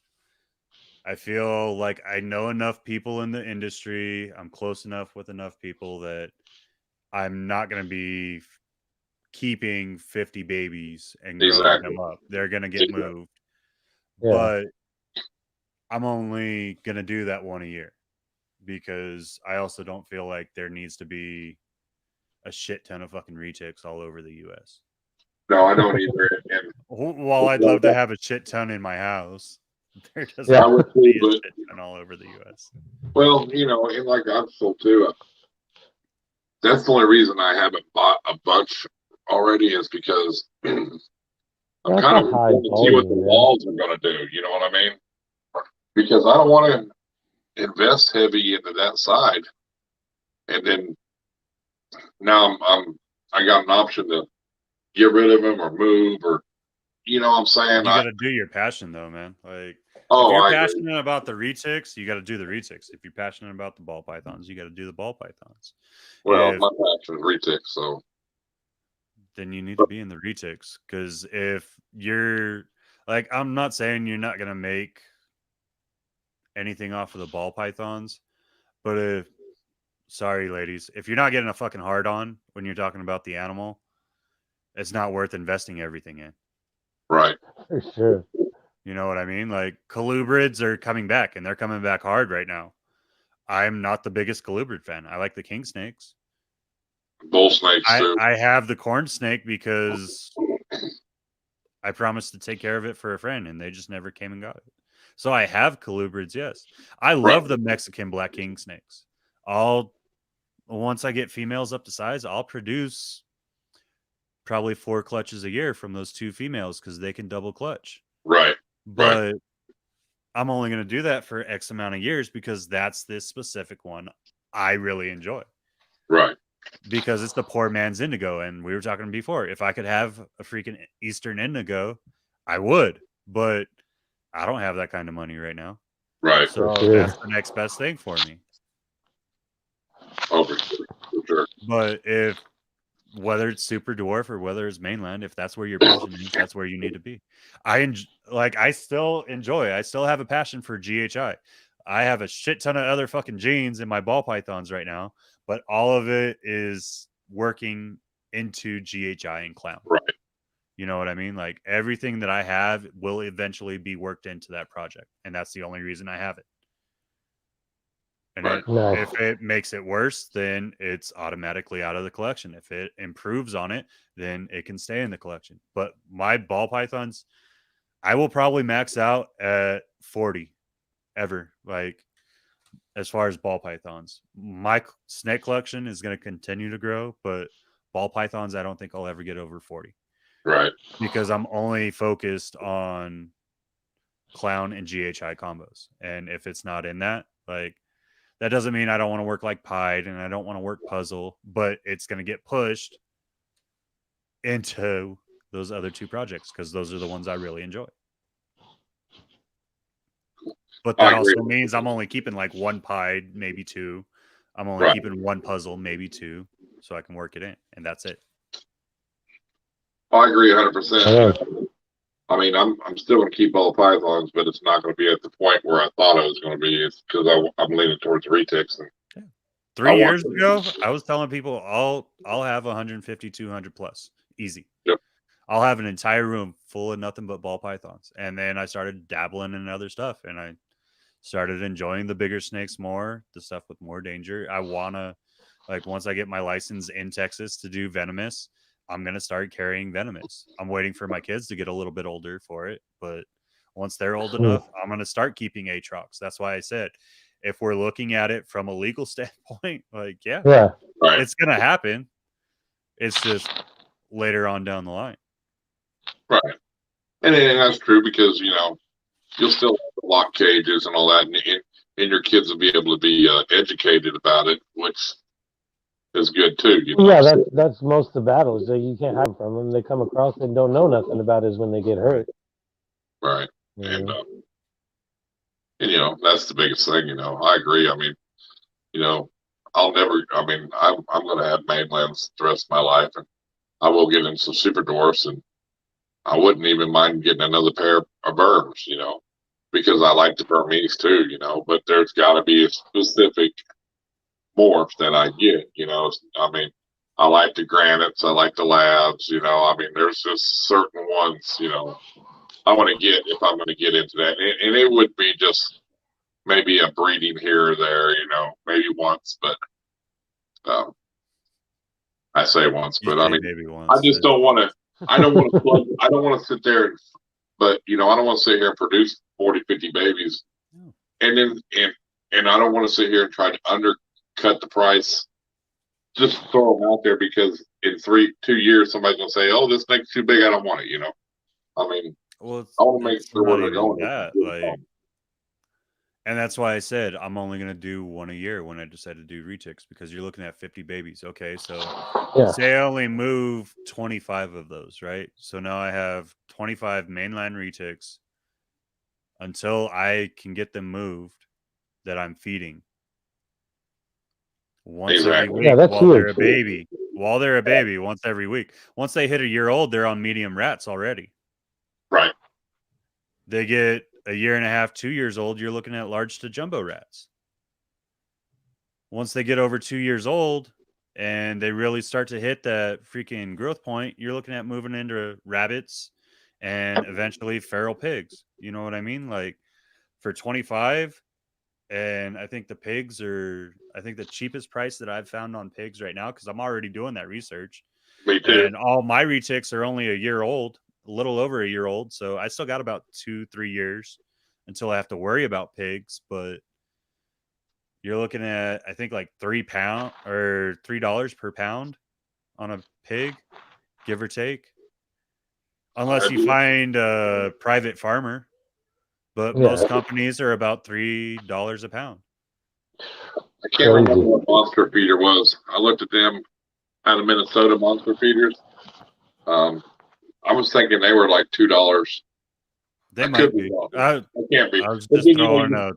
I feel like I know enough people in the industry. I'm close enough with enough people that I'm not gonna be keeping 50 babies and growing them up. They're gonna get moved. Yeah. But I'm only going to do that one a year because I also don't feel like there needs to be a shit ton of fucking retics all over the U.S. No, I don't either. While I'd love to have a shit ton in my house, there doesn't have to be a shit ton all over the U.S. Well, and like I've sold too, that's the only reason I haven't bought a bunch already is because I'm kind of to see what the walls are going to do. You know what I mean? Because I don't want to invest heavy into that side, and then now I got an option to get rid of them or move, or what I'm saying. You got to do your passion though, man. Like if you're passionate about the retics, you got to do the retics. If you're passionate about the ball pythons, you got to do the ball pythons. Well, my passion is retics, so then you need to be in the retics because if you're like, I'm not saying you're not gonna make anything off of the ball pythons, but sorry ladies, if you're not getting a fucking hard on when you're talking about the animal, it's not worth investing everything in. Right. For sure. You know what I mean? Like colubrids are coming back and they're coming back hard right now. I'm not the biggest colubrid fan. I like the king snakes. Bull snakes too. I have the corn snake because I promised to take care of it for a friend and they just never came and got it. So I have colubrids, yes. I love the Mexican black king snakes. Once I get females up to size, I'll produce probably 4 clutches a year from those 2 females because they can double clutch. Right. But I'm only going to do that for X amount of years because that's this specific one I really enjoy. Right. Because it's the poor man's indigo. And we were talking before, if I could have a freaking Eastern indigo, I would. But I don't have that kind of money right now. Right. So that's the next best thing for me. Oh, for sure. But whether it's super dwarf or whether it's mainland, if that's where your passion is, that's where you need to be. I still have a passion for GHI. I have a shit ton of other fucking genes in my ball pythons right now, but all of it is working into GHI and clown. Right. You know what I mean? Like everything that I have will eventually be worked into that project. And that's the only reason I have it. And if it makes it worse, then it's automatically out of the collection. If it improves on it, then it can stay in the collection. But my ball pythons, I will probably max out at 40 ever. Like as far as ball pythons, my snake collection is going to continue to grow, but ball pythons, I don't think I'll ever get over 40. Right. Because I'm only focused on clown and GHI combos. And if it's not in that, like That doesn't mean I don't want to work like Pied and I don't want to work Puzzle, but it's going to get pushed into those other two projects because those are the ones I really enjoy. But that also means I'm only keeping like one Pied, maybe two. I'm only keeping one Puzzle, maybe two, so I can work it in, and that's it. I agree 100%. I mean, I'm still going to keep all the pythons, but it's not going to be at the point where I thought it was going to be. It's because I'm leaning towards retics. And 3 years ago, I was telling people I'll have 150, 200 plus, easy. Yep. I'll have an entire room full of nothing but ball pythons, and then I started dabbling in other stuff, and I started enjoying the bigger snakes more, the stuff with more danger. I wanna, like, once I get my license in Texas to do venomous, I'm going to start carrying venomous. I'm waiting for my kids to get a little bit older for it. But once they're old enough, I'm going to start keeping Aatrox. That's why I said, if we're looking at it from a legal standpoint, like, it's going to happen. It's just later on down the line. Right. And that's true because, you know, you'll still have the lock cages and all that. And your kids will be able to be educated about it, which is good too. You know? Yeah, that's most of the battles that you can't hide from them. They come across and don't know nothing about is when they get hurt. Right. And you know, that's the biggest thing, you know. I agree. I mean, you know, I'm going to have mainlands the rest of my life, and I will get in some super dwarfs, and I wouldn't even mind getting another pair of Burms, you know, because I like the Burmese too, you know, but there's got to be a specific morph that I get, you know. I mean, I like the granites, I like the labs, you know. I mean, there's just certain ones, you know, I want to get if I'm going to get into that, and it would be just maybe a breeding here or there, you know, maybe once, but I say once, but I mean, maybe once, I just don't want to. I don't want to. I don't want to sit there, but you know, I don't want to sit here and produce 40, 50 babies, and then and I don't want to sit here and try to undercut the price. Just throw them out there because in 2 years somebody's gonna say, "Oh, this snake's too big. I don't want it." You know, I mean, I want to make sure where they're going. And that's why I said I'm only going to do one a year when I decide to do retics, because you're looking at 50 babies. Okay, so say I only move 25 of those, right? So now I have 25 mainline retics until I can get them moved that I'm feeding once every week while they're a baby. While they're a baby, once every week. Once they hit a year old, they're on medium rats already. Right. They get a year and a half, 2 years old, you're looking at large to jumbo rats. Once they get over 2 years old and they really start to hit that freaking growth point, you're looking at moving into rabbits and eventually feral pigs. You know what I mean? Like for 25, and I think the pigs are, I think the cheapest price that I've found on pigs right now, because I'm already doing that research. Me too. And all my retics are only a year old. A little over a year old, so I still got about 2-3 years until I have to worry about pigs. But you're looking at, I think, like $3 per pound on a pig, give or take, unless you find a private farmer. But most companies are about $3 a pound. I can't remember what monster feeder was. I looked at them out of Minnesota monster feeders. I was thinking they were like $2. They might be. I can't be. I was just throwing out.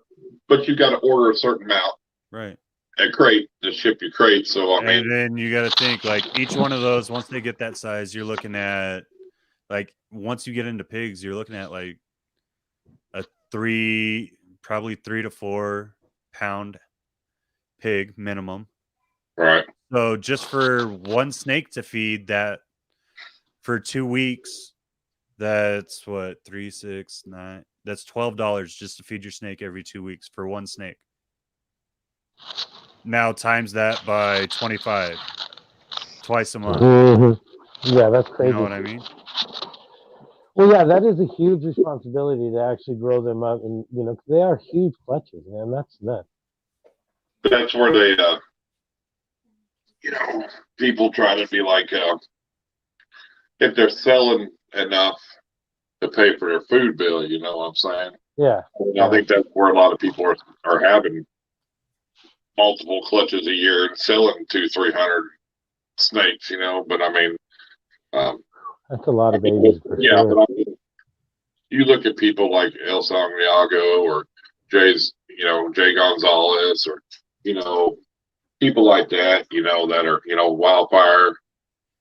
But you got to order a certain amount, right? A crate to ship your crate. So I mean, and then you got to think like each one of those. Once they get that size, you're looking at like once you get into pigs, you're looking at like a probably 3 to 4 pound pig minimum. Right. So just for one snake to feed that. For 2 weeks, that's what 3, 6, 9. That's $12 just to feed your snake every 2 weeks for one snake. Now times that by 25, twice a month. Mm-hmm. Yeah, that's crazy. You know what I mean? Well, yeah, that is a huge responsibility to actually grow them up, and you know, they are huge clutches, man. That's nuts. That's where they, you know, people try to be like. If they're selling enough to pay for their food bill, you know what I'm saying? Yeah. And I think that's where a lot of people are having multiple clutches a year and selling 200-300 snakes, but I mean, that's a lot of babies for yeah, sure. but I mean, you look at people like El Santiago or Jay Gonzalez or, people like that, that are, Wildfire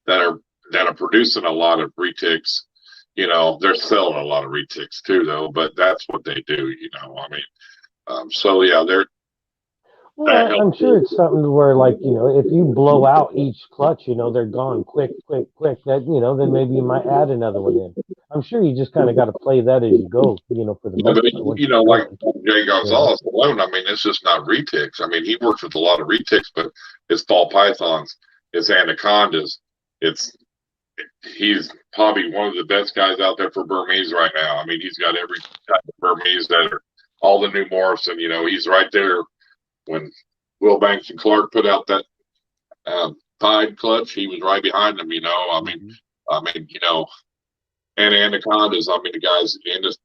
that are producing a lot of retics. They're selling a lot of retics too, though, but that's what they do, I mean, so yeah, Well, I'm sure it's something to where, like, if you blow out each clutch, they're gone quick. That, then maybe you might add another one in. I'm sure you just kind of got to play that as you go, for the most part. Once you're like done. Jay Gonzalez alone, I mean, it's just not retics. I mean, he works with a lot of retics, but it's ball pythons, it's anacondas, he's probably one of the best guys out there for Burmese right now. I mean, he's got every type of Burmese that are all the new morphs, and he's right there when Will Banks and Clark put out that Tide clutch. He was right behind them. I mean, and anacondas. I mean, the guys in this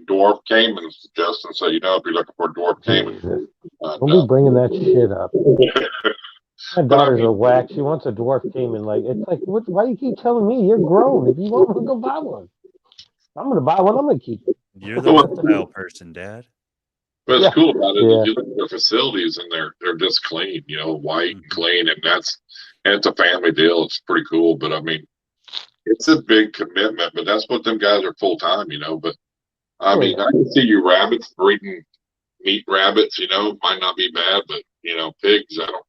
dwarf caimans, Justin. So if you're looking for a dwarf caiman, don't be bringing that shit up. My daughter's a whack. She wants a dwarf caiman. Like, it's like, why do you keep telling me? You're grown. If you want one, go buy one. I'm gonna buy one. I'm gonna keep it. You're the reptile person, Dad. But it's cool about it is you look at their facilities and they're just clean, white and clean, and it's a family deal. It's pretty cool. But I mean, it's a big commitment, but that's what them guys are full time, But I mean, I can see you rabbits breeding meat rabbits, might not be bad, but pigs, I don't.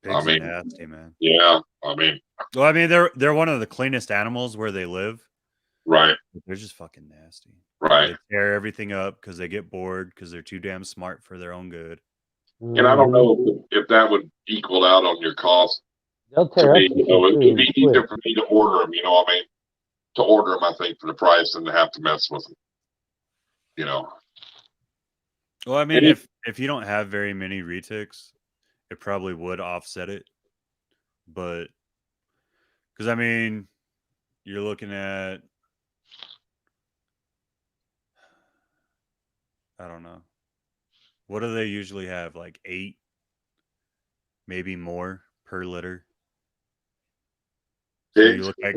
Pigs are nasty, man. Yeah, I mean. Well, I mean, they're one of the cleanest animals where they live. Right. They're just fucking nasty. Right. They tear everything up because they get bored because they're too damn smart for their own good. And I don't know if that would equal out on your cost. They'll tear up. It'd be easier for me to order them. I mean, to order them, I think, for the price than to have to mess with them. Well, I mean, if you don't have very many retics, it probably would offset it. But because I mean, you're looking at, I don't know. What do they usually have? Like 8, maybe more per litter. So you look at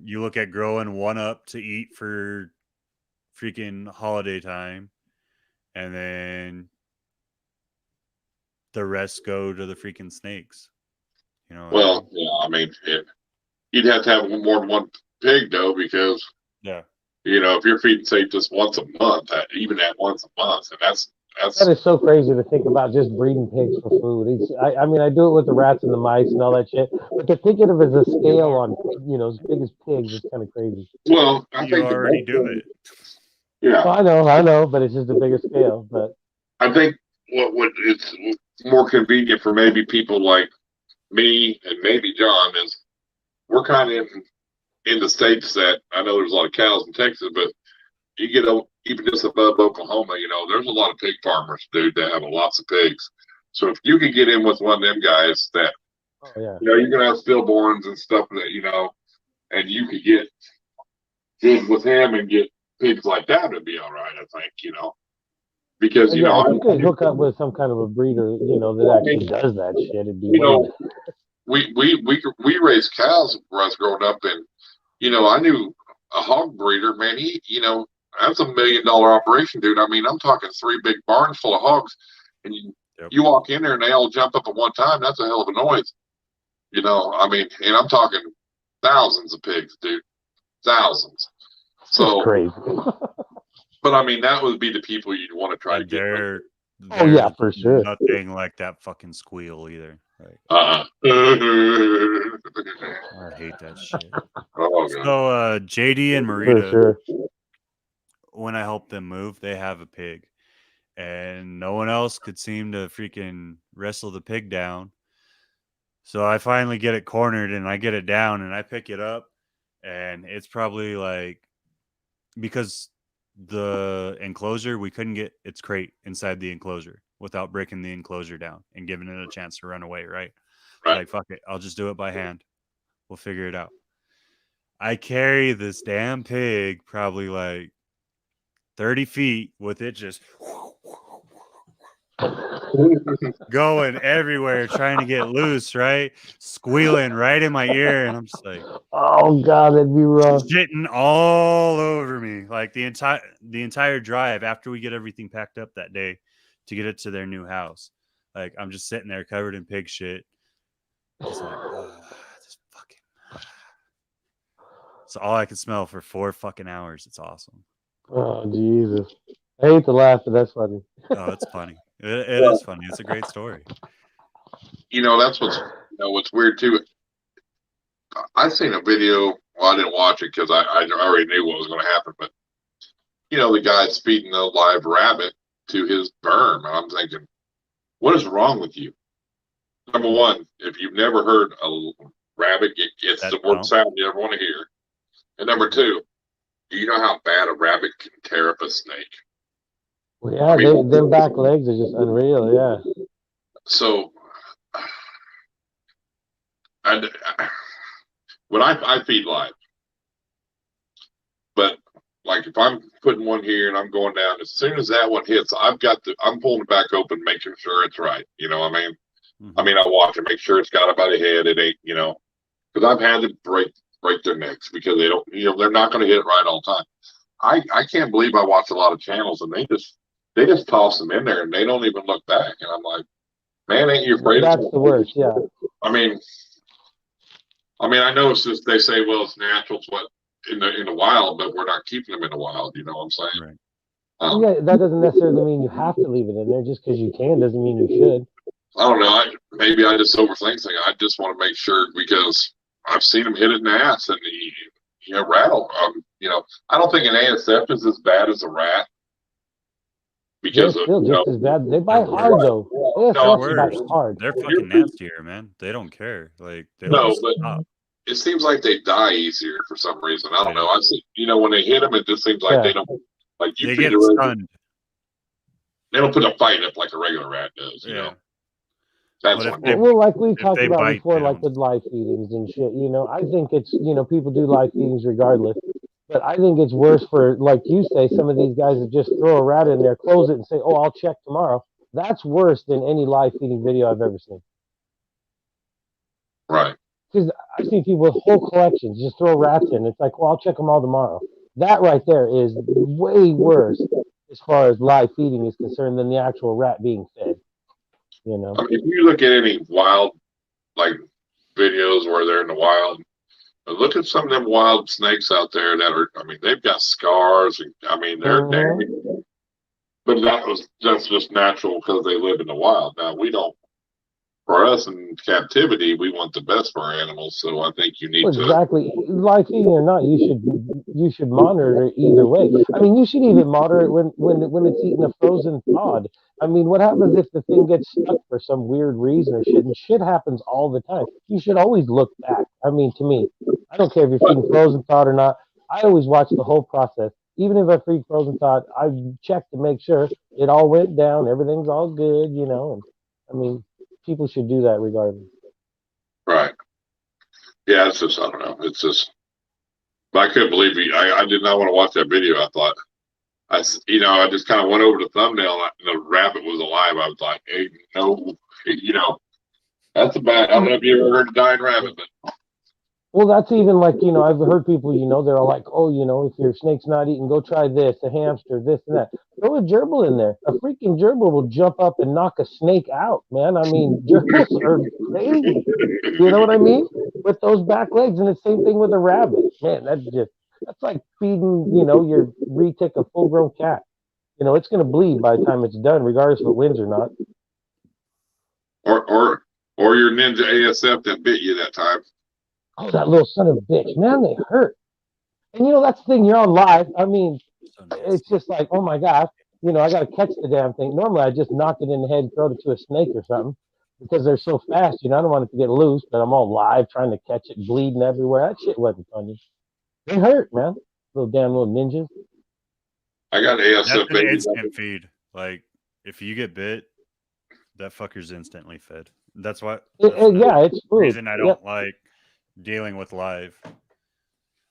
you look at growing one up to eat for freaking holiday time, and then the rest go to the freaking snakes. Well, yeah, I mean, you'd have to have more than one pig though, because if you're feeding, say, just once a month, even at once a month, and that is so crazy to think about, just breeding pigs for food. I mean, I do it with the rats and the mice and all that shit, but to think of it as a scale on, as big as pigs is kind of crazy. Well, I think you already do it. Yeah, well, I know, but it's just a bigger scale. But I think what it's more convenient for maybe people like me and maybe John is we're kind of in the states that I know there's a lot of cows in Texas, but you get even just above Oklahoma, there's a lot of pig farmers, dude, that have lots of pigs. So if you could get in with one of them guys that, you're gonna have stillborns and stuff that and you could get in with him and get pigs like that, it'd be all right, I think, because if you could hook up with some kind of a breeder, that actually does that shit, it'd be we raised cows when I was growing up, and I knew a hog breeder, man. He, that's $1 million operation, dude. I mean, I'm talking 3 big barns full of hogs, and you walk in there and they all jump up at one time. That's a hell of a noise, I mean, and I'm talking thousands of pigs, dude, thousands. So crazy. But I mean, that would be the people you'd want to try to get. Yeah, for sure. Nothing like that fucking squeal either. Right. I hate that shit. Oh, so JD and Marita, when I helped them move, they have a pig, and no one else could seem to freaking wrestle the pig down. So I finally get it cornered, and I get it down, and I pick it up, and it's probably like, because the enclosure, we couldn't get its crate inside the enclosure without breaking the enclosure down and giving it a chance to run away, right? Like, fuck it, I'll just do it by hand. We'll figure it out. I carry this damn pig probably like 30 feet with it just going everywhere, trying to get loose, right? Squealing right in my ear, and I'm just like, oh god, that'd be rough. shitting all over me, like the entire drive after we get everything packed up that day to get it to their new house. Like I'm just sitting there covered in pig shit, just like just fucking. It's all I can smell for 4 fucking hours. It's awesome. Oh Jesus, I hate to laugh, but that's funny. Oh, it's funny. It is funny. It's a great story. You know, that's what's weird too. I seen a video. Well, I didn't watch it because I already knew what was going to happen. But you know, the guy's feeding the live rabbit to his berm, and I'm thinking, what is wrong with you? Number one, if you've never heard a rabbit, it's the worst sound you ever want to hear. And number two, do you know how bad a rabbit can tear up a snake? Well, yeah, I mean, them back legs are just unreal. Yeah. So, when I feed live, but like if I'm putting one here and I'm going down, as soon as that one hits, I'm pulling it back open, making sure it's right. You know what I mean? Mm-hmm. I mean, I watch it, make sure it's got about a head. It ain't, you know, because I've had to break their necks because they don't, you know, they're not going to hit it right all the time. I can't believe I watch a lot of channels and they just toss them in there and they don't even look back. And I'm like, man, ain't you afraid? That's the worst. Yeah. I mean, I know it's just, they say, well, it's natural, it's what in the wild, but we're not keeping them in the wild. You know what I'm saying? Right. Yeah, that doesn't necessarily mean you have to leave it in there. Just because you can doesn't mean you should. I don't know. Maybe I just overthink things. I just want to make sure because I've seen him hit it in the ass and he rattle. You know, I don't think an ASF is as bad as a rat because they're still just as bad. They bite hard though. ASF bite hard. They're fucking nastier, man. They don't care. Like they no, don't but stop. It seems like they die easier for some reason. I don't know. I see. You know, when they hit them, it just seems like they don't like you. They get stunned. They don't put a fight up like a regular rat does. You know. That's well, like we talked about before, like with live feedings and shit, you know, I think it's, you know, people do live feedings regardless, but I think it's worse for, like you say, some of these guys that just throw a rat in there, close it and say, oh, I'll check tomorrow. That's worse than any live feeding video I've ever seen. Right. Because I've seen people with whole collections just throw rats in. It's like, well, I'll check them all tomorrow. That right there is way worse as far as live feeding is concerned than the actual rat being fed. You know, I mean, if you look at any wild, like videos where they're in the wild, look at some of them wild snakes out there that are. I mean, they've got scars, and I mean, they're damaged. But that's just natural because they live in the wild. Now we don't. For us in captivity, we want the best for our animals. So I think you need to exactly live feeding or not. You should monitor it either way. I mean, you should even monitor it when it's eating a frozen pod. I mean, what happens if the thing gets stuck for some weird reason or shit? And shit happens all the time. You should always look back. I mean, to me, I don't care if you're feeding frozen pod or not. I always watch the whole process. Even if I feed frozen pod, I check to make sure it all went down, everything's all good, you know. And I mean, people should do that regardless. Right. Yeah, it's just, I don't know. It's just, but I couldn't believe I did not want to watch that video. I thought, I just kind of went over the thumbnail and the rabbit was alive. I was like, hey, no, you know, that's a bad, I don't know if you ever heard of dying rabbit, but. Well, that's even like, you know, I've heard people, you know, they're all like, oh, you know, if your snake's not eating, go try this, a hamster, this and that. Throw a gerbil in there. A freaking gerbil will jump up and knock a snake out, man. I mean, gerbils are crazy. You know what I mean? With those back legs, and the same thing with a rabbit. Man, that's like feeding, you know, your retic a full-grown cat. You know, it's going to bleed by the time it's done, regardless if it wins or not. Or your ninja ASF that bit you that time. Oh, that little son of a bitch. Man, they hurt. And, you know, that's the thing. You're on live. I mean, it's just like, oh, my God. You know, I got to catch the damn thing. Normally, I just knock it in the head and throw it to a snake or something because they're so fast. You know, I don't want it to get loose, but I'm all live trying to catch it, bleeding everywhere. That shit wasn't funny. They hurt, man. Little ninjas. I got ASF. That's an instant feed. Like, if you get bit, that fucker's instantly fed. That's why. Yeah, it's food. Reason I don't like dealing with live,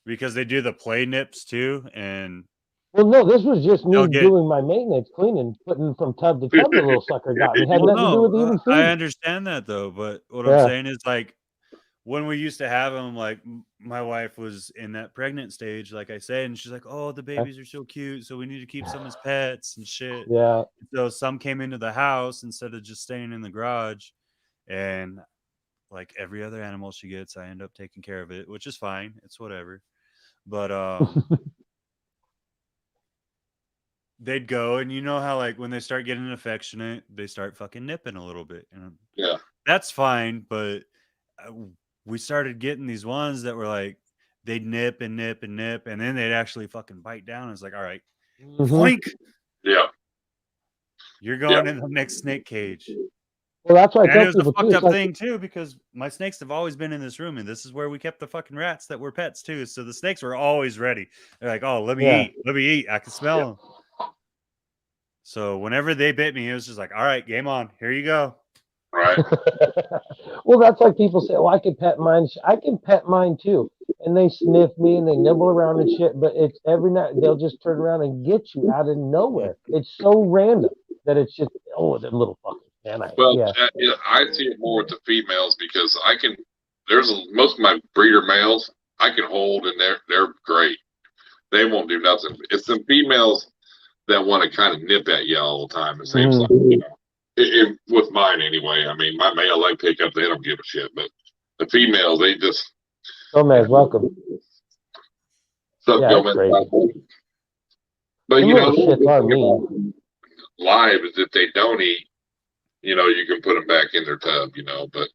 because they do the play nips too, and Well, no, this was just me They'll get- doing my maintenance, cleaning, putting from tub to tub. The little sucker got me. Had Well, nothing to do with no, eating I food. understand that though, but what Yeah. I'm saying is like when we used to have them, like my wife was in that pregnant stage, like I said, and she's like, "Oh, the babies are so cute, so we need to keep some as pets and shit." Yeah. So some came into the house instead of just staying in the garage, and like every other animal she gets, I end up taking care of it, which is fine. It's whatever. But they'd go, and you know how like when they start getting affectionate, they start fucking nipping a little bit, and Yeah. that's fine. But we started getting these ones that were like they'd nip and nip and nip, and then they'd actually fucking bite down. It's like, all right, Foink, Yeah. you're going in the next snake cage. Well, that's why I And it tell was a people fucked too. up It's like, thing too, because my snakes have always been in this room, and this is where we kept the fucking rats that were pets too. So the snakes were always ready. They're like, "Oh, let me Yeah. eat, let me eat. I can smell them." So whenever they bit me, it was just like, "All right, game on. Here you go." Right. well, that's like people say, "Oh, I can pet mine." I can pet mine too, and they sniff me and they nibble around and shit. But it's every night they'll just turn around and get you out of nowhere. It's so random that it's just, oh, them little fuckers. Man, Well, yeah. I see it more with the females because most of my breeder males I can hold and they're great. They won't do nothing. It's the females that want to kind of nip at you all the time. It seems like, you know, with mine anyway. I mean, my male they pick up, they don't give a shit, but the females they just. Oh man, welcome. So Yeah, it's crazy. But you know, shits are mean. Live is if they don't eat, you know, you can put them back in their tub, you know, but.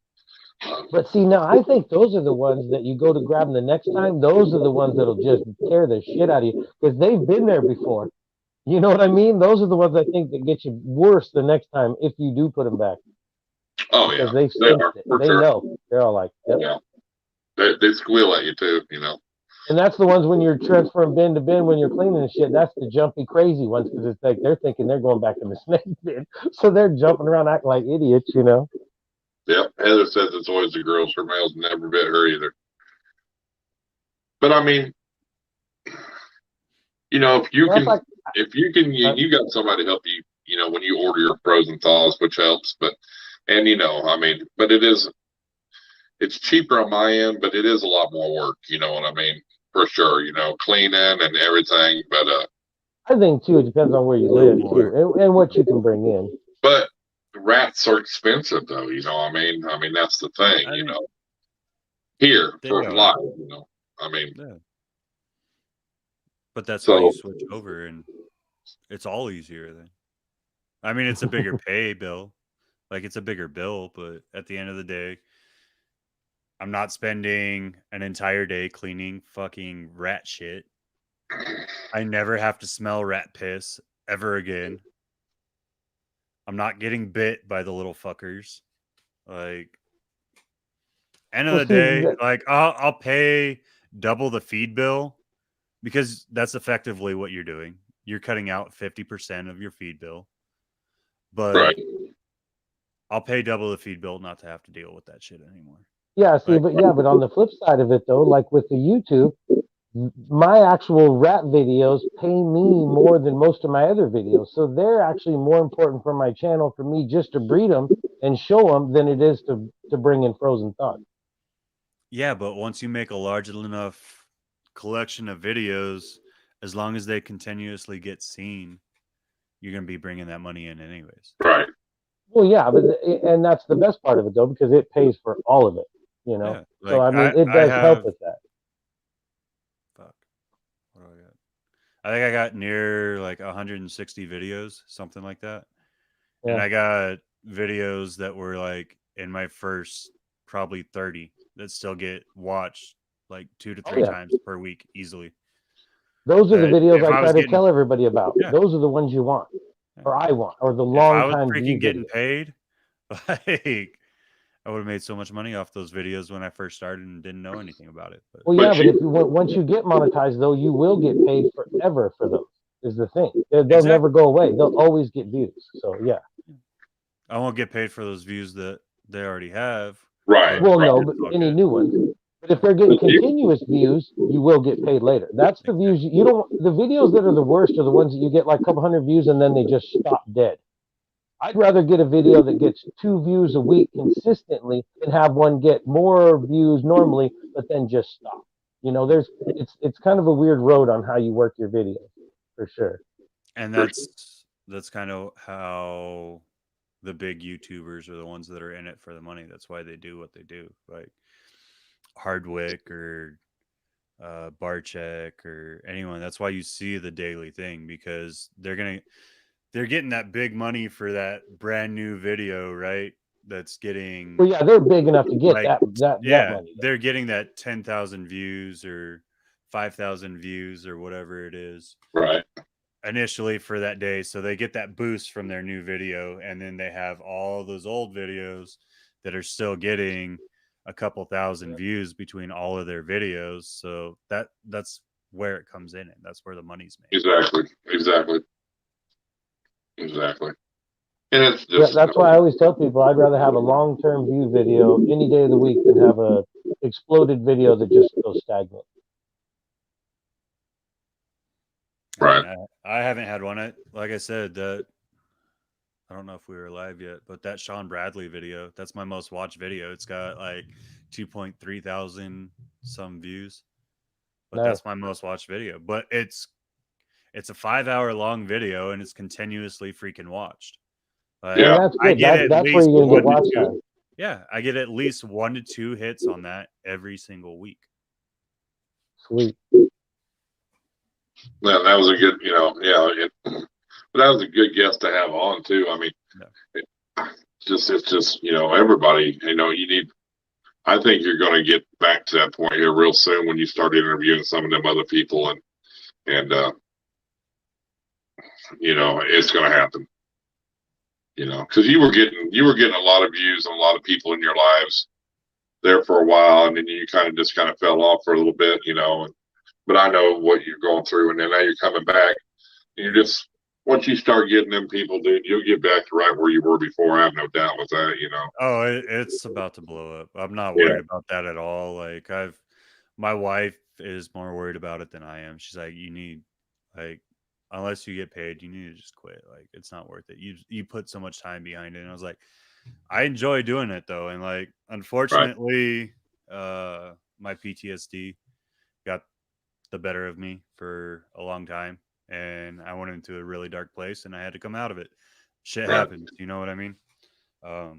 But see, now I think those are the ones that you go to grab them the next time. Those are the ones that'll just tear the shit out of you because they've been there before. You know what I mean? Those are the ones I think that get you worse the next time if you do put them back. Oh because yeah, they are. They sure. know. They're all like, yep. Yeah, they squeal at you too, you know. And that's the ones when you're transferring bin to bin when you're cleaning and shit. That's the jumpy, crazy ones because it's like they're thinking they're going back in the snake bin, so they're jumping around acting like idiots, you know. Yep, Heather says it's always the girls. Her males never bit her either. But I mean, you know, if you got somebody to help you, you know, when you order your frozen thaws, which helps. But you know, I mean, but it's cheaper on my end, but it is a lot more work. You know what I mean? For sure, you know, cleaning and everything. But I think too, it depends on where you live too, and what you can bring in. But rats are expensive, though. You know, I mean that's the thing. You know, here for life. You know, I mean. Yeah. But that's why you switch over, and it's all easier then. I mean, it's a bigger pay bill, like it's a bigger bill, but at the end of the day, I'm not spending an entire day cleaning fucking rat shit. I never have to smell rat piss ever again. I'm not getting bit by the little fuckers. Like, end of the day, like I'll pay double the feed bill because that's effectively what you're doing. You're cutting out 50% of your feed bill. But I'll pay double the feed bill not to have to deal with that shit anymore. Yeah, see, but on the flip side of it though, like with the YouTube, my actual rat videos pay me more than most of my other videos. So they're actually more important for my channel for me just to breed them and show them than it is to bring in frozen thoughts. Yeah, but once you make a large enough collection of videos, as long as they continuously get seen, you're going to be bringing that money in anyways. Right. Well, yeah, and that's the best part of it though, because it pays for all of it, you know. Yeah, like, so I mean, it does help with that. Fuck. What do I got? I think I got near like 160 videos, something like that. Yeah. And I got videos that were like in my first probably 30 that still get watched like 2 to 3 times per week easily. Those are the videos I try to tell everybody about. Yeah. Those are the ones you want, or I want, or the long time. If I was freaking getting paid, like I would have made so much money off those videos when I first started and didn't know anything about it. Well, yeah, but if once you get monetized, though, you will get paid forever for those. Is the thing. They'll never go away. They'll always get views. So yeah. I won't get paid for those views that they already have. Right. Well, no, but any new ones. But if they're getting continuous views, you will get paid later. That's the views you don't. The videos that are the worst are the ones that you get like a couple hundred views and then they just stop dead. I'd rather get a video that gets 2 views a week consistently than have one get more views normally, but then just stop. You know, it's kind of a weird road on how you work your videos, for sure. And that's kind of how the big YouTubers are the ones that are in it for the money. That's why they do what they do, like Hardwick or Barcheck or anyone. That's why you see the daily thing, because they're getting that big money for that brand new video, right? That's getting, well, yeah, they're big enough to get like, that money. They're getting that 10,000 views or 5,000 views or whatever it is, right? Initially for that day, so they get that boost from their new video, and then they have all those old videos that are still getting a couple thousand views between all of their videos. So that's where it comes in, and that's where the money's made. Exactly. And it's just, Yeah, that's why I always tell people I'd rather have a long-term view video any day of the week than have a exploded video that just goes stagnant. right. I haven't had one. Like I said, that I don't know if we were live yet, but that Sean Bradley video, that's my most watched video. It's got like 2.3 thousand some views, but Nice. that's my most watched video. But it's a 5-hour long video, and it's continuously freaking watched. Like, Yeah. That's I good. get That's where you're gonna get watch time. Yeah, I get at least 1 to 2 hits on that every single week. Sweet. Well, that was a good, but that was a good guest to have on too. I mean, it's just, everybody, you need. I think you're going to get back to that point here real soon when you start interviewing some of them other people, and it's going to happen. Because you were getting a lot of views and a lot of people in your lives there for a while, and then you kind of fell off for a little bit, but I know what you're going through, and then now you're coming back. And you're just, once you start getting them people, dude, you'll get back to right where you were before. I have no doubt with that, Oh, it's about to blow up. I'm not worried about that at all. Like, my wife is more worried about it than I am. She's like, you need, like, unless you get paid, you need to just quit. Like, it's not worth it. You put so much time behind it. And I was like, I enjoy doing it though. And like, unfortunately, my PTSD got the better of me for a long time, and I went into a really dark place, and I had to come out of it. Shit happens, you know what I mean? I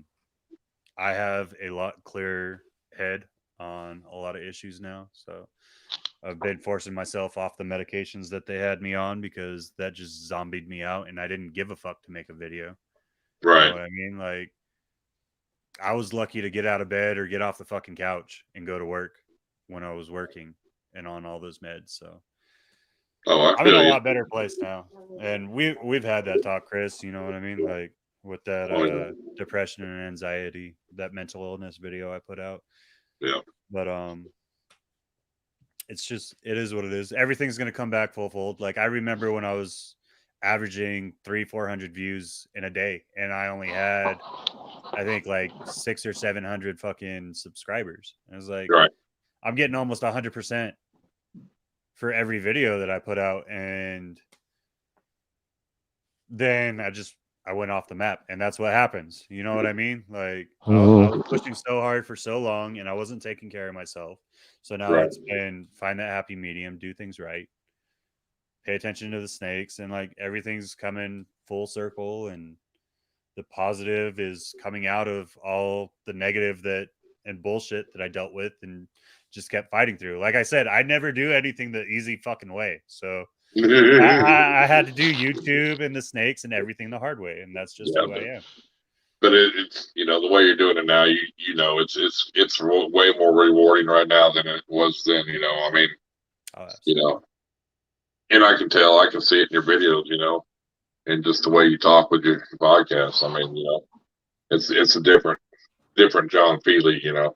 have a lot clearer head on a lot of issues now, so I've been forcing myself off the medications that they had me on, because that just zombied me out, and I didn't give a fuck to make a video. Right. You know what I mean? Like, I was lucky to get out of bed or get off the fucking couch and go to work when I was working and on all those meds. So I'm in a lot better place now. And we've had that talk, Chris, you know what I mean? Like, with that depression and anxiety, that mental illness video I put out. Yeah. But it's just, it is what it is. Everything's gonna come back full fold. Like, I remember when I was averaging 300-400 views in a day, and I only had, I think, like 600 or 700 fucking subscribers. And I was like, I'm getting almost 100% for every video that I put out, and then I went off the map, and that's what happens. You know what I mean? Like, I was pushing so hard for so long, and I wasn't taking care of myself. So now it's been find that happy medium, do things right, pay attention to the snakes, and like, everything's coming full circle, and the positive is coming out of all the negative and bullshit that I dealt with and just kept fighting through. Like I said, I never do anything the easy fucking way. So I had to do YouTube and the snakes and everything the hard way, and that's just who I am. But it's the way you're doing it now, it's way more rewarding right now than it was then. I mean, and I can tell, I can see it in your videos, and just the way you talk with your podcast. I mean, it's a different John Fealy,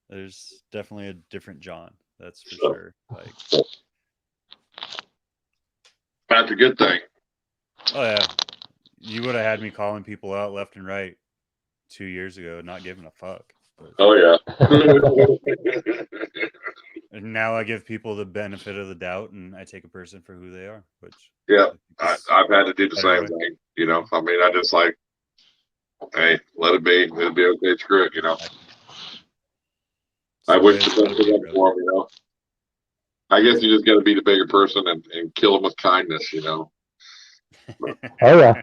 There's definitely a different John. That's for sure. Like, that's a good thing. Oh yeah, you would have had me calling people out left and right 2 years ago, not giving a fuck. But, Oh yeah. and now I give people the benefit of the doubt, and I take a person for who they are. Which Yeah, I think is I've had to do the better same way. thing. You know, I mean, I just like, hey, let it be. It'll be okay. Screw it. You know. It's I the way wish the it's best gotta of be, them brother. for them. You know. I guess you just got to be the bigger person and kill them with kindness. You know. Oh yeah.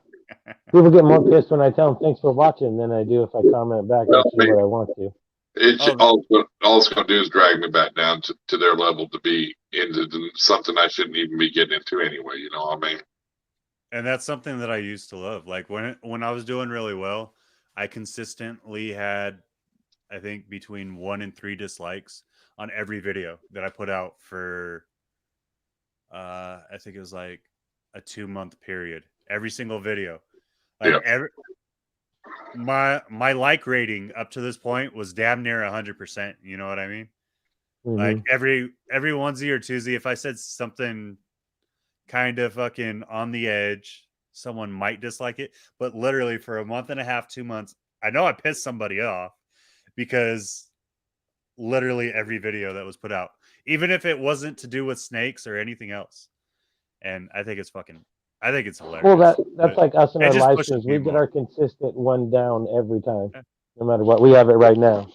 People get more pissed when I tell them thanks for watching than I do if I comment back Well, actually what I want to. it's Oh. all it's going to do is drag me back down to their level to be into something I shouldn't even be getting into anyway. You know what I mean? And that's something that I used to love. Like when I was doing really well, I consistently had, I think, between 1 and 3 dislikes on every video that I put out for I think it was like a 2-month period. Every single video. Like my like rating up to this point was damn near 100%. You know what I mean? Mm-hmm. Like every onesie or twosie, if I said something kind of fucking on the edge, someone might dislike it. But literally for a month and a half, 2 months, I know I pissed somebody off because literally every video that was put out, even if it wasn't to do with snakes or anything else. And I think it's hilarious. Well, that's like us in it our just live pushes streams. me We get more. our consistent one down every time, no matter what. We have it right now.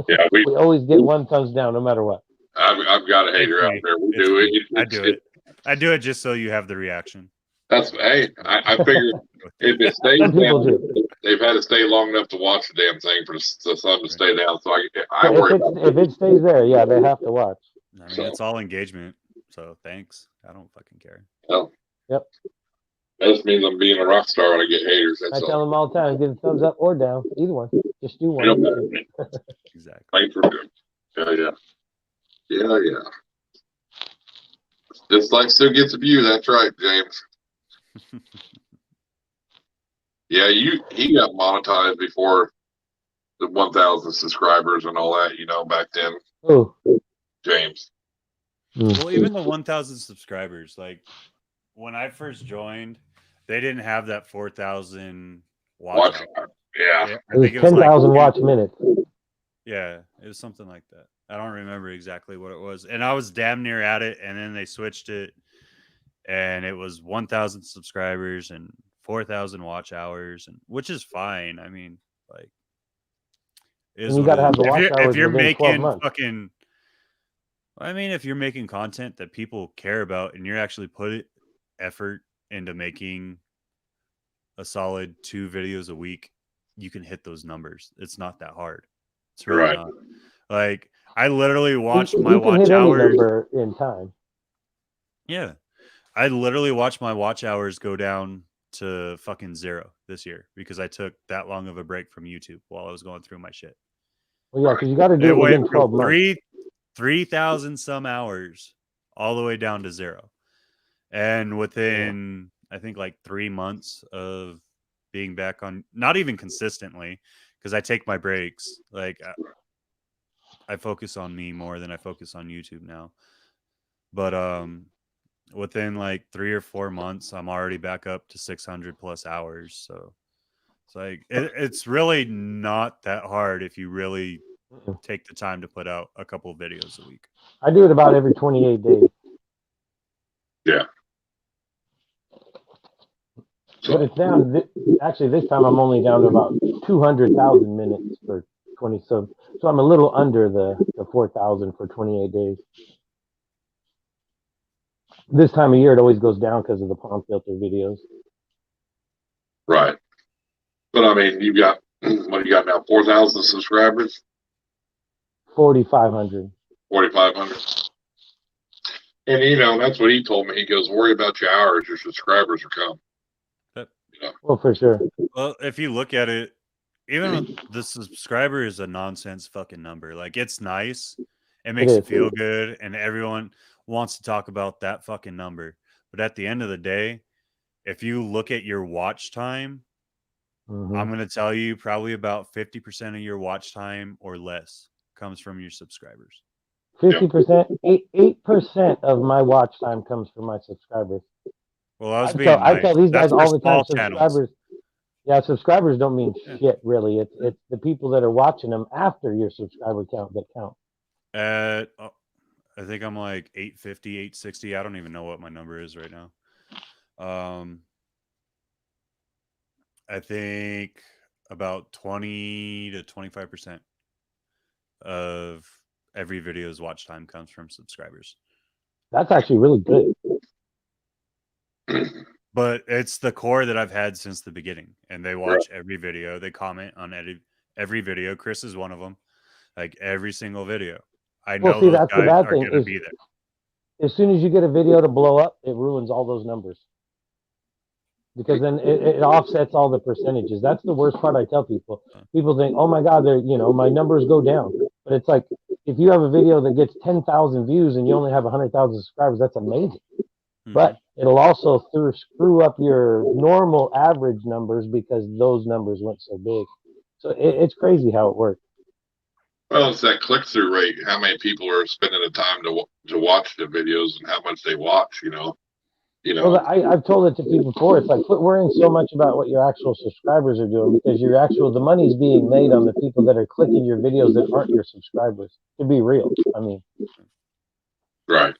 Yeah, we always get one thumbs down, no matter what. I've got a hater out there. We do it. I do it. I do it just so you have the reaction. That's hey. I figure if it stays Some people down, do. they've had to stay long enough to watch the damn thing for the sun to stay down. So I Yeah, worry if it stays there, yeah, they have to watch. I mean, it's all engagement. So thanks. I don't fucking care. Well, yep. That just means I'm being a rock star when I get haters. That's I tell them all the time, give a thumbs up or down, either one. Just do one. Exactly. Thanks for doing. Yeah. Dislike still gets a view. That's right, James. Yeah, he got monetized before the 1,000 subscribers and all that. You know, back then. Who? James. Well, even the 1,000 subscribers, like when I first joined, they didn't have that 4,000 watch hour. Yeah. I think it was 10,000 watch minutes. Yeah, it was something like that. I don't remember exactly what it was. And I was damn near at it, and then they switched it, and it was 1,000 subscribers and 4,000 watch hours, and which is fine. I mean, like, and you got to have the watch hours if you're within 12 making months. fucking, I mean, if you're making content that people care about, and you're actually put effort into making a solid 2 videos a week, you can hit those numbers. It's not that hard. It's really not. Like, I literally watched my watch hours in time. Yeah. I literally watched my watch hours go down to fucking 0 this year because I took that long of a break from YouTube while I was going through my shit. Well, yeah, because you got to do it within 12 months. 3,000 some hours all the way down to 0. And within, I think, like 3 months of being back on, not even consistently, because I take my breaks. Like, I focus on me more than I focus on YouTube now. But within like 3 or 4 months, I'm already back up to 600 plus hours. So it's like it's really not that hard if you really take the time to put out a couple of videos a week. I do it about every 28 days. Yeah. But it's down. Actually, this time I'm only down to about 200,000 minutes for 20. So I'm a little under the 4,000 for 28 days. This time of year, it always goes down because of the palm filter videos. Right. But I mean, you got, what do you got now? 4,000 subscribers? 4,500. 4,500. And, you know, that's what he told me. He goes, worry about your hours. Your subscribers will come. Well, for sure. Well, if you look at it, even the subscriber is a nonsense fucking number. Like, it's nice. It makes you feel good. And everyone wants to talk about that fucking number. But at the end of the day, if you look at your watch time, I'm going to tell you probably about 50% of your watch time or less comes from your subscribers. 50%, 8% of my watch time comes from my subscribers. Well, I tell these guys all the time, subscribers. Yeah, subscribers don't mean Yeah. shit, really. It's the people that are watching them after your subscriber count that count. I think I'm like 850, 860. I don't even know what my number is right now. I think about 20 to 25% of every video's watch time comes from subscribers. That's actually really good. But it's the core that I've had since the beginning, and they watch every video. They comment on every video. Chris is one of them. Like every single video. I know see, those that's the guys bad are thing going to is be there. as soon as you get a video to blow up, it ruins all those numbers. Because then it offsets all the percentages. That's the worst part I tell people. People think, oh my God, my numbers go down. But it's like, if you have a video that gets 10,000 views and you only have 100,000 subscribers, that's amazing. Mm-hmm. But it'll also screw up your normal average numbers because those numbers went so big. So it's crazy how it works. Well, it's that click-through rate. How many people are spending the time to watch the videos and how much they watch, you know? Well, I've told it to people before. It's like, quit worrying so much about what your actual subscribers are doing, because the money's being made on the people that are clicking your videos that aren't your subscribers. To be real, I mean. Right.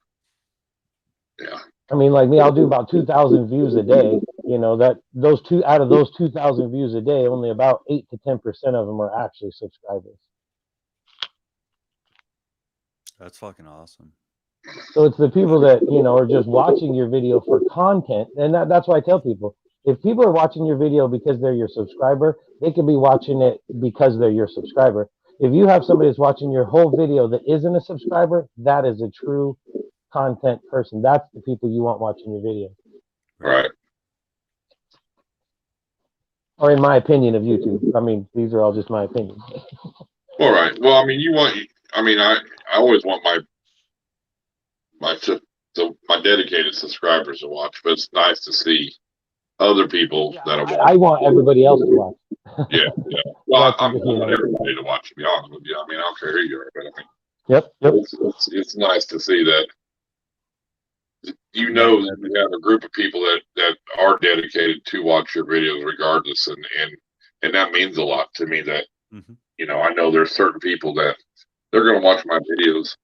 Yeah. I mean, like me, I'll do about 2,000 views a day. You know, out of those 2,000 views a day, only about 8 to 10% of them are actually subscribers. That's fucking awesome. So it's the people that, are just watching your video for content. And that's why I tell people, if people are watching your video because they're your subscriber, they could be watching it because they're your subscriber. If you have somebody that's watching your whole video that isn't a subscriber, that is a true content person. That's the people you want watching your video. Right. Or in my opinion of YouTube. I mean, these are all just my opinions. All right. Well, I mean, I always want my dedicated subscribers to watch, but it's nice to see other people that are watching. I want everybody else to watch. Yeah. Well, I want everybody to watch, to be honest with you. I mean, I don't care who you are, but I mean, Yep. It's nice to see that that you have a group of people that are dedicated to watch your videos regardless, and that means a lot to me. That I know there's certain people that they're going to watch my videos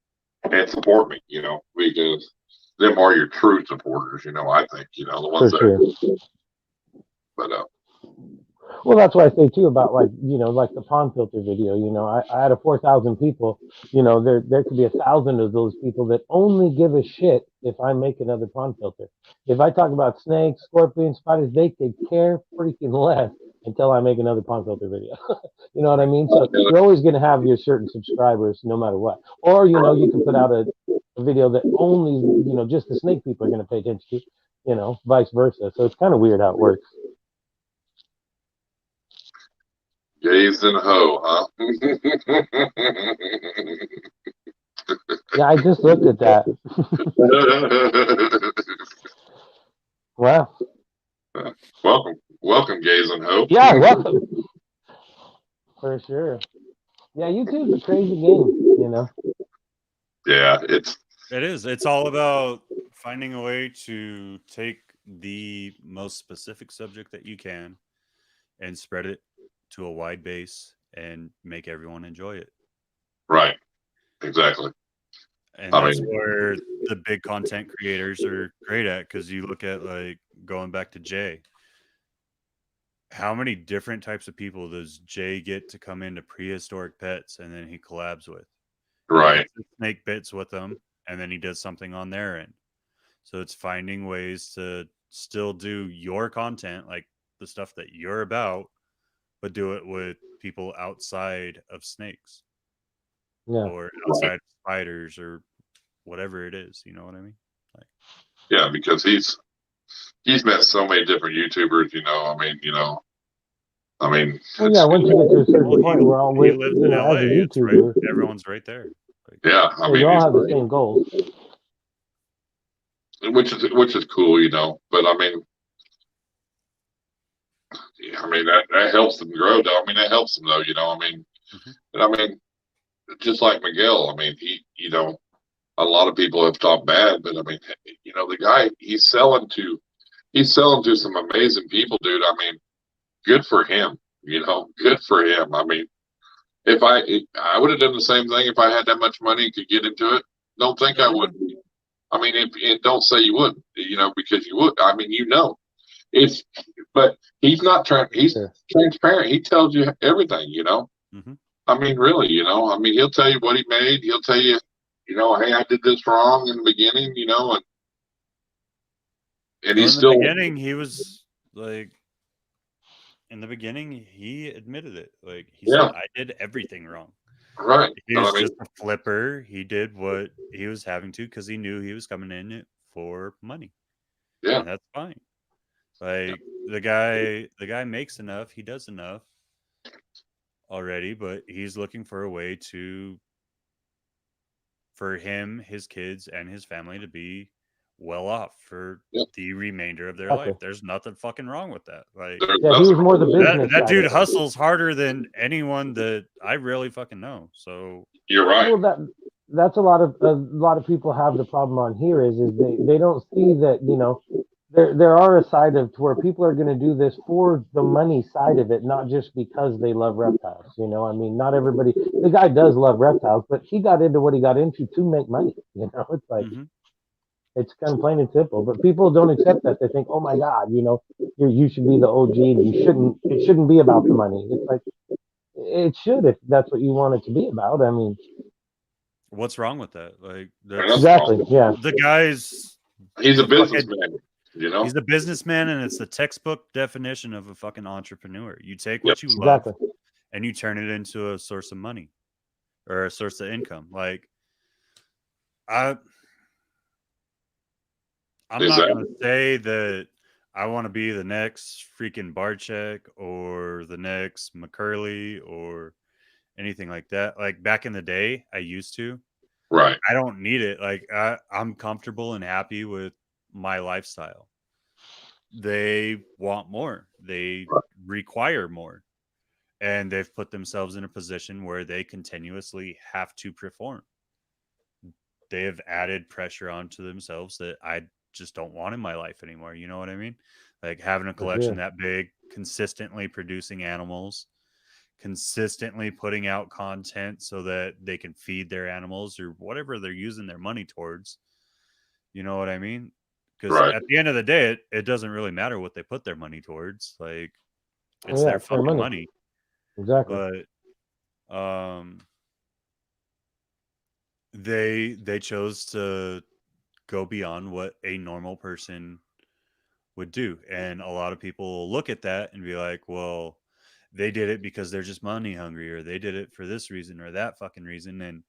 and support me, because them are your true supporters, I think, the ones that. But well, that's what I say too about like the pond filter video. I had 4,000 people. There could be 1,000 of those people that only give a shit if I make another pond filter. If I talk about snakes, scorpions, spiders, they could care freaking less until I make another pond filter video. You know what I mean? So you're always going to have your certain subscribers no matter what. Or you can put out a video that only just the snake people are going to pay attention to. Vice versa. So it's kind of weird how it works. Gaze and hoe, huh? Yeah, I just looked at that. Wow. Welcome, Gaze and hoe. Yeah, welcome. For sure. Yeah, YouTube's a crazy game, Yeah, it is. It's all about finding a way to take the most specific subject that you can and spread it to a wide base and make everyone enjoy it. Right. Exactly. And that's where the big content creators are great at, because you look at, like, going back to Jay. How many different types of people does Jay get to come into Prehistoric Pets and then he collabs with? Right. Snake bits with them, and then he does something on their end. So it's finding ways to still do your content, like the stuff that you're about, but do it with people outside of snakes. Yeah. Or outside of spiders or whatever it is. You know what I mean? Like, yeah, because he's met so many different YouTubers, well, yeah, once you get to a certain point where all he lives in LA, as a YouTuber, everyone's right there. Like, yeah, you all have the same goals, which is cool, But that helps them grow. That helps them though, But just like Miguel, he, a lot of people have talked bad, but the guy, he's selling to some amazing people, dude. good for him. You know, good for him. I mean, if I would have done the same thing if I had that much money and could get into it. Don't think I would. I mean, and don't say you wouldn't. You know, because you would. I mean, you know, but he's not he's transparent. He tells you everything. You know. Mm-hmm. I mean, really. You know. I mean, he'll tell you what he made. He'll tell you, you know, hey, I did this wrong in the beginning. You know, and he's still. In the beginning, he was like. In the beginning, he admitted it. Like he said, I did everything wrong. Right. He was just a flipper. He did what he was having to because he knew he was coming in it for money. Yeah. And that's fine. Like the guy makes enough. He does enough already, but he's looking for a way for him, his kids, and his family to be well off for the remainder of their life. There's nothing fucking wrong with that. Like, yeah, he was more the business. That dude hustles harder than anyone that I really fucking know. So you're right. Well, that's a lot of people have the problem on here is they don't see that, you know, there are a side of to where people are going to do this for the money side of it, not just because they love reptiles. You know, I mean, not everybody. The guy does love reptiles, but he got into what he got into to make money. You know, it's like. Mm-hmm. It's kind of plain and simple, but people don't accept that. They think, "Oh my God, you know, you should be the OG, and it shouldn't be about the money." It's like it should if that's what you want it to be about. I mean, what's wrong with that? Like, exactly, yeah. The guy's he's a businessman, you know. He's a businessman, and it's the textbook definition of a fucking entrepreneur. You take what you love, and you turn it into a source of money or a source of income. Like, I'm not going to say that I want to be the next freaking Barczyk or the next McCurley or anything like that. Like back in the day, I used to. Right. I don't need it. Like I'm comfortable and happy with my lifestyle. They want more. They require more. And they've put themselves in a position where they continuously have to perform. They have added pressure onto themselves that I just don't want in my life anymore. You know what I mean? Like having a collection that big, consistently producing animals, consistently putting out content so that they can feed their animals or whatever they're using their money towards. You know what I mean? Because at the end of the day, it doesn't really matter what they put their money towards. Like it's their fucking money. Exactly. But they chose to go beyond what a normal person would do. And a lot of people look at that and be like, well, they did it because they're just money hungry, or they did it for this reason or that fucking reason. And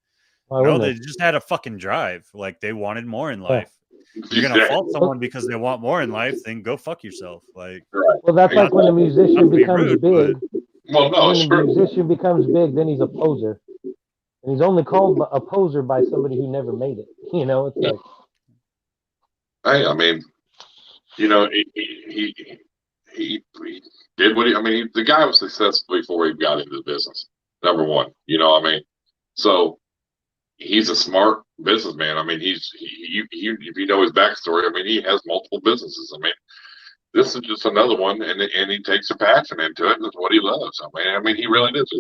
no, they just had a fucking drive. Like they wanted more in life. If you're going to fault someone because they want more in life, then go fuck yourself. Like, well, that's like when a musician becomes big. Well, no, when a musician becomes big, then he's a poser. And he's only called a poser by somebody who never made it. You know, it's like. Hey, I mean, you know, he did what I mean, the guy was successful before he got into the business. Number one, you know what I mean? So he's a smart businessman. I mean, if you know his backstory, I mean, he has multiple businesses. I mean, this is just another one, and he takes a passion into it, and it's what he loves. I mean, he really does.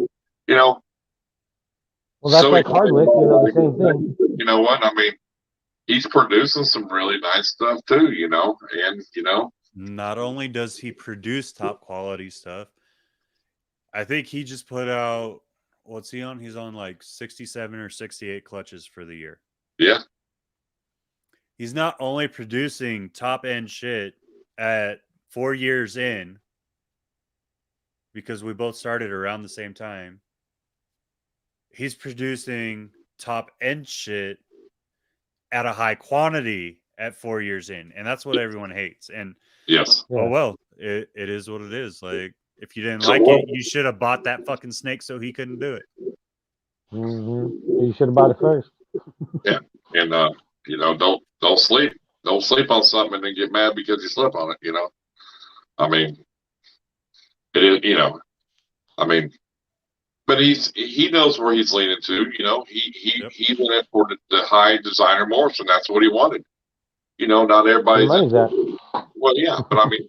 You know. Well, that's like Hardwick, you know, the same thing. You know what? I mean, he's producing some really nice stuff too, you know, and you know. Not only does he produce top quality stuff, I think he just put out, what's he on? He's on like 67 or 68 clutches for the year. Yeah. He's not only producing top end shit at 4 years in, because we both started around the same time. He's producing top end shit at a high quantity at 4 years in. And that's what everyone hates. And yes. Well, it is what it is. Like, if you didn't like it, you should have bought that fucking snake so he couldn't do it. Mm-hmm. You should have bought it first. Yeah. And, you know, don't sleep. Don't sleep on something and then get mad because you slept on it, you know. I mean, it is, you know, I mean, but he knows where he's leaning to, you know. He went in for the high designer Morse, and that's what he wanted. You know, not everybody's. Well, yeah, but I mean,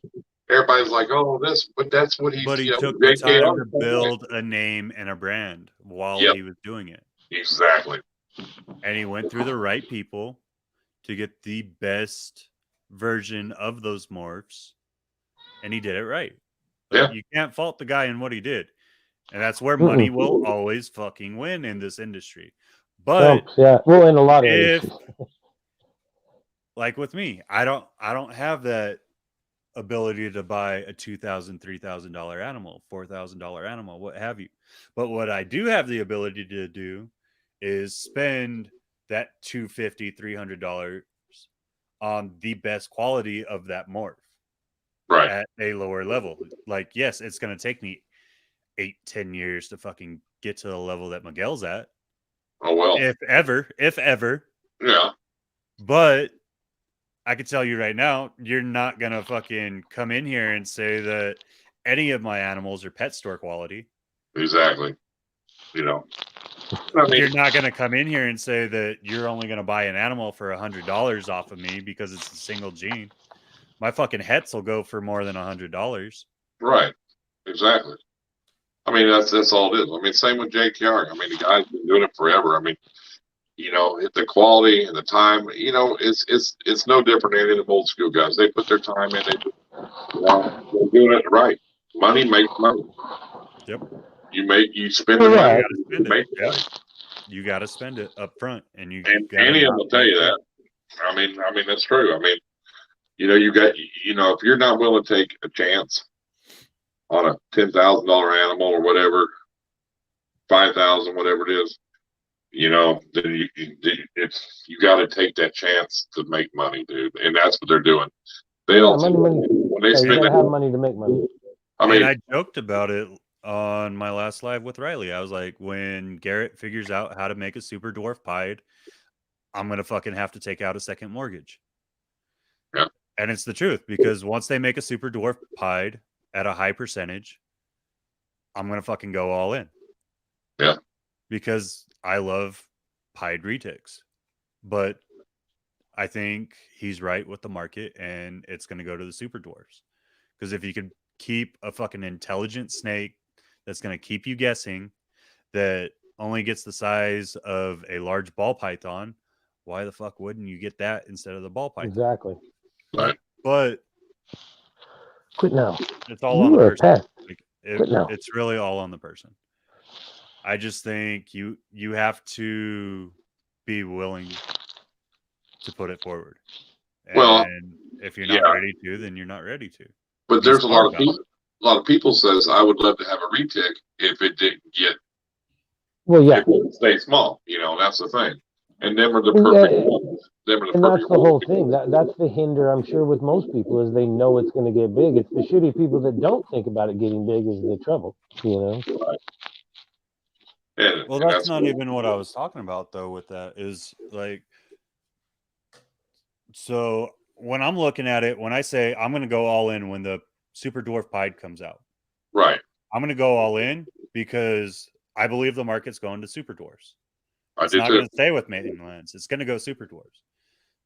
everybody's like, oh, but that's what he. But he you know, took the JKR time to said that. build a name and a brand while Yep. he was doing it. Exactly. And he went through the right people to get the best version of those morphs. And he did it right. Like, Yeah. you can't fault the guy in what he did. And that's where money will always fucking win in this industry. But yeah, well, in a lot of if, industries. like with me, I don't have that ability to buy a $2,000, $3,000 animal, $4,000 animal, what have you. But what I do have the ability to do is spend that $250, $300 on the best quality of that morph Right. at a lower level. Like, yes, it's going to take me 8-10 years to fucking get to the level that Miguel's at. Oh well. If ever. Yeah. But I can tell you right now, you're not going to fucking come in here and say that any of my animals are pet store quality. Exactly. You know, I mean, You're not going to come in here and say that you're only going to buy an animal for $100 off of me because it's a single gene. My fucking hets will go for more than $100. right. Exactly. I mean, that's all it is. I mean, same with JKR. I mean, the guy's been doing it forever. I mean, you know, the quality and the time, you know, it's no different than any of the old school guys. They put their time in. They're doing it right. Money makes money. Yep. You spend the money. You make it. Yep. You got to spend it up front, and Annie will tell you that. I mean that's true. I mean, you know, if you're not willing to take a chance on a $10,000 animal or whatever, 5,000, whatever it is, you know, then you got to take that chance to make money, dude. And that's what they're doing. They don't. Money. When they spend you gotta have money to make money. I mean, I joked about it on my last live with Riley. I was like, when Garrett figures out how to make a super dwarf pied, I'm gonna fucking have to take out a second mortgage. Yeah. And it's the truth, because once they make a super dwarf pied at a high percentage, I'm gonna fucking go all in. Yeah. Because I love pied retics. But I think he's right with the market, and it's gonna go to the super dwarfs. Because if you could keep a fucking intelligent snake that's going to keep you guessing, that only gets the size of a large ball python, why the fuck wouldn't you get that instead of the ball python? Exactly. Right. But quit now. It's all on the person. Like, it's really all on the person. I just think you have to be willing to put it forward. Well, and if you're not ready to, then you're not ready to. But there's a lot of people says I would love to have a retic if it didn't get. Well, yeah. If it would stay small, you know, that's the thing. And them are the perfect ones. And that's the whole thing. That's the hinder, I'm sure, with most people, is they know it's going to get big. It's the shitty people that don't think about it getting big is the trouble, you know. Right. Well, that's not even what I was talking about, though. With that is like, so when I'm looking at it, when I say I'm going to go all in when the Super Dwarf Pied comes out, right? I'm going to go all in because I believe the market's going to Super Dwarfs. It's not going to stay with Mainlands. It's going to go Super Dwarfs.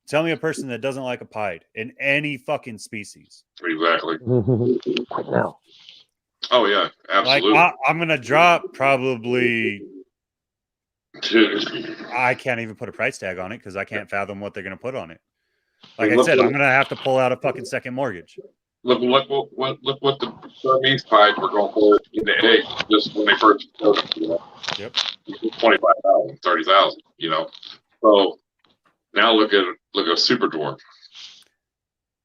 Tell me a person that doesn't like a pied in any fucking species. Exactly. Right now. Oh yeah, absolutely. Like I'm going to drop probably. I can't even put a price tag on it because I can't fathom what they're going to put on it. Like I said, I'm going to have to pull out a fucking second mortgage. Look what the Burmese pied were going for in the egg just when they first started. You know? Yep. 25,000, 30,000. You know, so now look at Super Dwarf.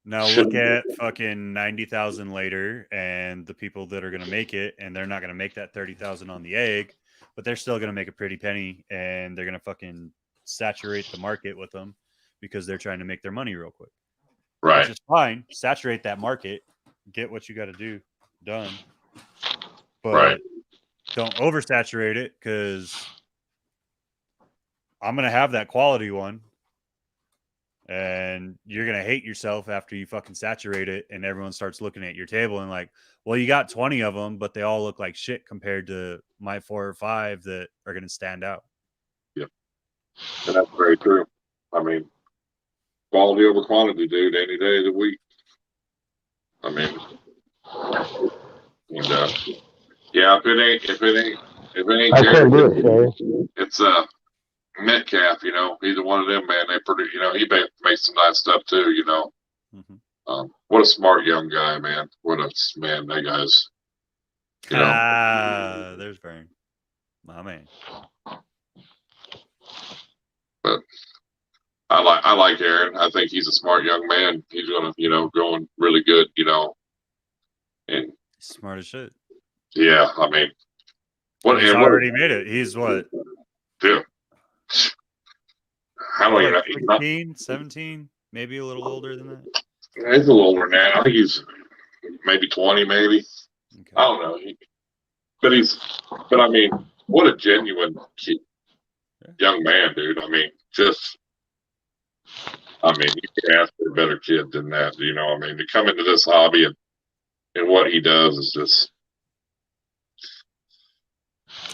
Now look at fucking 90,000 later, and the people that are going to make it, and they're not going to make that 30,000 on the egg, but they're still going to make a pretty penny, and they're going to fucking saturate the market with them because they're trying to make their money real quick. Right. Which is fine. Saturate that market. Get what you got to do done. But don't oversaturate it, because I'm going to have that quality one. And you're going to hate yourself after you fucking saturate it and everyone starts looking at your table and like, well, you got 20 of them, but they all look like shit compared to my 4 or 5 that are going to stand out. Yep. And that's very true. I mean, quality over quantity, dude, any day of the week. I mean, And yeah, if it ain't I couldn't do it, Gary, Sherry. it's Metcalf. You know, either one of them, man. They produce. You know, he makes some nice stuff too. You know, what a smart young guy, man. What a man that guy's. You know, there's Vern, my man. But I like Aaron. I think he's a smart young man. He's gonna, you know, going really good. You know, and Smart as shit. yeah, I mean, He's already made it. He's what? Yeah. How long? Like 16, 17, maybe a little older than that. He's a little older than that. I think he's maybe 20, maybe. Okay. I don't know. But I mean, what a genuine kid, young man, dude. I mean, you can't ask for a better kid than that. You know, I mean, to come into this hobby and what he does is just.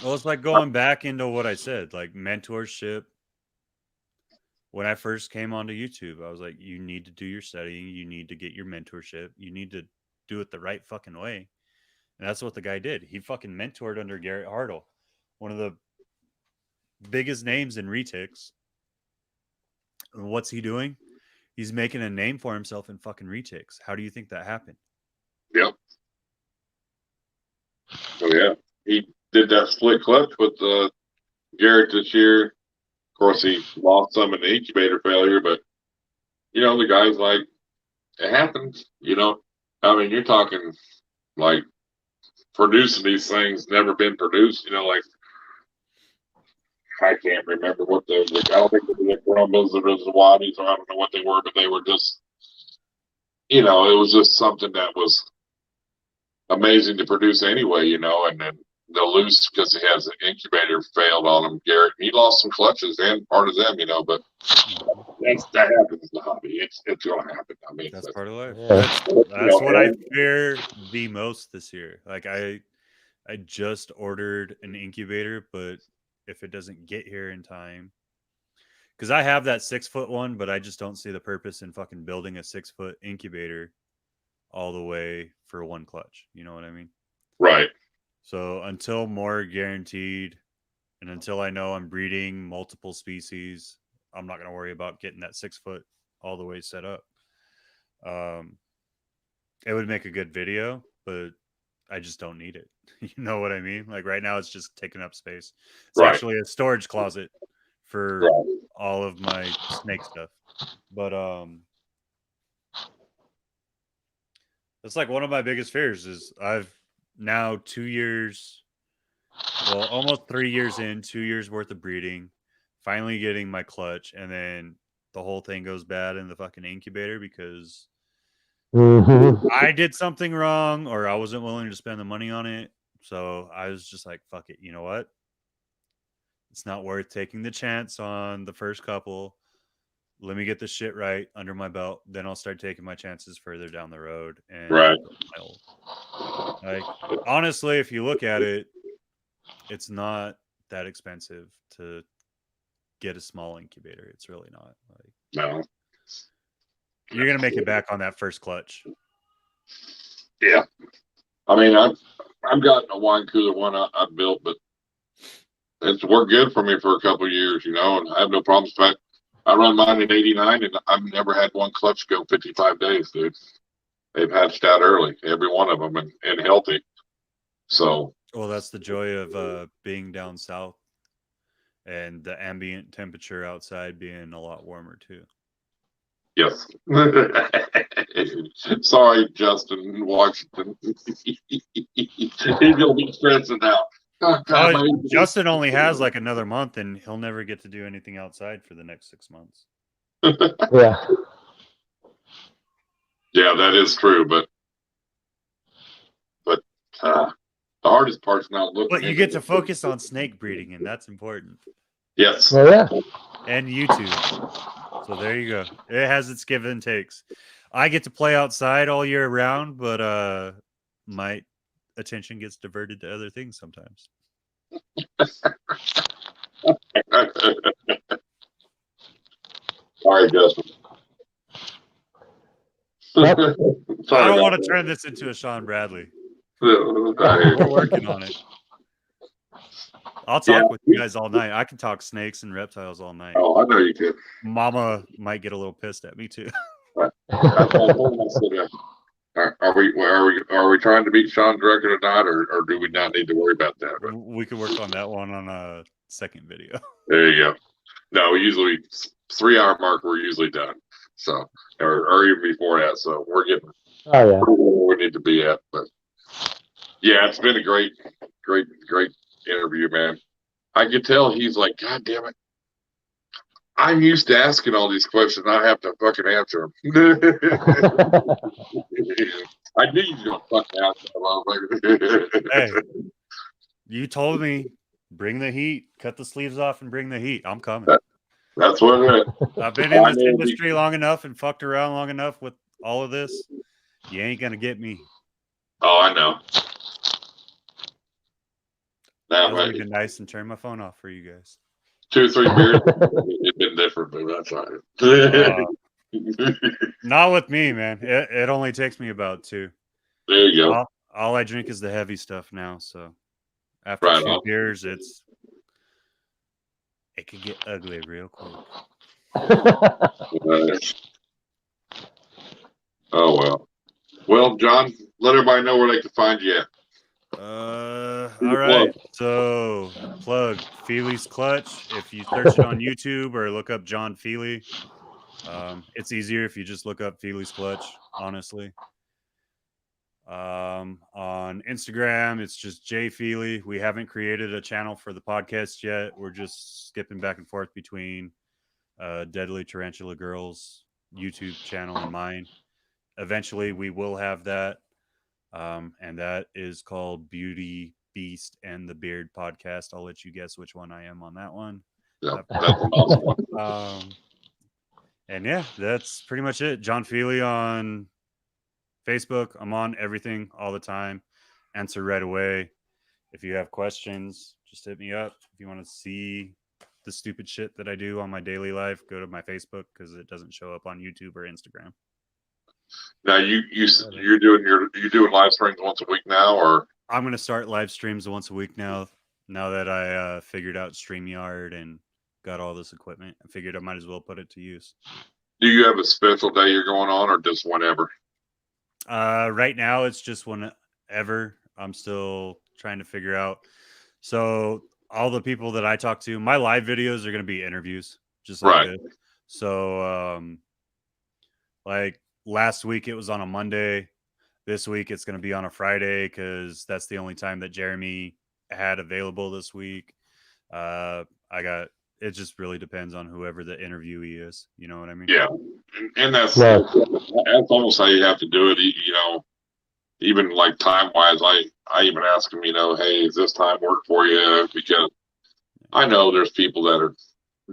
Well, it's like going back into what I said, like mentorship. When I first came onto YouTube, I was like, you need to do your studying. You need to get your mentorship. You need to do it the right fucking way. And that's what the guy did. He fucking mentored under Garrett Hartle, one of the biggest names in retics. And what's he doing? He's making a name for himself in fucking retics. How do you think that happened? Yep. So yeah, he did that split clutch with Garrett this year. Of course, he lost some in the incubator failure, but you know, the guy's like, it happens. You know, I mean, you're talking like producing these things never been produced. You know, like I can't remember what I don't think it was the Crumbas or the Waddies, or I don't know what they were, but they were just, you know, it was just something that was amazing to produce anyway. You know, and then they'll lose because he has an incubator failed on him. Garrett, he lost some clutches and part of them, you know, but that happens in the hobby. It's gonna happen. I mean, that's part of life. Yeah. That's what I fear the most this year. Like I just ordered an incubator, but if it doesn't get here in time, because I have that 6-foot one, but I just don't see the purpose in fucking building a 6-foot incubator all the way for one clutch. You know what I mean? Right. So until more guaranteed, and until I know I'm breeding multiple species, I'm not going to worry about getting that 6-foot all the way set up. It would make a good video, but I just don't need it. You know what I mean? Like right now, it's just taking up space. It's actually a storage closet for all of my snake stuff. But that's like one of my biggest fears is I've now 2 years, well, almost 3 years in, 2 years worth of breeding, finally getting my clutch, and then the whole thing goes bad in the fucking incubator because I did something wrong or I wasn't willing to spend the money on it. So I was just like, fuck it. You know what? It's not worth taking the chance on the first couple. Let me get the shit right under my belt. Then I'll start taking my chances further down the road. And like, honestly, if you look at it, it's not that expensive to get a small incubator. It's really not. Like, no. You're gonna make it back on that first clutch. Yeah. I mean, I've gotten a wine cooler one I built, but it's worked good for me for a couple of years, you know, and I have no problems. In fact, I run mine in '89, and I've never had one clutch go 55 days, dude. They've hatched out early, every one of them, and healthy. So. Well, that's the joy of being down south, and the ambient temperature outside being a lot warmer too. Yes. Sorry, Justin, Washington. He's gonna be stressing out. Justin only has like another month, and he'll never get to do anything outside for the next 6 months. Yeah. Yeah, that is true, but the hardest part's not looking. But you get to focus on snake breeding, and that's important. Yes. Oh, yeah. And YouTube. So there you go. It has its give and takes. I get to play outside all year round, but my attention gets diverted to other things sometimes. Sorry, Justin. I don't want to turn this into a Sean Bradley. We're working on it. I'll talk with you guys all night. I can talk snakes and reptiles all night. Oh, I know you can. Mama might get a little pissed at me too. Are we trying to beat Sean's record or not, or do we not need to worry about that? We could work on that one on a second video. There you go. No, usually 3-hour mark we're usually done. So or even before that. So we're getting where we need to be at. But yeah, it's been a great interview, man. I could tell he's like, God damn it. I'm used to asking all these questions. I have to fucking answer them. I knew you were going to fucking answer them. Hey, you told me, bring the heat, cut the sleeves off and bring the heat. I'm coming. That's what it is. I've been in this industry long enough and fucked around long enough with all of this. You ain't going to get me. Oh, I know. That would have been nice and turn my phone off for you guys. 2 or 3 beers, it'd been different, but that's all right. Not with me, man. It only takes me about 2. There you go. All I drink is the heavy stuff now. So after 2 beers, it could get ugly real quick. Oh well. Well, John, let everybody know where they can find you at. All right. So plug Fealy'S Clutch. If you search it on YouTube or look up John Fealy, it's easier if you just look up Fealy'S Clutch, honestly. On Instagram, it's just J Fealy. We haven't created a channel for the podcast yet. We're just skipping back and forth between Deadly Tarantula Girls YouTube channel and mine. Eventually, we will have that. And that is called Beauty, Beast, and the Beard podcast. I'll let you guess which one I am on that one. Yeah, that's an awesome one. And yeah, that's pretty much it. John Fealy on Facebook. I'm on everything all the time. Answer right away. If you have questions, just hit me up. If you want to see the stupid shit that I do on my daily life, go to my Facebook because it doesn't show up on YouTube or Instagram. Now you're doing live streams once a week now, or I'm gonna start live streams once a week now. Now that I figured out StreamYard and got all this equipment, I figured I might as well put it to use. Do you have a special day you're going on, or just whenever? Right now it's just whenever. I'm still trying to figure out. So all the people that I talk to, my live videos are gonna be interviews, just like this. So like last week it was on a Monday. This week it's going to be on a Friday because that's the only time that Jeremy had available this week. It just really depends on whoever the interviewee is. You know what I mean? Yeah, and that's almost how you have to do it. You know, even like time wise, I even ask them, you know, hey, is this time work for you? Because I know there's people that are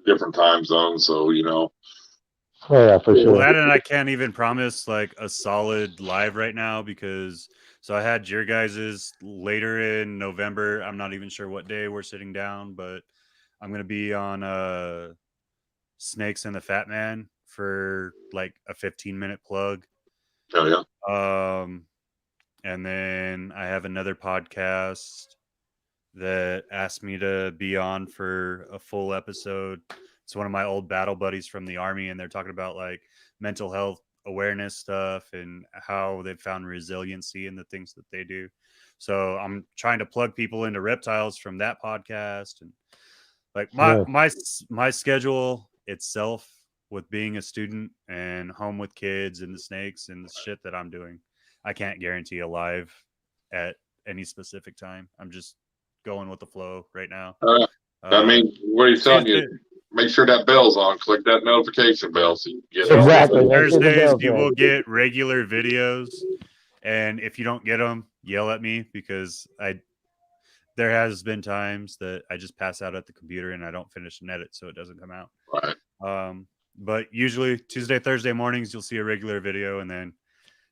different time zones, so you know. Oh, yeah, for sure. Well, that and I can't even promise like a solid live right now because I had your guys's later in November. I'm not even sure what day we're sitting down, but I'm going to be on Snakes and the Fat Man for like a 15-minute plug. Oh, yeah. And then I have another podcast that asked me to be on for a full episode. It's one of my old battle buddies from the Army, and they're talking about like mental health awareness stuff and how they've found resiliency in the things that they do. So I'm trying to plug people into Reptiles from that podcast, and like my schedule itself with being a student and home with kids and the snakes and the shit that I'm doing, I can't guarantee a live at any specific time. I'm just going with the flow right now. I mean, what he's telling you, make sure that bell's on. Click that notification bell so you get exactly. Thursdays, you will get regular videos, and if you don't get them, yell at me because there has been times that I just pass out at the computer and I don't finish an edit, so it doesn't come out. Right. But usually Tuesday, Thursday mornings, you'll see a regular video, and then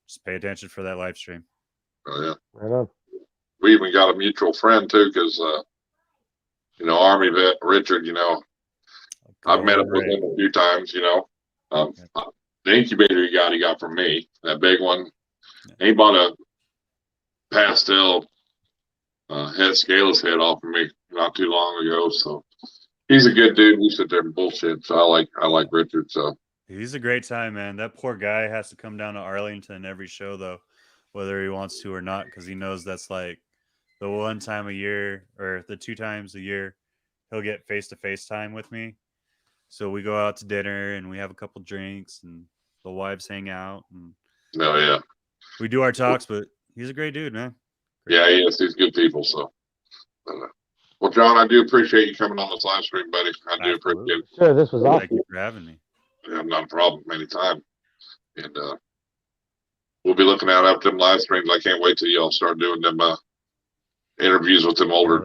just pay attention for that live stream. Oh yeah. Right on. We even got a mutual friend too, because you know, Army vet Richard. You know, I've met up with him a few times. You know, the incubator he got from me, that big one. He bought a pastel Fealy'S head off of me not too long ago. So he's a good dude. We sit there and bullshit. So I like Richard. So he's a great time, man. That poor guy has to come down to Arlington every show though, whether he wants to or not, because he knows that's like the one time a year or the 2 times a year he'll get face-to-face time with me. So we go out to dinner and we have a couple drinks and the wives hang out and we do our talks. But he's a great dude, man. Yeah, he is. He's good people. So, well, John, I do appreciate you coming on this live stream, buddy. I do appreciate it. Sure, this was awesome. Thank you for having me. Yeah, not a problem anytime. And we'll be looking out after them live streams. I can't wait till y'all start doing them interviews with them older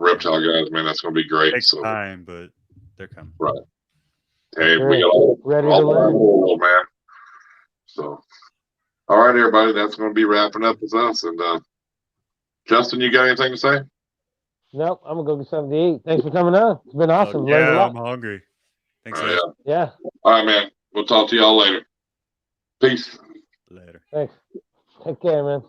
reptile guys. Man, that's going to be great. It takes so time, but they're coming. Right. Hey, Sure. we got all Ready to the learn. world, man. So, all right, everybody, that's going to be wrapping up with us. And Justin, you got anything to say? Nope, I'm gonna go get something to eat. Thanks for coming on. It's been awesome. Learned a Yeah, lot. I'm hungry. Thanks, Oh, guys. Yeah, All right, man. We'll talk to y'all later. Peace. Later. thanks. Take care, man.